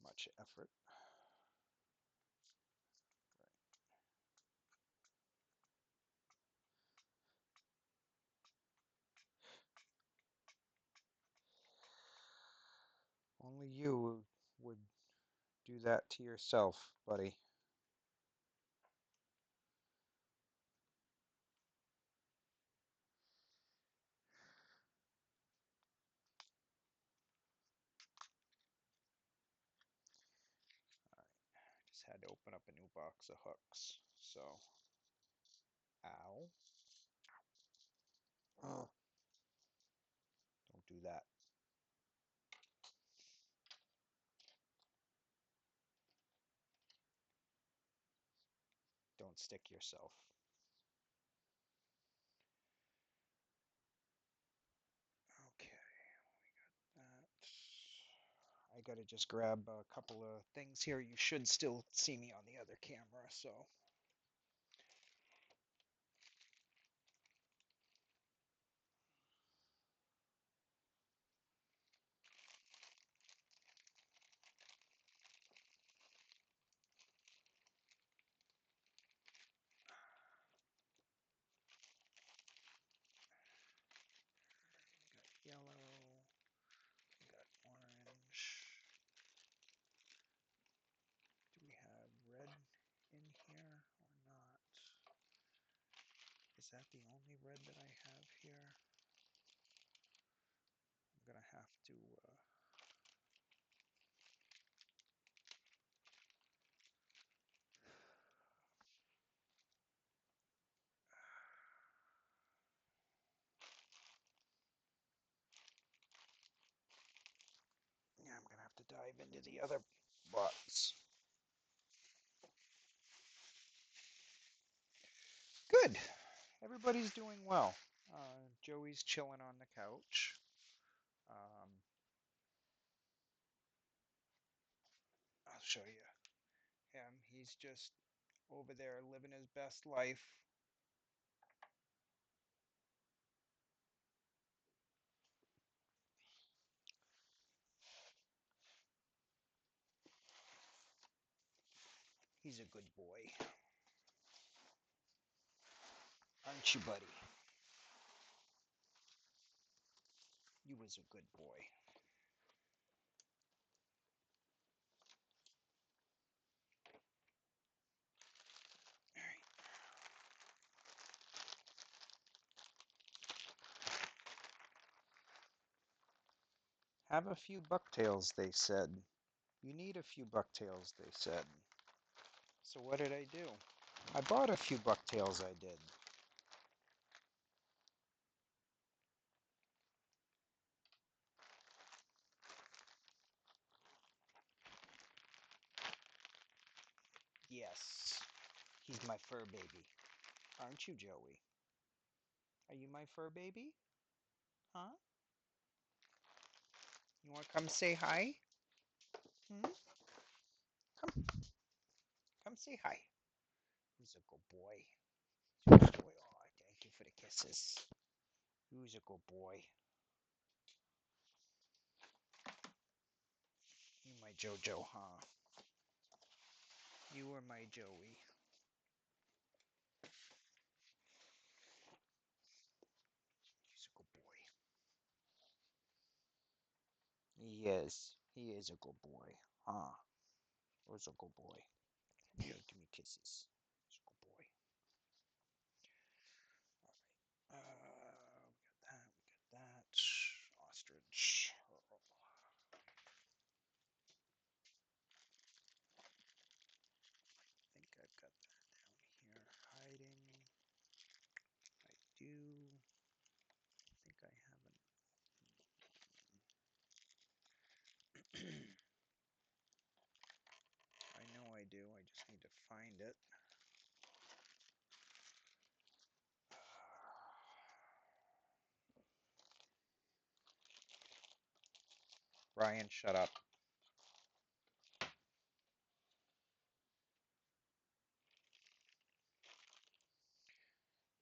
much effort. Only you would do that to yourself, buddy. I just had to open up a new box of hooks. So, ow. Oh, don't do that. Don't stick yourself. Okay, that. I gotta just grab a couple of things here. You should still see me on the other camera, so. that the only red that I have here? I'm gonna have to. Yeah, I'm gonna have to dive into the other box. Good. Everybody's doing well. Joey's chilling on the couch. Um, I'll show you him. He's just over there living his best life. He's a good boy. Aren't you, buddy? You was a good boy. All right. Have a few bucktails, they said. You need a few bucktails, they said. So what did I do? I bought a few bucktails, I did. Yes. He's my fur baby. Aren't you, Joey? Are you my fur baby? Huh? You want to come say hi? Hmm? Come. Come say hi. Who's a good boy? Who's a good boy? Oh, thank you for the kisses. Who's a good boy? You my Jojo, huh? You were my Joey. He's a good boy. He is. He is a good boy. Huh? Who's a good boy? Yeah, give me kisses. He's a good boy. All right. We got that. We got that. Ostrich. I think I've got that down here. Hiding. I do. I think I haven't. I know I do. I just need to find it. Ryan, shut up.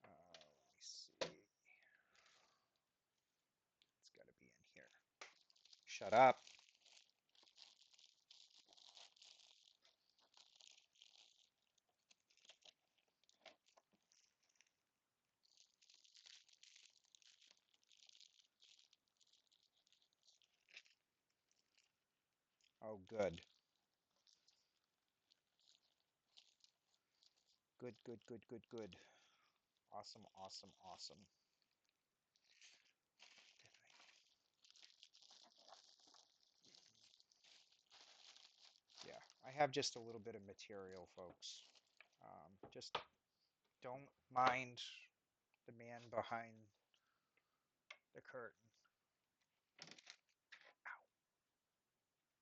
Let me see. It's got to be in here. Shut up. Oh, good. Good, good, good, good, good. Awesome, awesome, awesome. Yeah, I have just a little bit of material, folks. Just don't mind the man behind the curtain. Ow,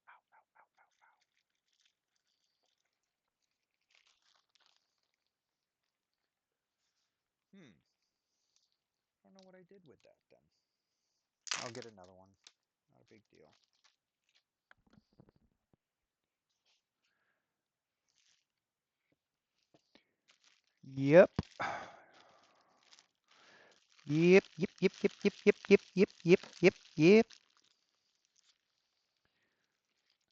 ow, ow, ow, ow, ow. I don't know what I did with that then. I'll get another one. Not a big deal. Yep. Yep, yep, yep, yep, yep, yep, yep, yep, yep, yep, yep.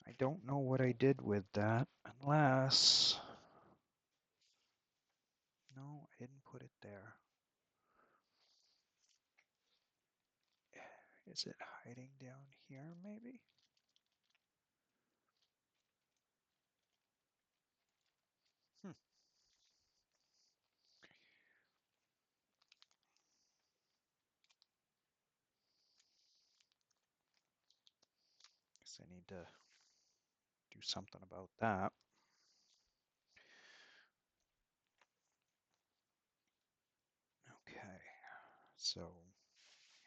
I don't know what I did with that, unless... No, I didn't put it there. Is it hiding down here, maybe? Hmm. Guess I need to do something about that. Okay, so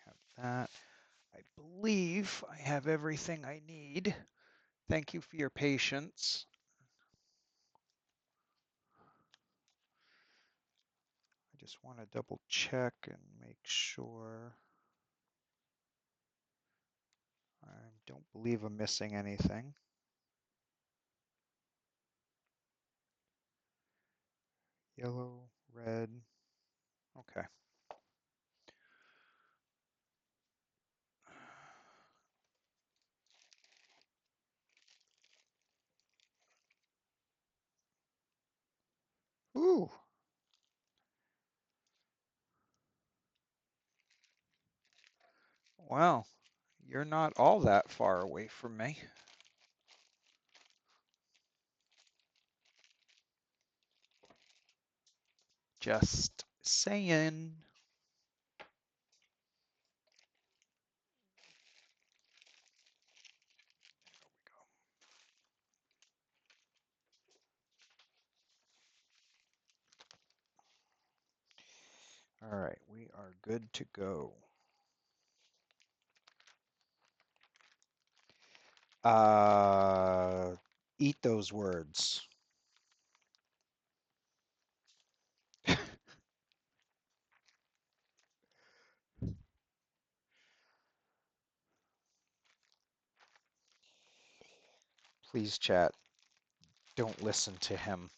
have that. I believe I have everything I need. Thank you for your patience. I just want to double check and make sure. I don't believe I'm missing anything. Yellow, red. Okay. Ooh. Well, you're not all that far away from me. Just saying. All right, we are good to go. Eat those words. Please, chat, don't listen to him.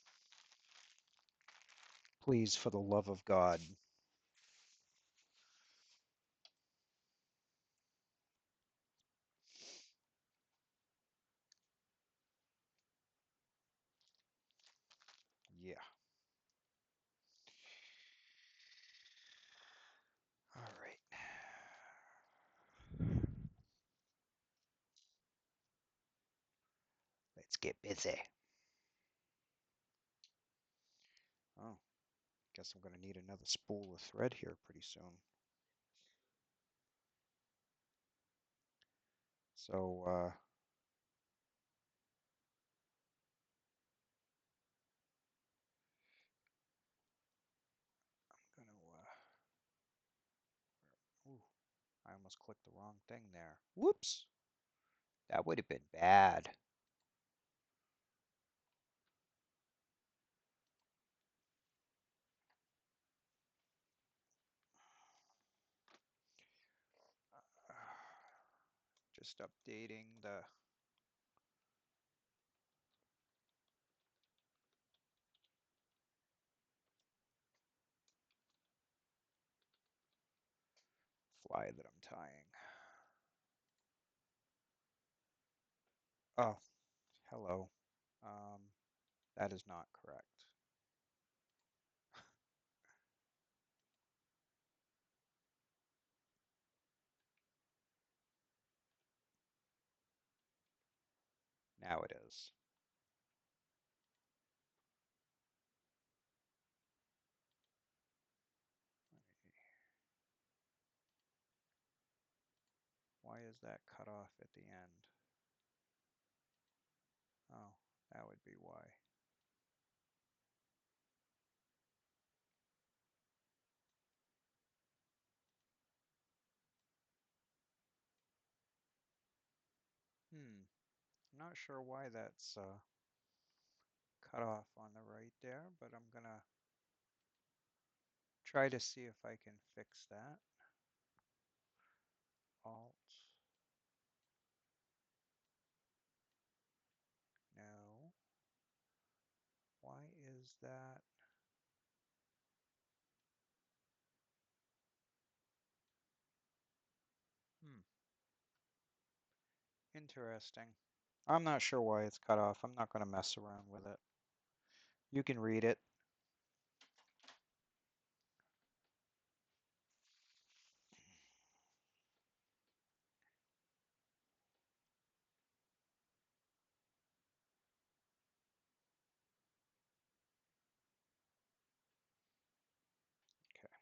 Please, for the love of God. Yeah. All right. Let's get busy. Oh, guess I'm going to need another spool of thread here pretty soon. So, I'm going to, ooh, I almost clicked the wrong thing there. Whoops. That would have been bad. Just updating the fly that I'm tying. Oh, hello. That is not correct. Now it is. Why is that cut off at the end? Oh, that would be why. I'm not sure why that's cut off on the right there, but I'm gonna try to see if I can fix that. Alt. No. Why is that? Interesting. I'm not sure why it's cut off. I'm not going to mess around with it. You can read it. Okay.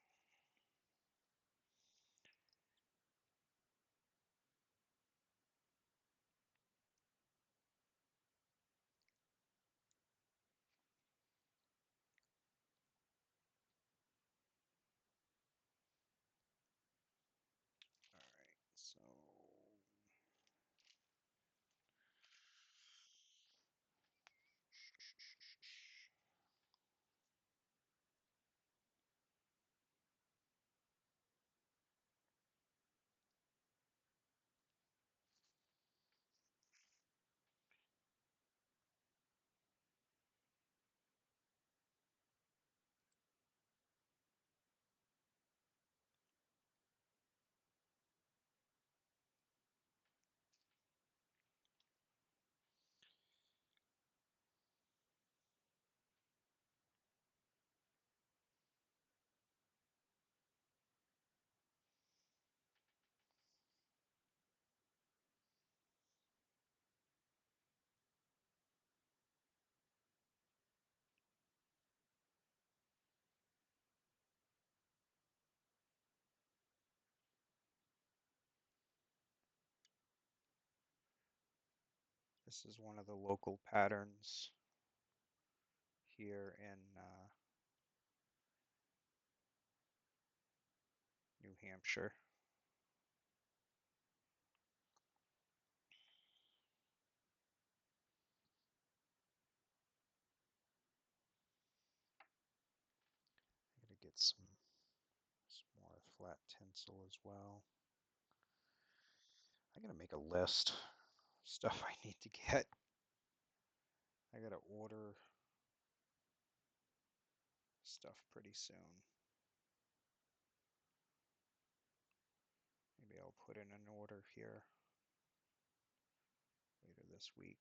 This is one of the local patterns here in New Hampshire. I gotta get some more flat tinsel as well. I gotta make a list of stuff I need to get. I gotta order stuff pretty soon. Maybe I'll put in an order here later this week.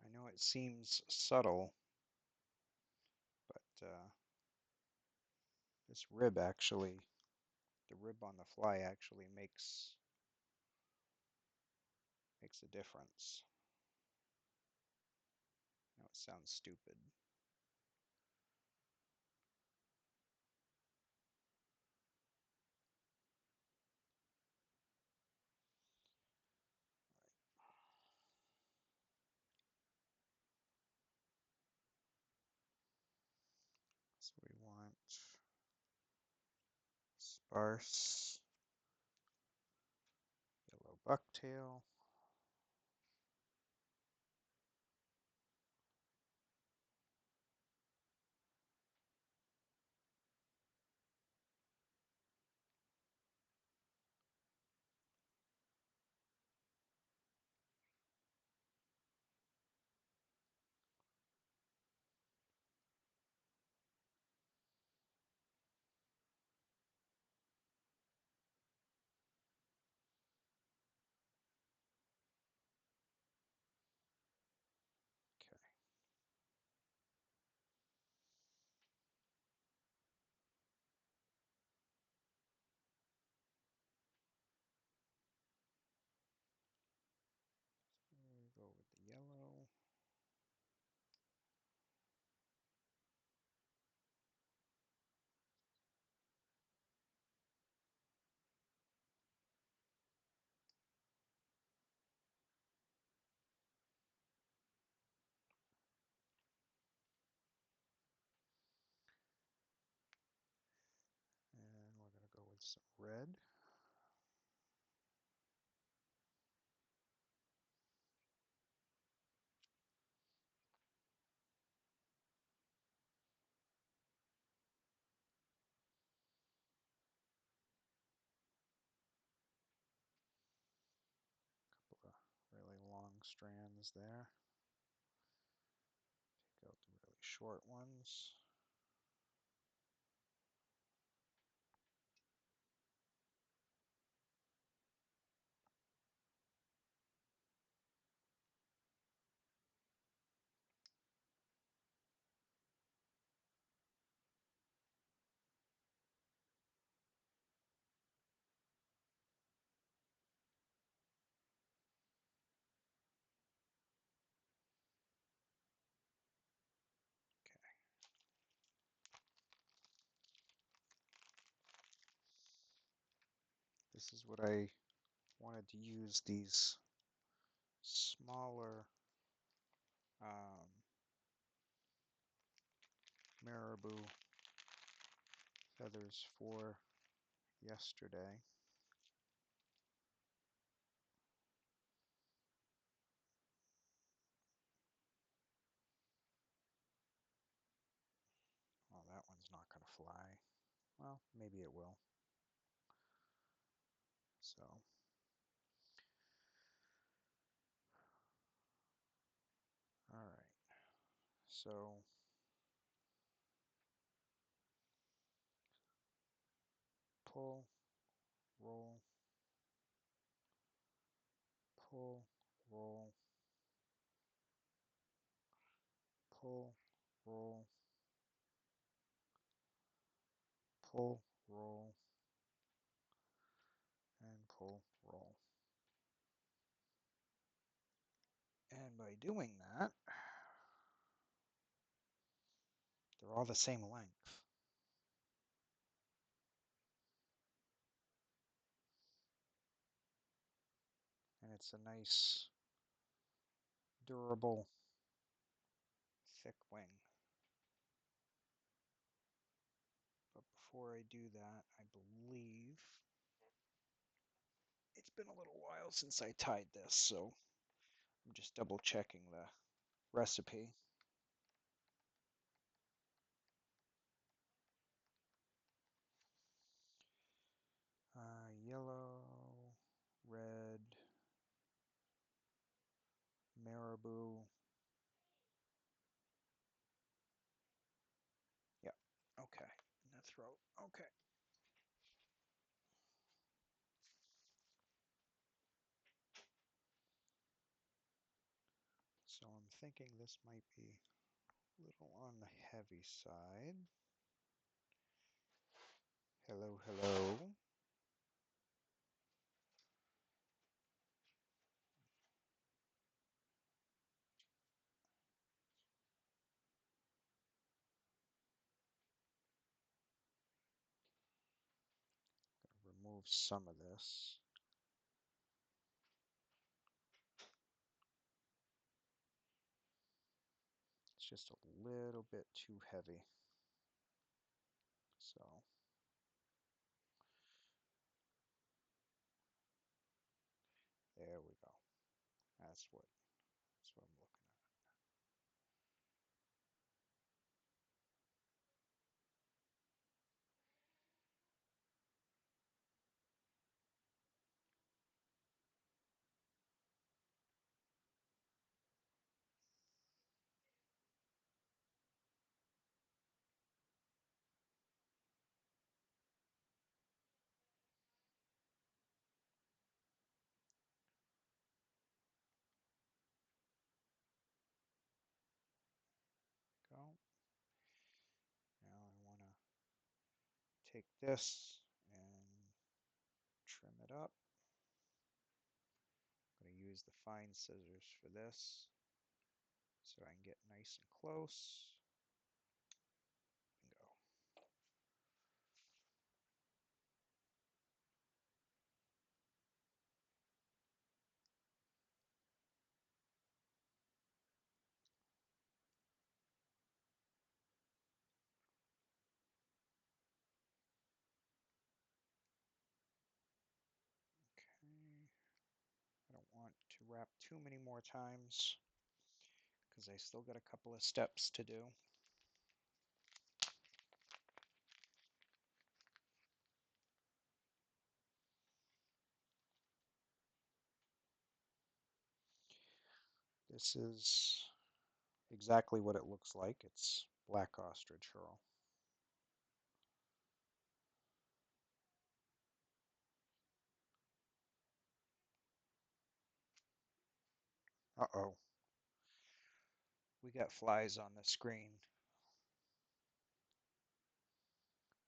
I know it seems subtle, but this rib actually, the rib on the fly actually makes a difference. Now it sounds stupid. So we want sparse yellow bucktail. Okay. We'll go with the yellow. And we're going to go with some red. Couple of really long strands there. Take out the really short ones. this is what I wanted to use these smaller marabou feathers for yesterday. Oh, that one's not going to fly. Well, maybe it will. So, all right. So, pull, roll, pull, roll, pull, roll, pull, roll, and pull, roll. And by doing that, they're all the same length. And it's a nice, durable, thick wing. But before I do that, I believe it's been a little while since I tied this, so I'm just double checking the recipe. Yellow, red, marabou. Yeah, okay. And the throat, okay. So I'm thinking this might be a little on the heavy side. Hello, hello. Remove some of this. It's just a little bit too heavy. So there we go. That's what I'm looking at. Go. Now I want to take this and trim it up. I'm going to use the fine scissors for this so I can get nice and close and go. Okay. I don't want to wrap too many more times because I still got a couple of steps to do. This is exactly what it looks like. It's black ostrich herl. Uh-oh. We got flies on the screen.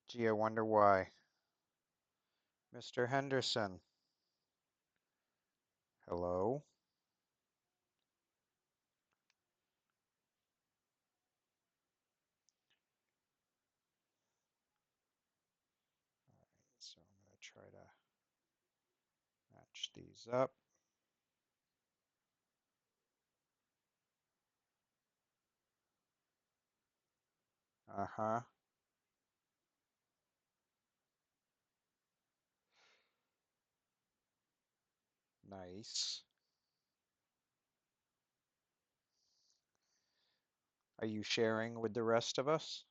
Gee, I wonder why. Mr. Henderson. Hello? All right, so I'm going to try to Match these up. Uh-huh. Nice. Are you sharing with the rest of us?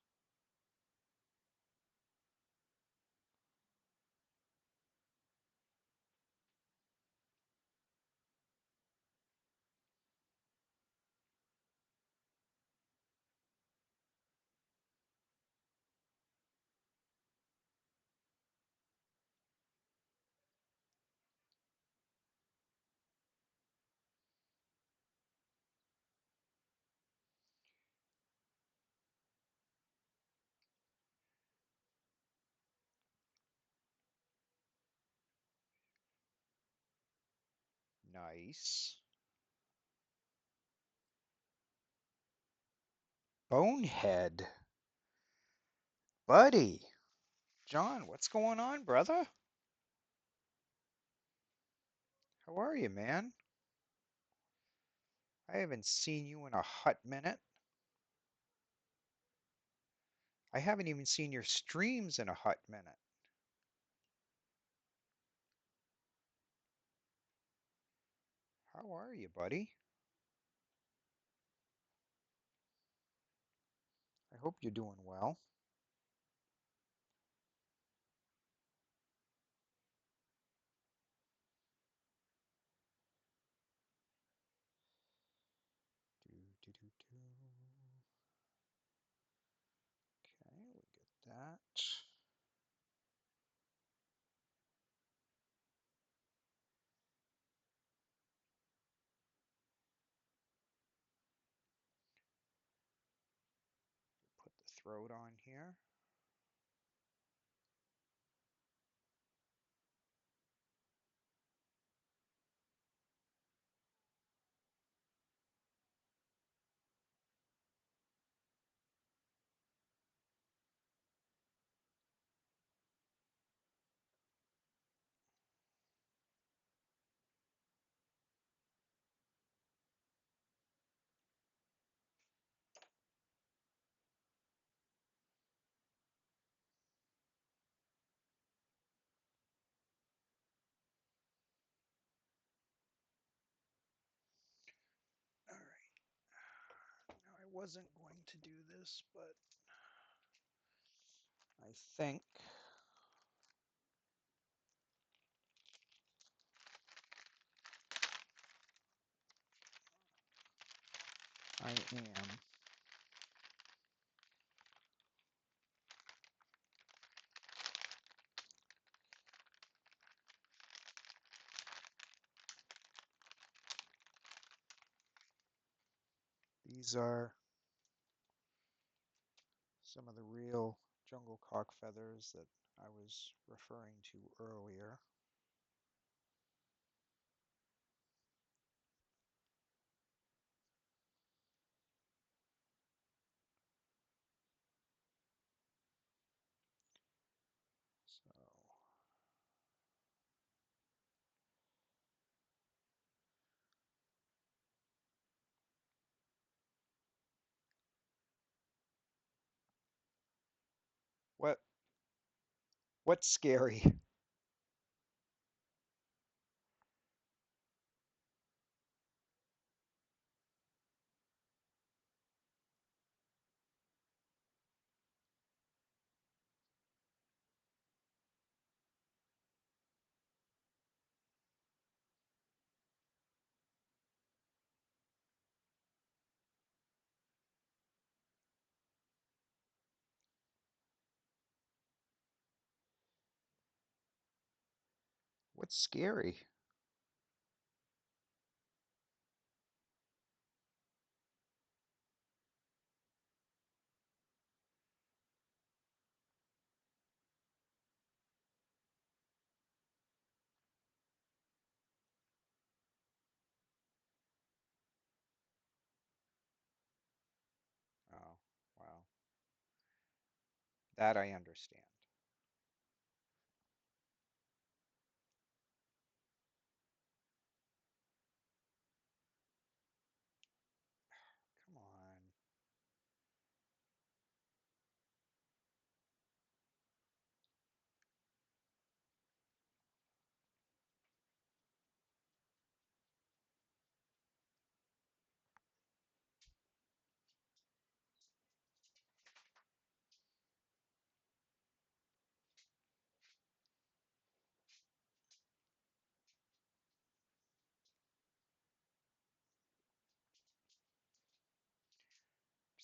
Nice. Bonehead. Buddy. John, what's going on, brother? How are you, man? I haven't seen you in a hot minute. I haven't even seen your streams in a hot minute. How are you, buddy? I hope you're doing well. Do, do, do, do. Okay, we get that. Put the throat on here. All right. Now I wasn't going to do this, but I think I am. These are some of the real jungle cock feathers that I was referring to earlier. So, what what's scary? What's scary? Oh, wow. That I understand.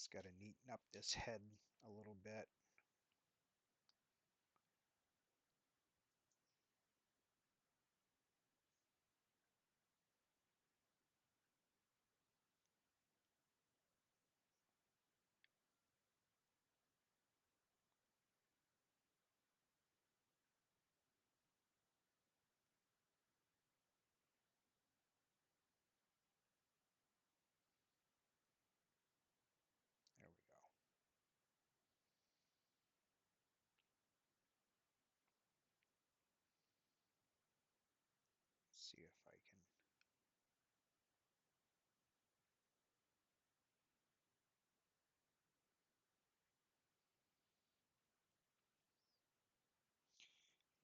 Just got to neaten up this head a little bit. There we go. See if I can.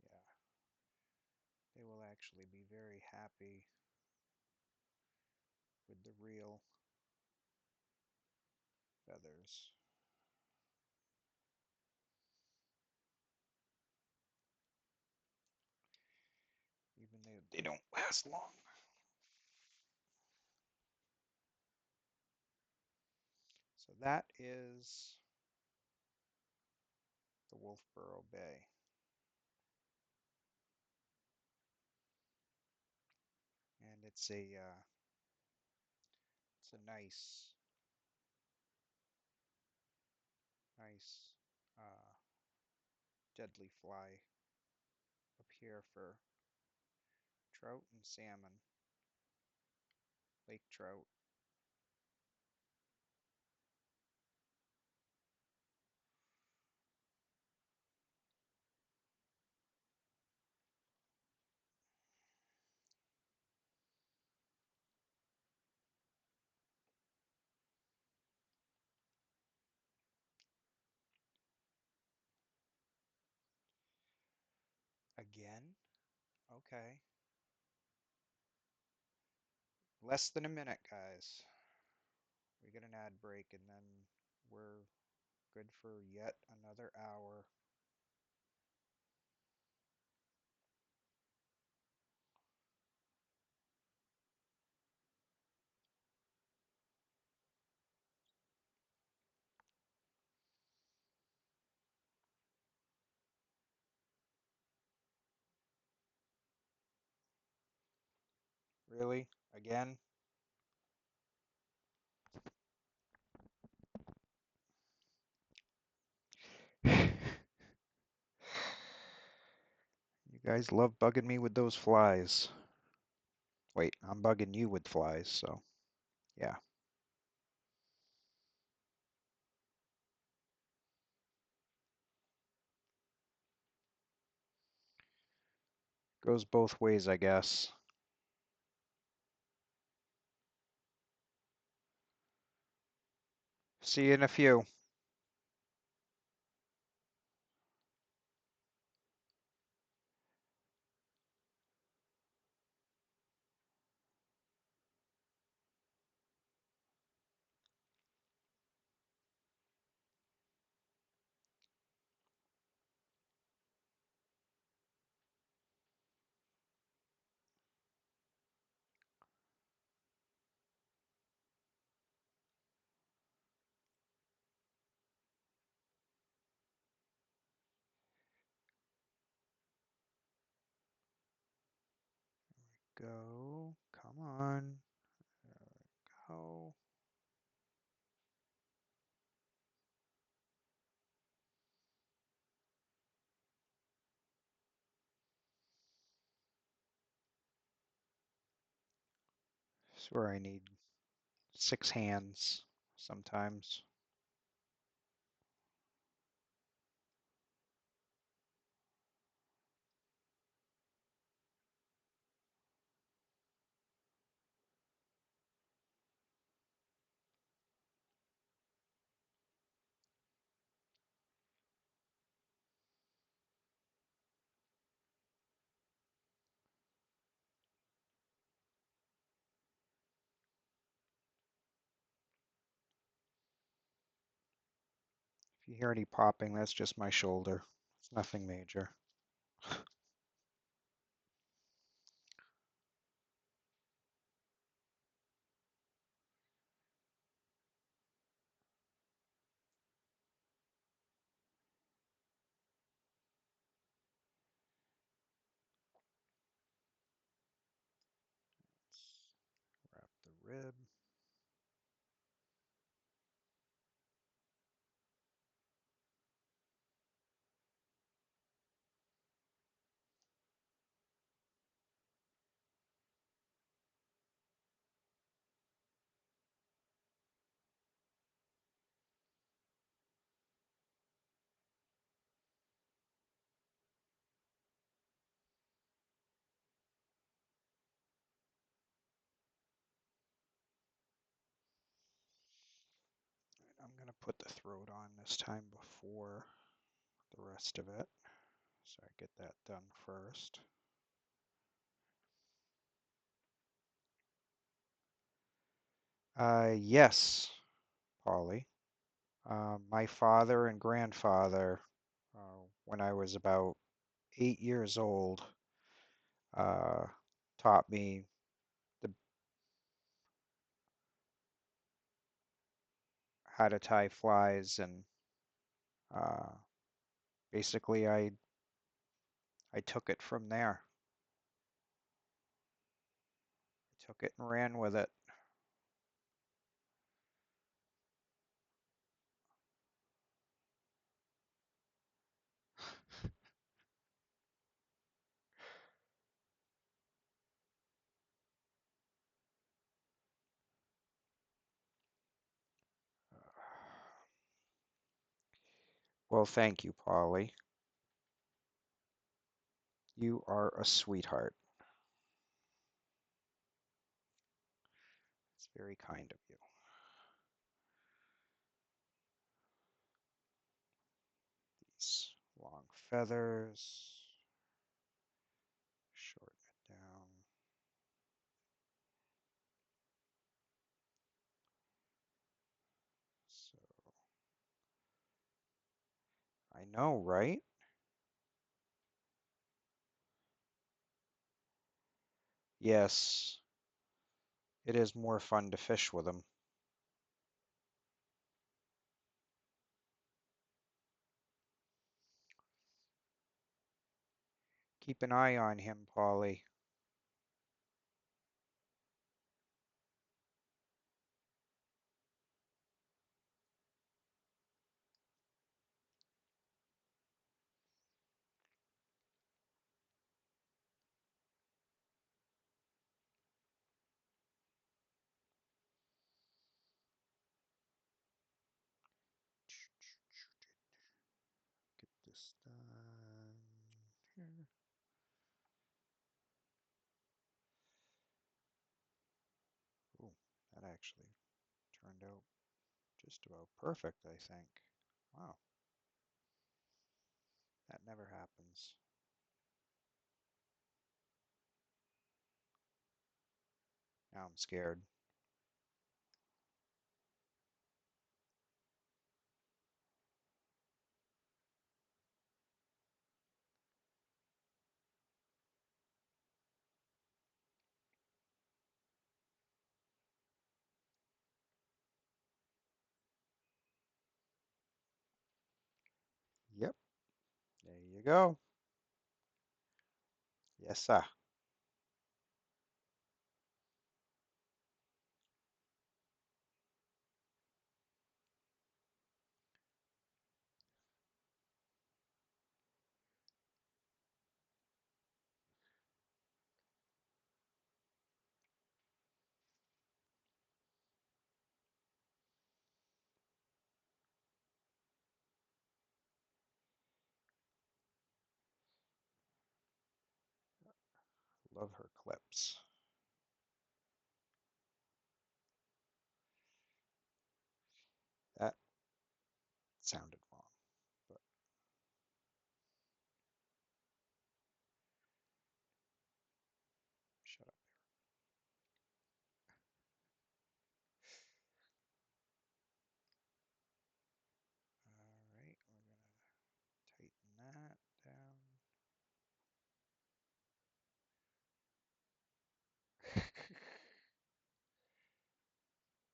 Yeah, they will actually be very happy with the real feathers. Even though they don't last long. So that is the Wolfboro Bay. And it's a nice uh, deadly fly up here for trout and salmon, lake trout. Again? Okay. Less than a minute, guys. We get an ad break and then we're good for yet another hour. Really? Again? You guys love bugging me with those flies. Wait, I'm bugging you with flies, so yeah. Goes both ways, I guess. See you in a few. Go. Come on. There we go. Swear I need 6 hands sometimes. If you hear any popping, that's just my shoulder. It's nothing major. rib. I'm going to put the throat on this time before the rest of it. So I get that done first. Yes, Polly. My father and grandfather, when I was about 8 years old, uh, taught me the, how to tie flies, and uh, basically I took it from there. I took it and ran with it. Well, thank you, Polly. You are a sweetheart. It's very kind of you. These long feathers, shorten it down. So I know, right? Yes, it is more fun to fish with him. Keep an eye on him, Polly. Get this done here. Oh, that actually turned out just about perfect, I think. Wow, that never happens. Now I'm scared. Yep, there you go. Yes, sir. Love her clips. That sounded wrong, but shut up. All right, we're gonna tighten that down.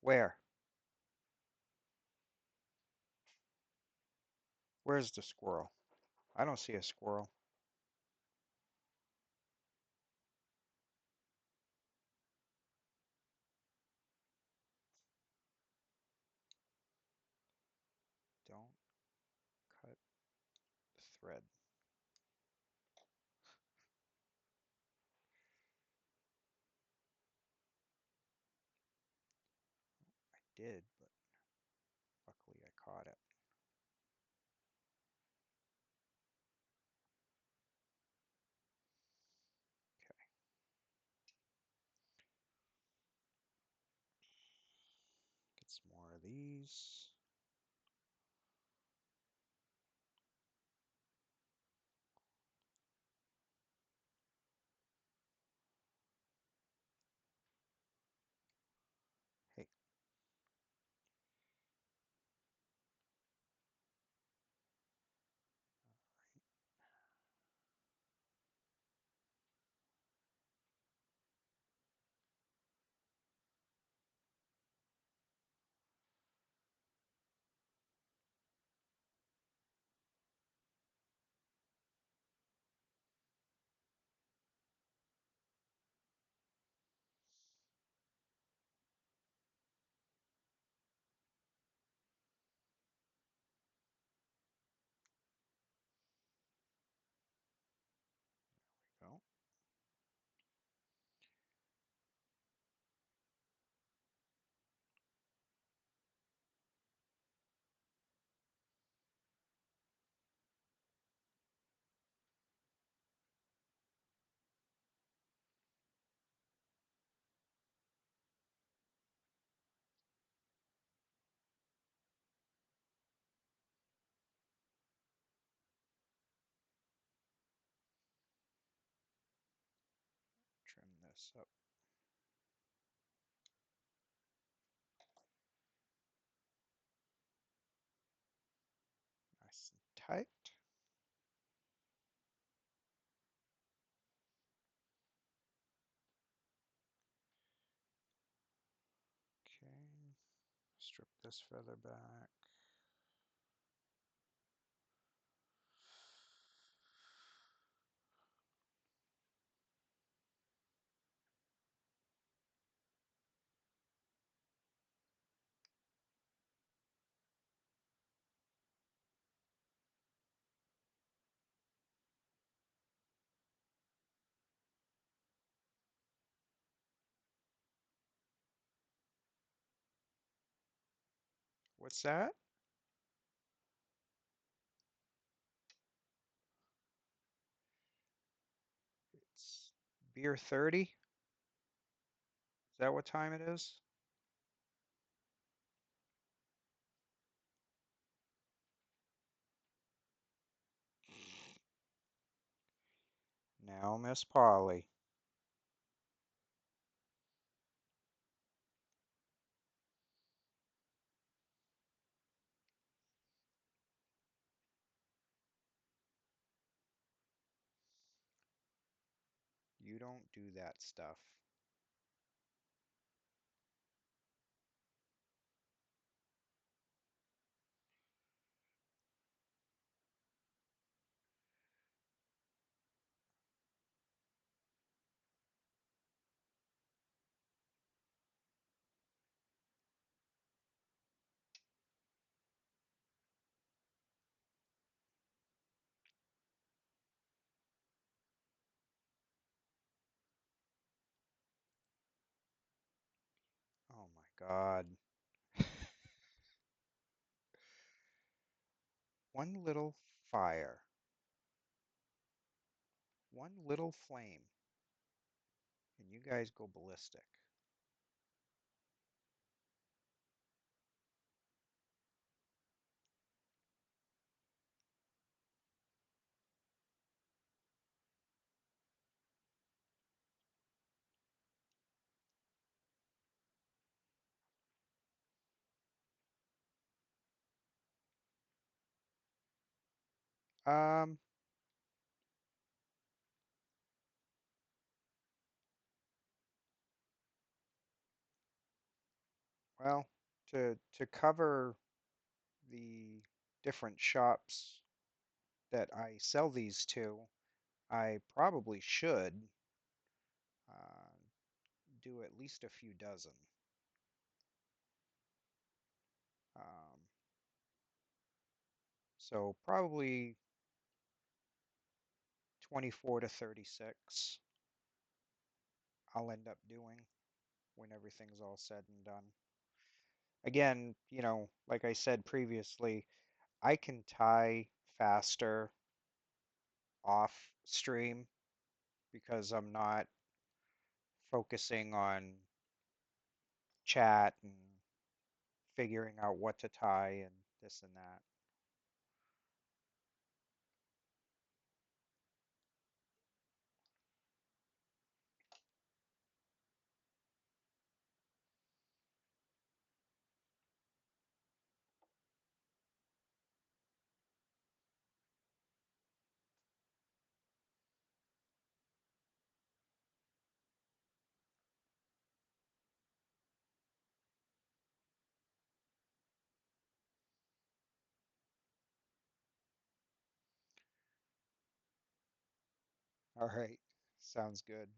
Where? Where's the squirrel? I don't see a squirrel. thread. I did, but luckily I caught it. Okay. Get some more of these. Hey, go. Trim this up nice and tight. Okay, strip this feather back. What's that? It's beer 30. Is that what time it is? Now, Miss Polly. You don't do that stuff. Oh my God. One little fire, one little flame, and you guys go ballistic. Um, well, to cover the different shops that I sell these to, I probably should uh, do at least a few dozen. Um, so probably 24 to 36 I'll end up doing when everything's all said and done. Again, like I said previously, I can tie faster off stream because I'm not focusing on chat and figuring out what to tie and this and that. All right, sounds good.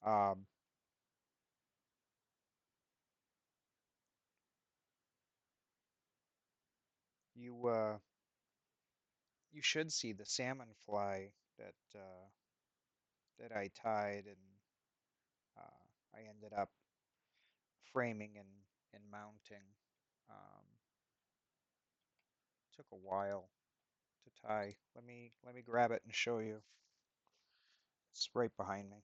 Um, you you should see the salmon fly that I tied and I ended up framing and mounting. Um, took a while to tie. Let me grab it and show you. It's right behind me.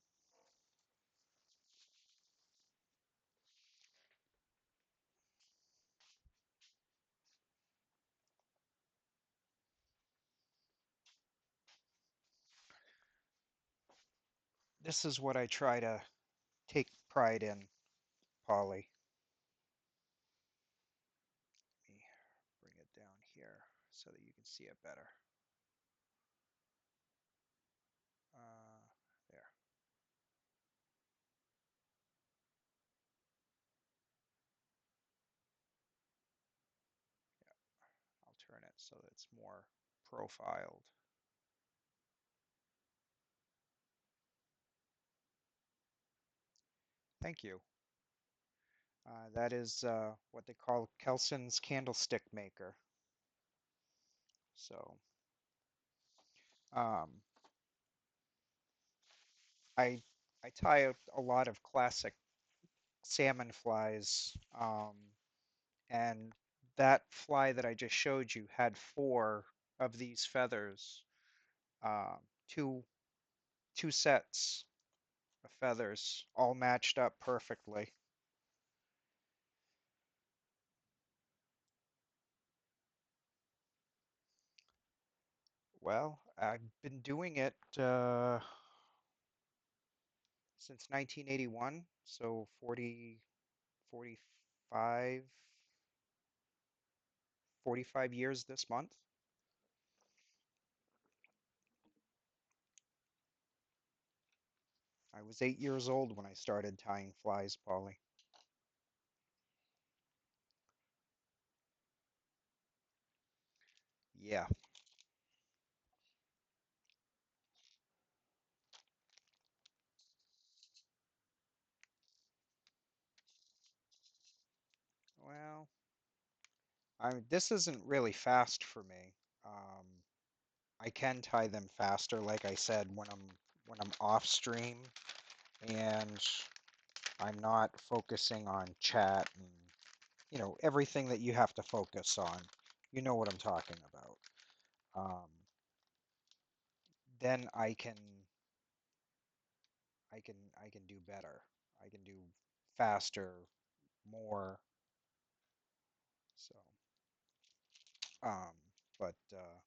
This is what I try to take pride in, Polly. Let me bring it down here so that you can see it better. There. I'll turn it so that it's more profiled. Thank you. That is what they call Kelson's candlestick maker. So um, I I tie a lot of classic salmon flies, and that fly that I just showed you had four of these feathers, two sets of feathers, all matched up perfectly. Well, I've been doing it since 1981, so 45, 45 years this month. I was 8 years old when I started tying flies, Polly. Yeah, well, this isn't really fast for me. Um, I can tie them faster, like I said, when I'm off stream and I'm not focusing on chat and everything that you have to focus on. You know what I'm talking about. Um, then I can do better. I can do faster, more. So, um, but uh,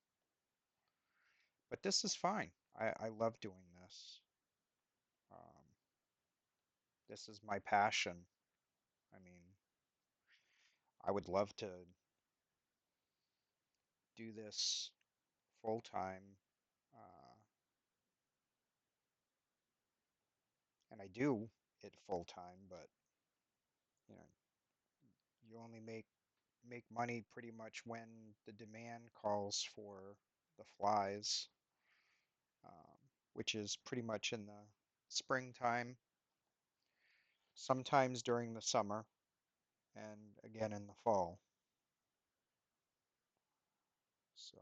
but this is fine. I love doing this. Um, this is my passion. I mean, I would love to do this full time, uh, and I do it full time. But you know, you only make money pretty much when the demand calls for the flies, um, which is pretty much in the springtime, sometimes during the summer, and again in the fall. So,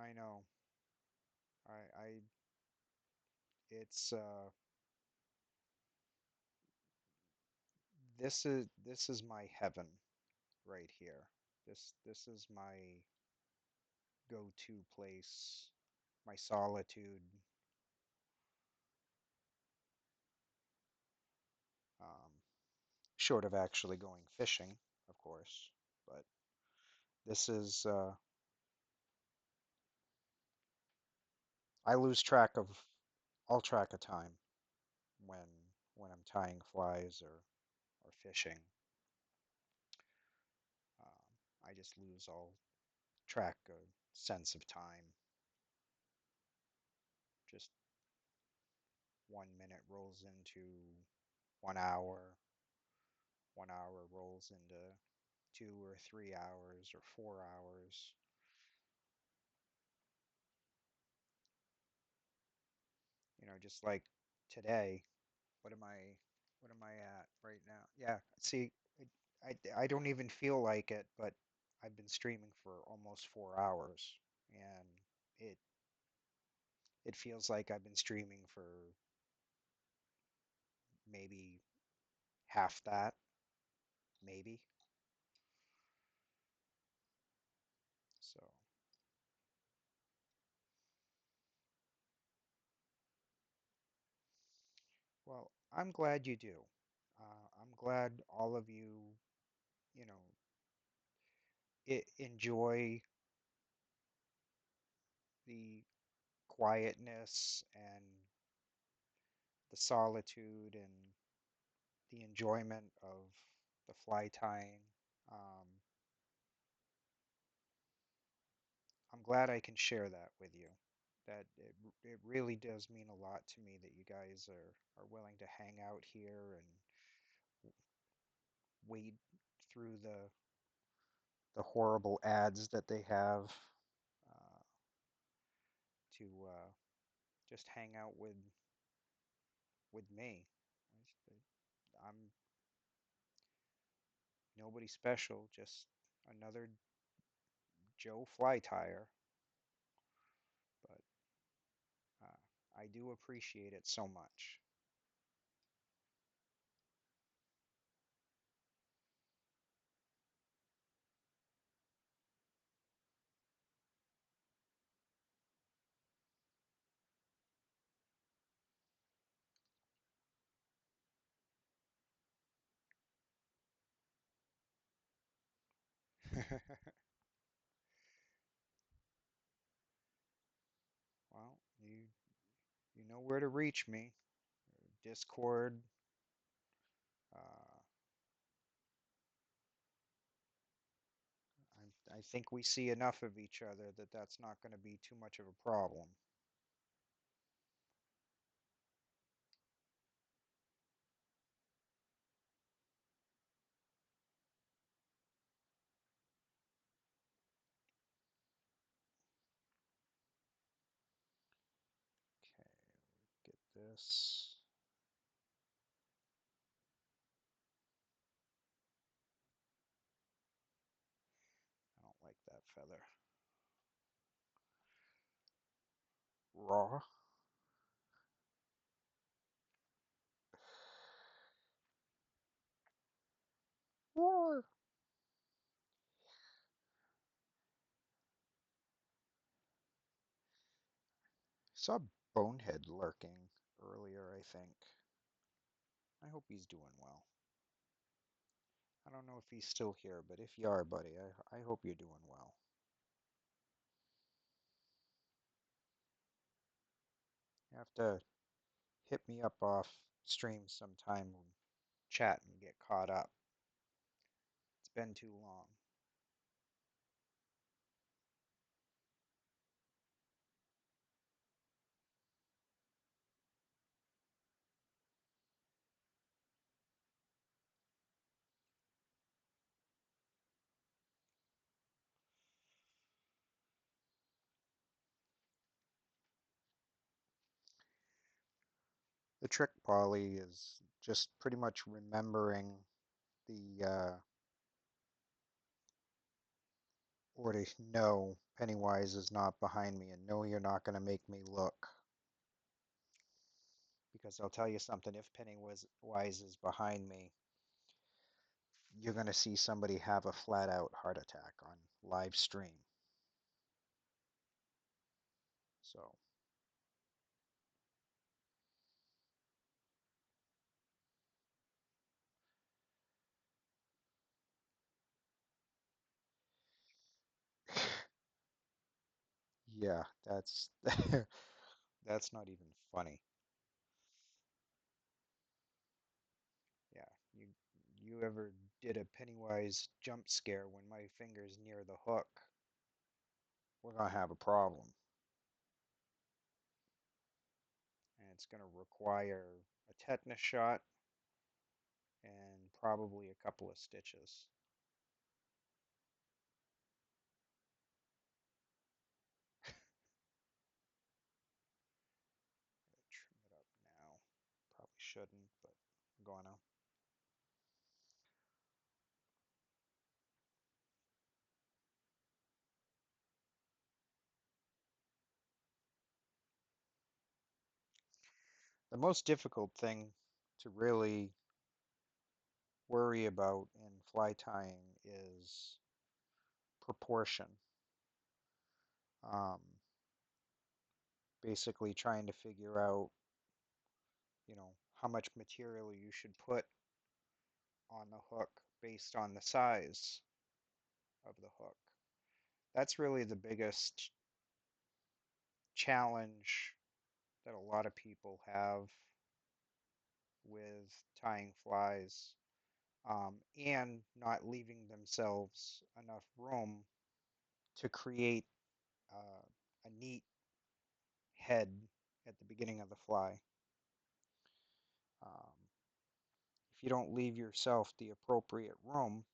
I know. I it's this is my heaven right here. This is my go-to place, my solitude. Um, Short of actually going fishing, of course, but this is I lose track of all track of time when I'm tying flies or fishing. I just lose all track of sense of time. Just 1 minute rolls into 1 hour, 1 hour rolls into 2 or 3 hours or 4 hours. Just like today, what am I at right now? Yeah, see, I don't even feel like it, but I've been streaming for almost 4 hours, and it it feels like I've been streaming for maybe half that, maybe. So, well, I'm glad you do. I'm glad all of you, you know, enjoy the quietness and the solitude and the enjoyment of the fly tying. Um, I'm glad I can share that with you. That it really does mean a lot to me that you guys are willing to hang out here and wade through the horrible ads that they have uh, to just hang out with me. I'm nobody special, just another Joe fly tire, but uh, I do appreciate it so much. Well, you know where to reach me. Discord. Uh, I think we see enough of each other that that's not going to be too much of a problem. Okay, get this. I don't like that feather. Raw. Roar. Saw Bonehead lurking earlier, I think. I hope he's doing well. I don't know if he's still here, but if you are, buddy, I hope you're doing well. You have to hit me up off stream sometime and chat and get caught up. It's been too long. The trick, Polly, is just pretty much remembering the or to know Pennywise is not behind me and know you're not going to make me look. Because I'll tell you something, if Pennywise is behind me, you're going to see somebody have a flat out heart attack on live stream. So, yeah, that's that's not even funny. Yeah, you ever did a Pennywise jump scare when my finger's near the hook, we're gonna have a problem. And it's gonna require a tetanus shot and probably a couple of stitches. Trim it up now. Probably shouldn't, but I'm gonna. The most difficult thing to really worry about in fly tying is proportion. Um, Basically trying to figure out, how much material you should put on the hook based on the size of the hook. That's really the biggest challenge that a lot of people have with tying flies, and not leaving themselves enough room to create uh, a neat head at the beginning of the fly. Um, if you don't leave yourself the appropriate room,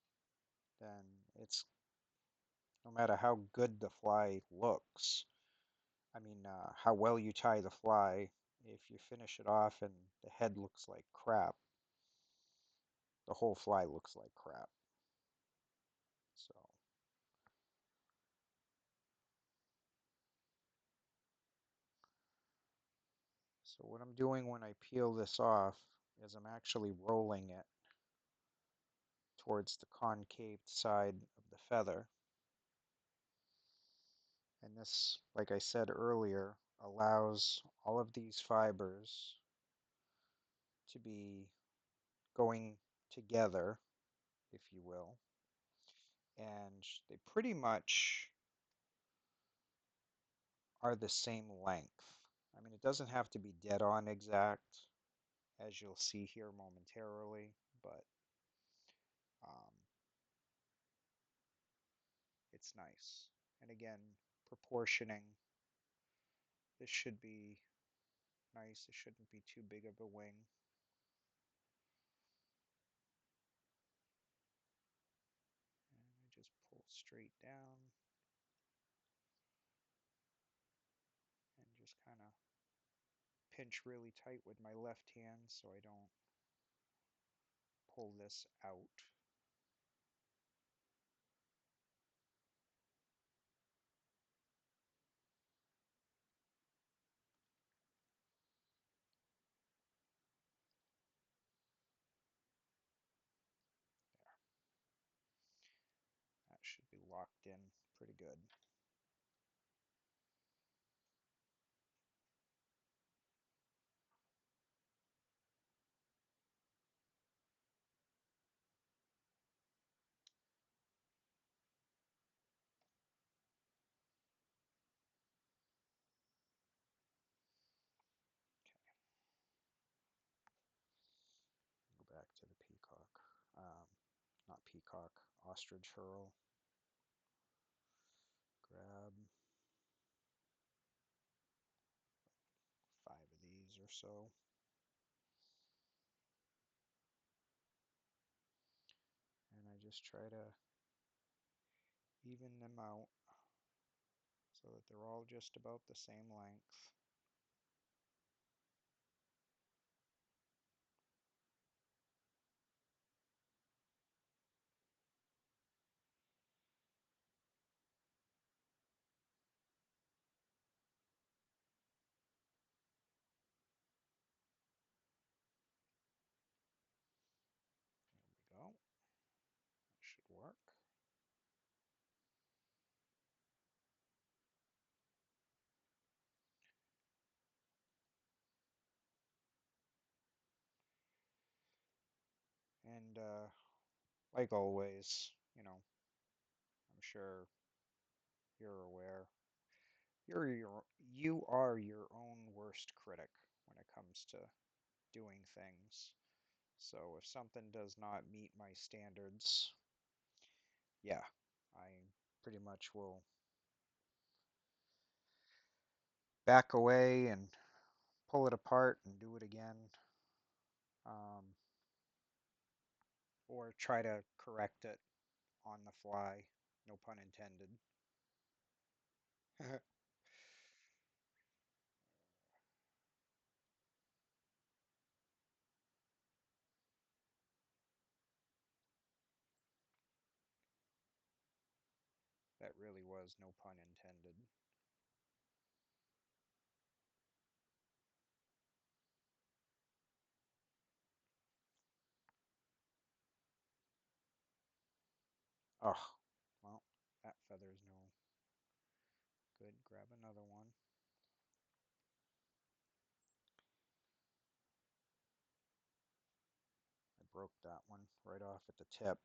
then it's no matter how good the fly looks. I mean, how well you tie the fly, if you finish it off and the head looks like crap, the whole fly looks like crap. So, so what I'm doing when I peel this off is I'm actually rolling it towards the concave side of the feather. And this, like I said earlier, allows all of these fibers to be going together, if you will. And they pretty much are the same length. I mean, it doesn't have to be dead on exact, as you'll see here momentarily, but um, it's nice. And again, proportioning, this should be nice. It shouldn't be too big of a wing. And I just pull straight down and just kind of pinch really tight with my left hand so I don't pull this out. There, that should be locked in pretty good. Go back to the peacock. Not peacock, ostrich hurl. Grab 5 of these or so. And I just try to even them out so that they're all just about the same length. And like always, I'm sure you're aware, you are your own worst critic when it comes to doing things. So if something does not meet my standards, yeah, I pretty much will back away and pull it apart and do it again, um, or try to correct it on the fly. No pun intended. That really was no pun intended. Oh, well, that feather's no good. Grab another one. I broke that one right off at the tip.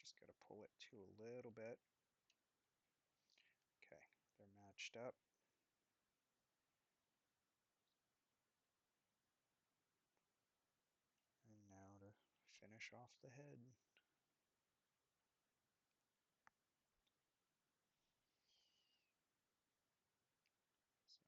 Just got to pull it to a little bit. Okay, they're matched up. And now to finish off the head. So,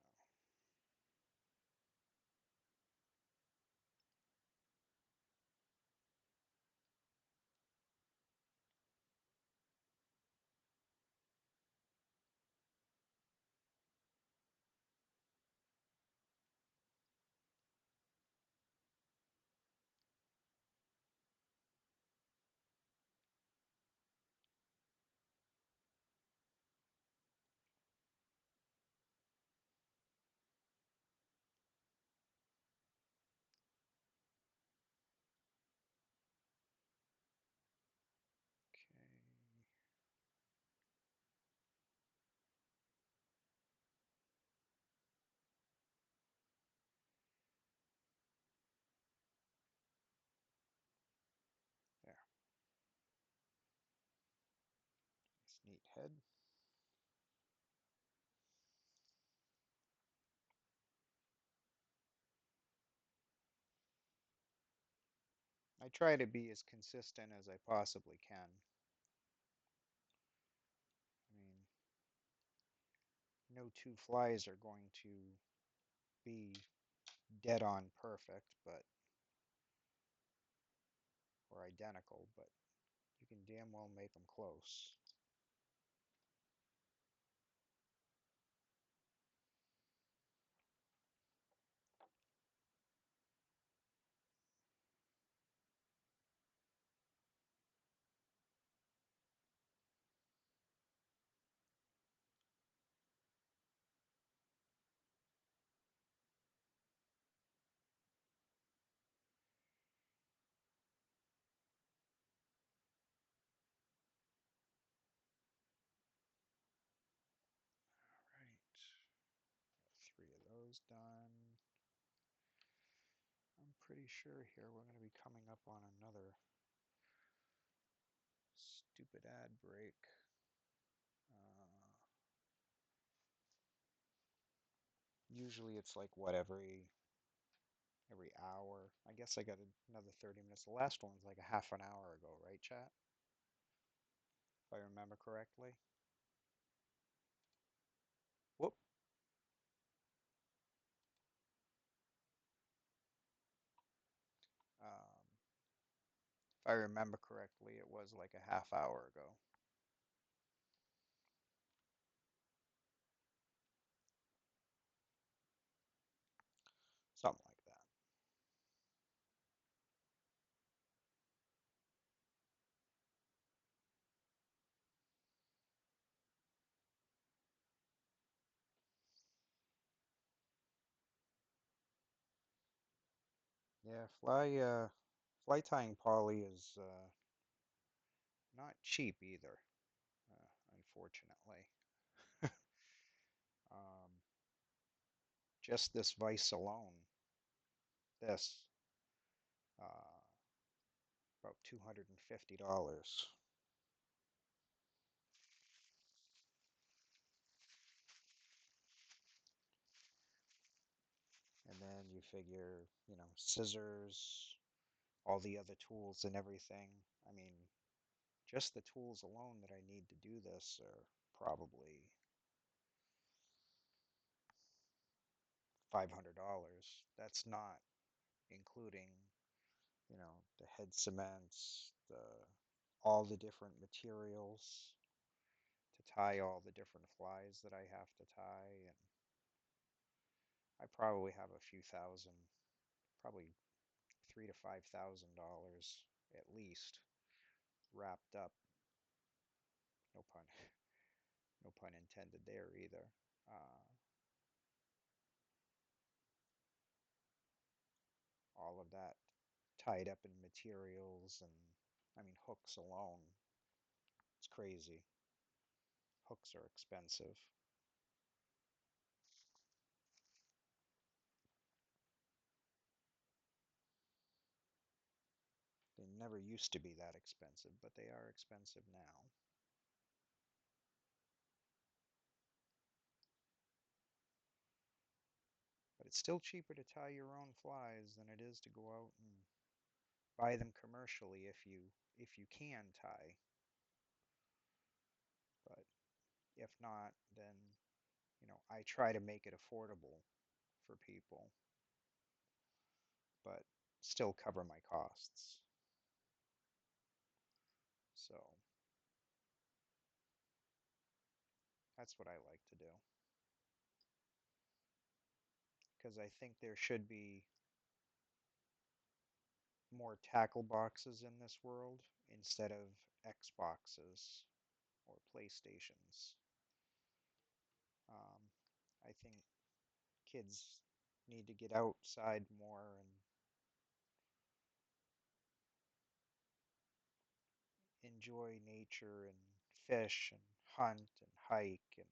okay. There. Nice, neat head. I try to be as consistent as I possibly can. I mean, no two flies are going to be dead on perfect, but or identical, but you can damn well make them close. All right, got 3 of those done. I'm pretty sure here we're going to be coming up on another stupid ad break. Usually it's like what every hour. I guess I got another 30 minutes. The last one's like a half an hour ago, right, chat? If I remember correctly. Whoop. If I remember correctly, it was like a half hour ago. Something like that. Yeah, fly tying poly is not cheap either, unfortunately. Um, just this vise alone, this uh, about $250. And then you figure, scissors, all the other tools and everything. I mean, just the tools alone that I need to do this are probably $500. That's not including, the head cements, the all the different materials to tie all the different flies that I have to tie, and I probably have a few thousand, probably three to $5,000 at least wrapped up. No pun, no pun intended there either. All of that tied up in materials, and I mean hooks alone. It's crazy. Hooks are expensive. They never used to be that expensive, but they are expensive now. But it's still cheaper to tie your own flies than it is to go out and buy them commercially if you can tie. But if not, then I try to make it affordable for people, but still cover my costs. So that's what I like to do because I think there should be more tackle boxes in this world instead of Xboxes or PlayStations. Um, I think kids need to get outside more and enjoy nature and fish and hunt and hike, and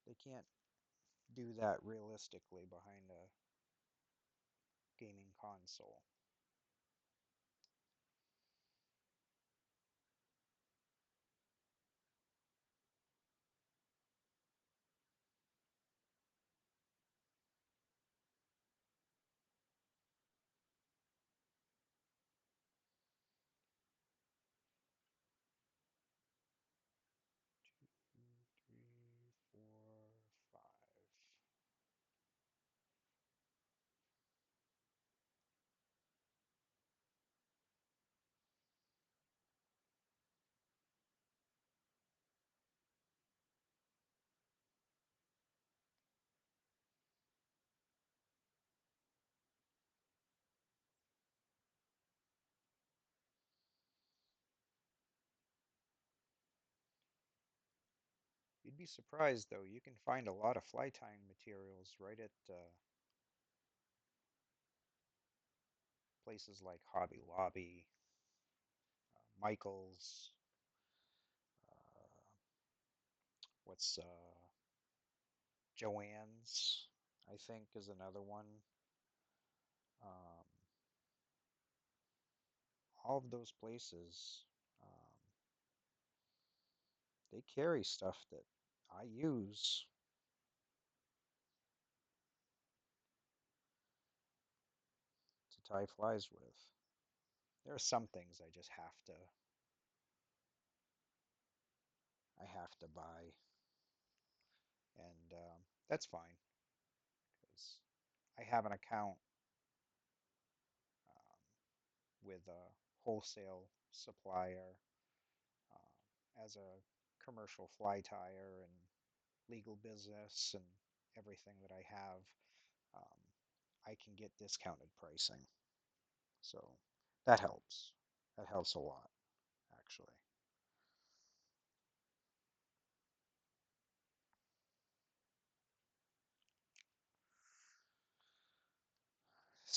they can't do that realistically behind a gaming console. Two, three, four, five. You'd be surprised though, you can find a lot of fly tying materials right at places like Hobby Lobby, Michael's, uh, what's Joann's, I think is another one. Um, all of those places, um, they carry stuff that I use to tie flies with. There are some things I have to buy, and that's fine because I have an account um, with a wholesale supplier as a commercial fly tyer and legal business and everything that I have. Um, I can get discounted pricing, so that helps. That helps a lot, actually.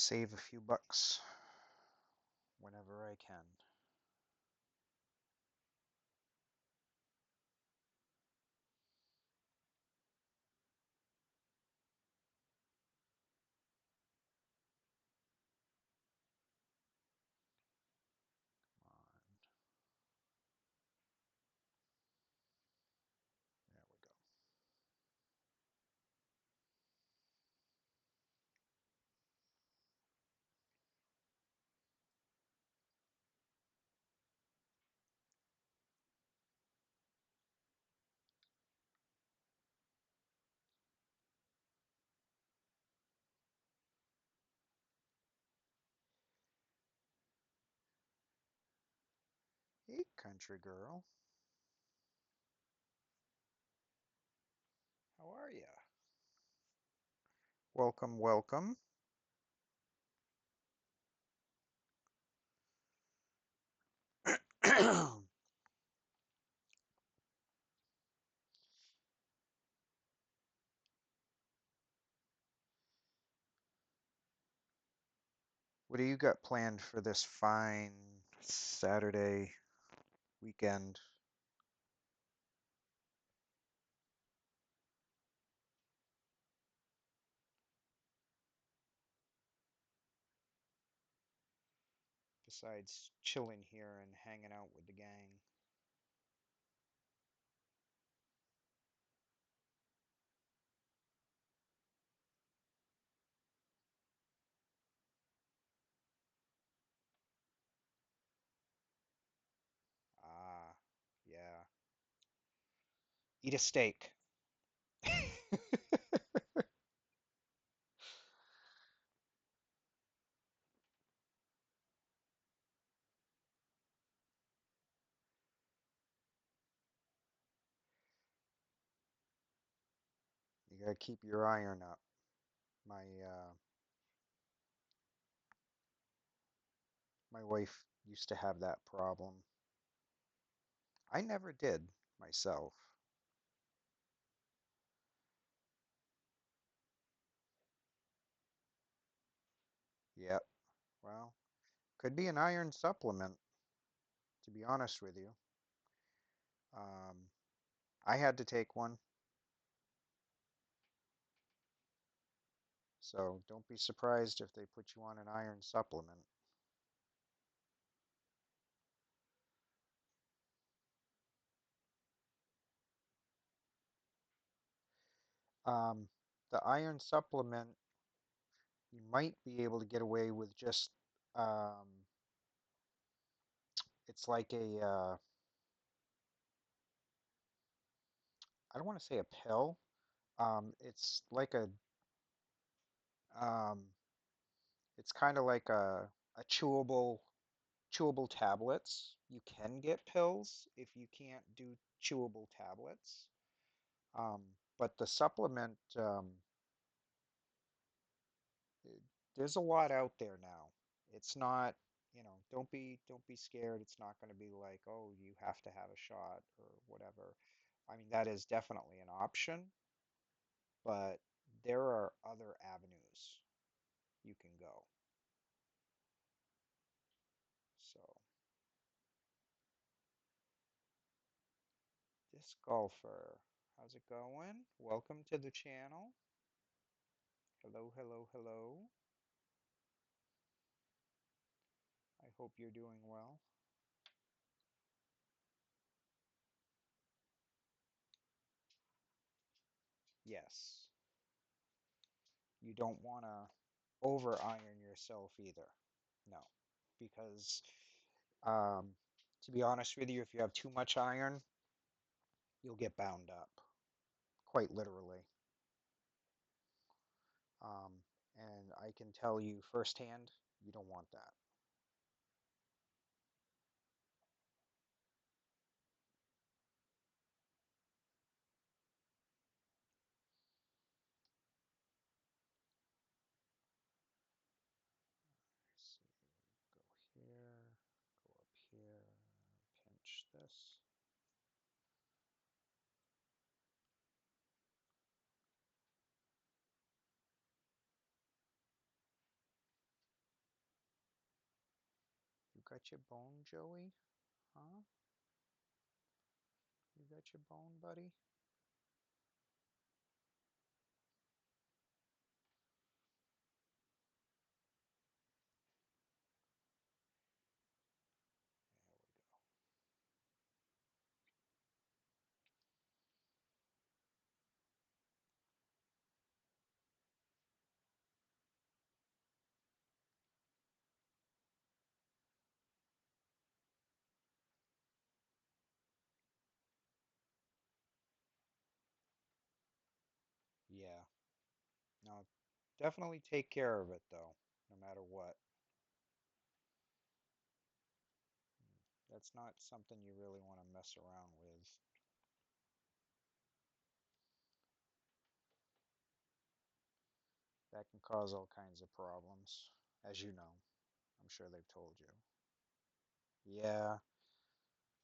save a few bucks whenever I can. Come on. There we go. Hey, country girl. How are ya? Welcome, welcome. What do you got planned for this fine Saturday weekend? Besides chilling here and hanging out with the gang? Ah, yeah. Eat a steak. You gotta keep your iron up. My my wife used to have that problem. I never did myself. Yep. Well, could be an iron supplement, to be honest with you. Um, I had to take one, so don't be surprised if they put you on an iron supplement. Um, the iron supplement, you might be able to get away with just, um, it's like I don't want to say a pill. It's like um, it's kind of like a chewable tablets. You can get pills if you can't do chewable tablets. But the supplement, it- there's a lot out there now. It's not, don't be scared. It's not going to be like, oh, you have to have a shot or whatever. I mean, that is definitely an option, but there are other avenues you can go. So, disc golfer, how's it going? Welcome to the channel. Hello, hello, hello. I hope you're doing well. Yes, you don't want to over iron yourself either. No, because um, to be honest with you, if you have too much iron, you'll get bound up, quite literally. Um, and I can tell you firsthand, you don't want that. Let's see, go here, go up here, pinch this. Got your bone, Joey? Huh? You got your bone, buddy? There we go. Yeah. No, definitely take care of it though, no matter what. That's not something you really want to mess around with. That can cause all kinds of problems, as you know. I'm sure they've told you. Yeah,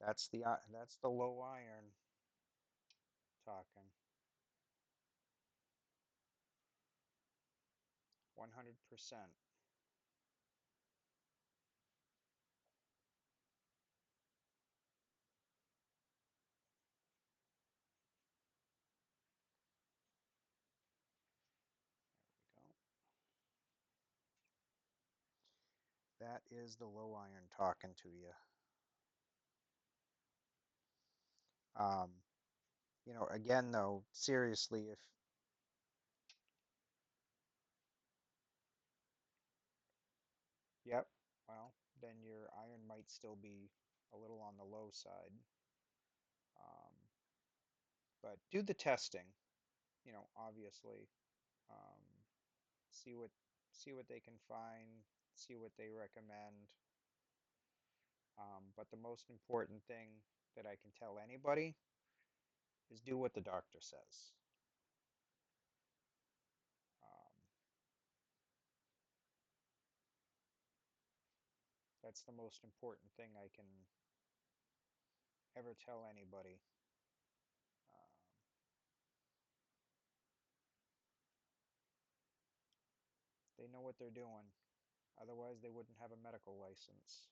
that's the low iron talking. 100%. There we go. That is the low iron talking to you. Um, again though, seriously, if yep, well, then your iron might still be a little on the low side. Um, but do the testing, obviously. Um, see what see what they can find, see what they recommend. But the most important thing that I can tell anybody is do what the doctor says. Um, that's the most important thing I can ever tell anybody. Um, they know what they're doing. Otherwise, they wouldn't have a medical license.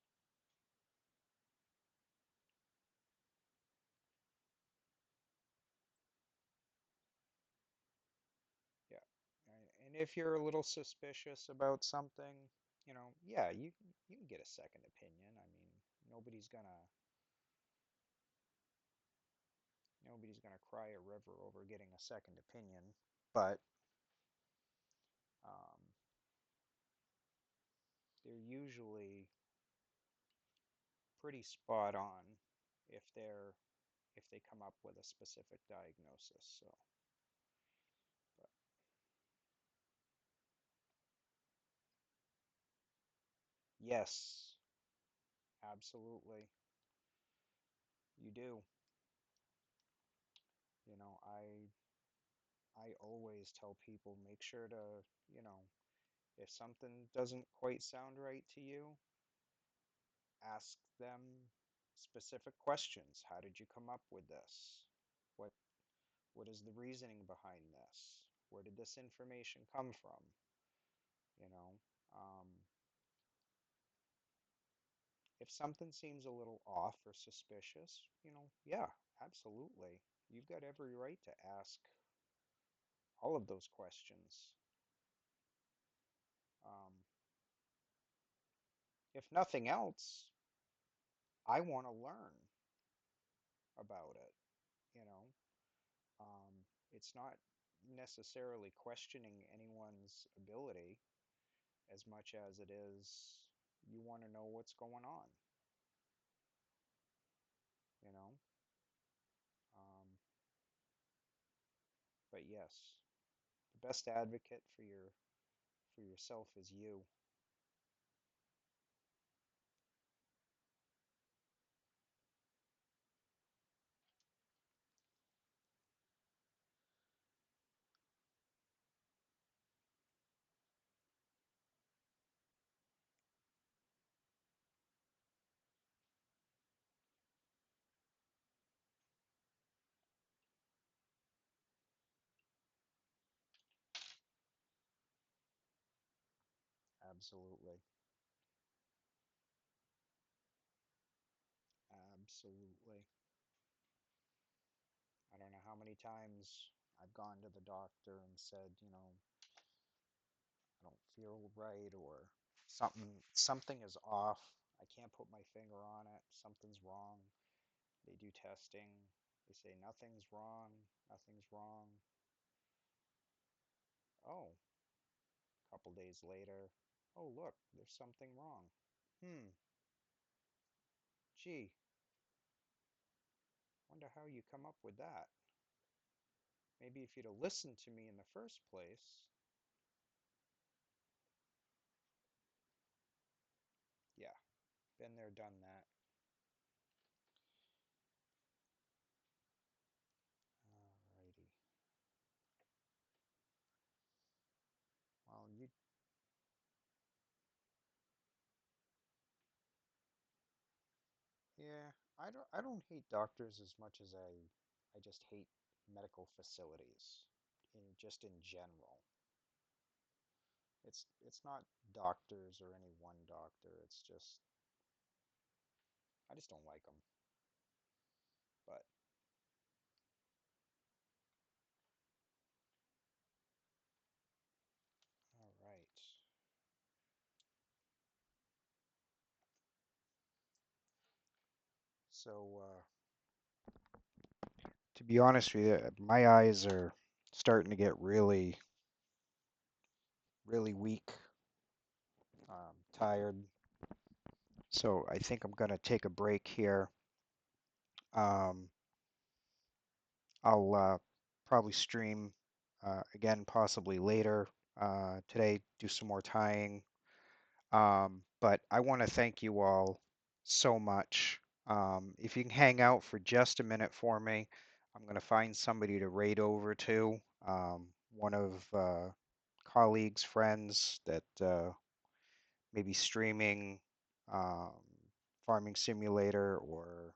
Yeah. And if you're a little suspicious about something, yeah, you can get a second opinion. I mean, nobody's gonna nobody's gonna cry a river over getting a second opinion, but um, they're usually pretty spot on if they come up with a specific diagnosis. So, but yes, absolutely, you do. You know, I always tell people make sure to, if something doesn't quite sound right to you, ask them specific questions. How did you come up with this? What what is the reasoning behind this? Where did this information come from? You know, um, if something seems a little off or suspicious, yeah, absolutely. You've got every right to ask all of those questions. Um, if nothing else, I want to learn about it, you know. It's not necessarily questioning anyone's ability as much as it is you want to know what's going on, you know. Um, but yes, the best advocate for yourself is you. Absolutely. Absolutely. I don't know how many times I've gone to the doctor and said, I don't feel right or something is off. I can't put my finger on it. Something's wrong. They do testing. They say nothing's wrong. Nothing's wrong. Oh, a couple days later, oh look, there's something wrong. Hmm. Gee, wonder how you come up with that. Maybe if you'd have listened to me in the first place. Yeah, been there, done that. Alrighty. Well, yeah, I don't hate doctors as much as I just hate medical facilities just in general. It's not doctors or any one doctor. It's just I just don't like them. But all right. So to be honest with you, my eyes are starting to get really, really weak, tired. So I think I'm gonna take a break here. Um, I'll probably stream again, possibly later today, do some more tying. But I want to thank you all so much. If you can hang out for just a minute for me, I'm going to find somebody to raid over to. One of colleagues, friends that maybe streaming um, Farming Simulator or.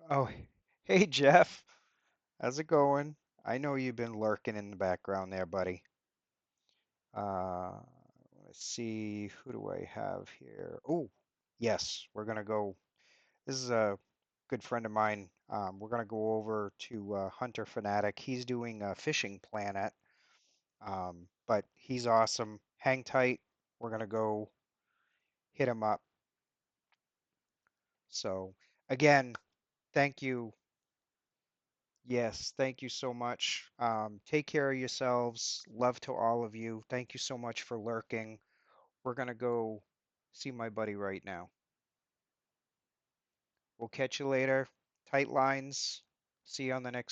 Oh, hey Jeff, how's it going? I know you've been lurking in the background there, buddy. Let's see, who do I have here? Oh, yes, we're gonna go. This is a good friend of mine. We're gonna go over to Hunter Fanatic. He's doing a fishing planet, but he's awesome. Hang tight. We're gonna go hit him up. So again, thank you. Yes, thank you so much. Take care of yourselves. Love to all of you. Thank you so much for lurking. We're gonna go see my buddy right now. We'll catch you later. Tight lines. See you on the next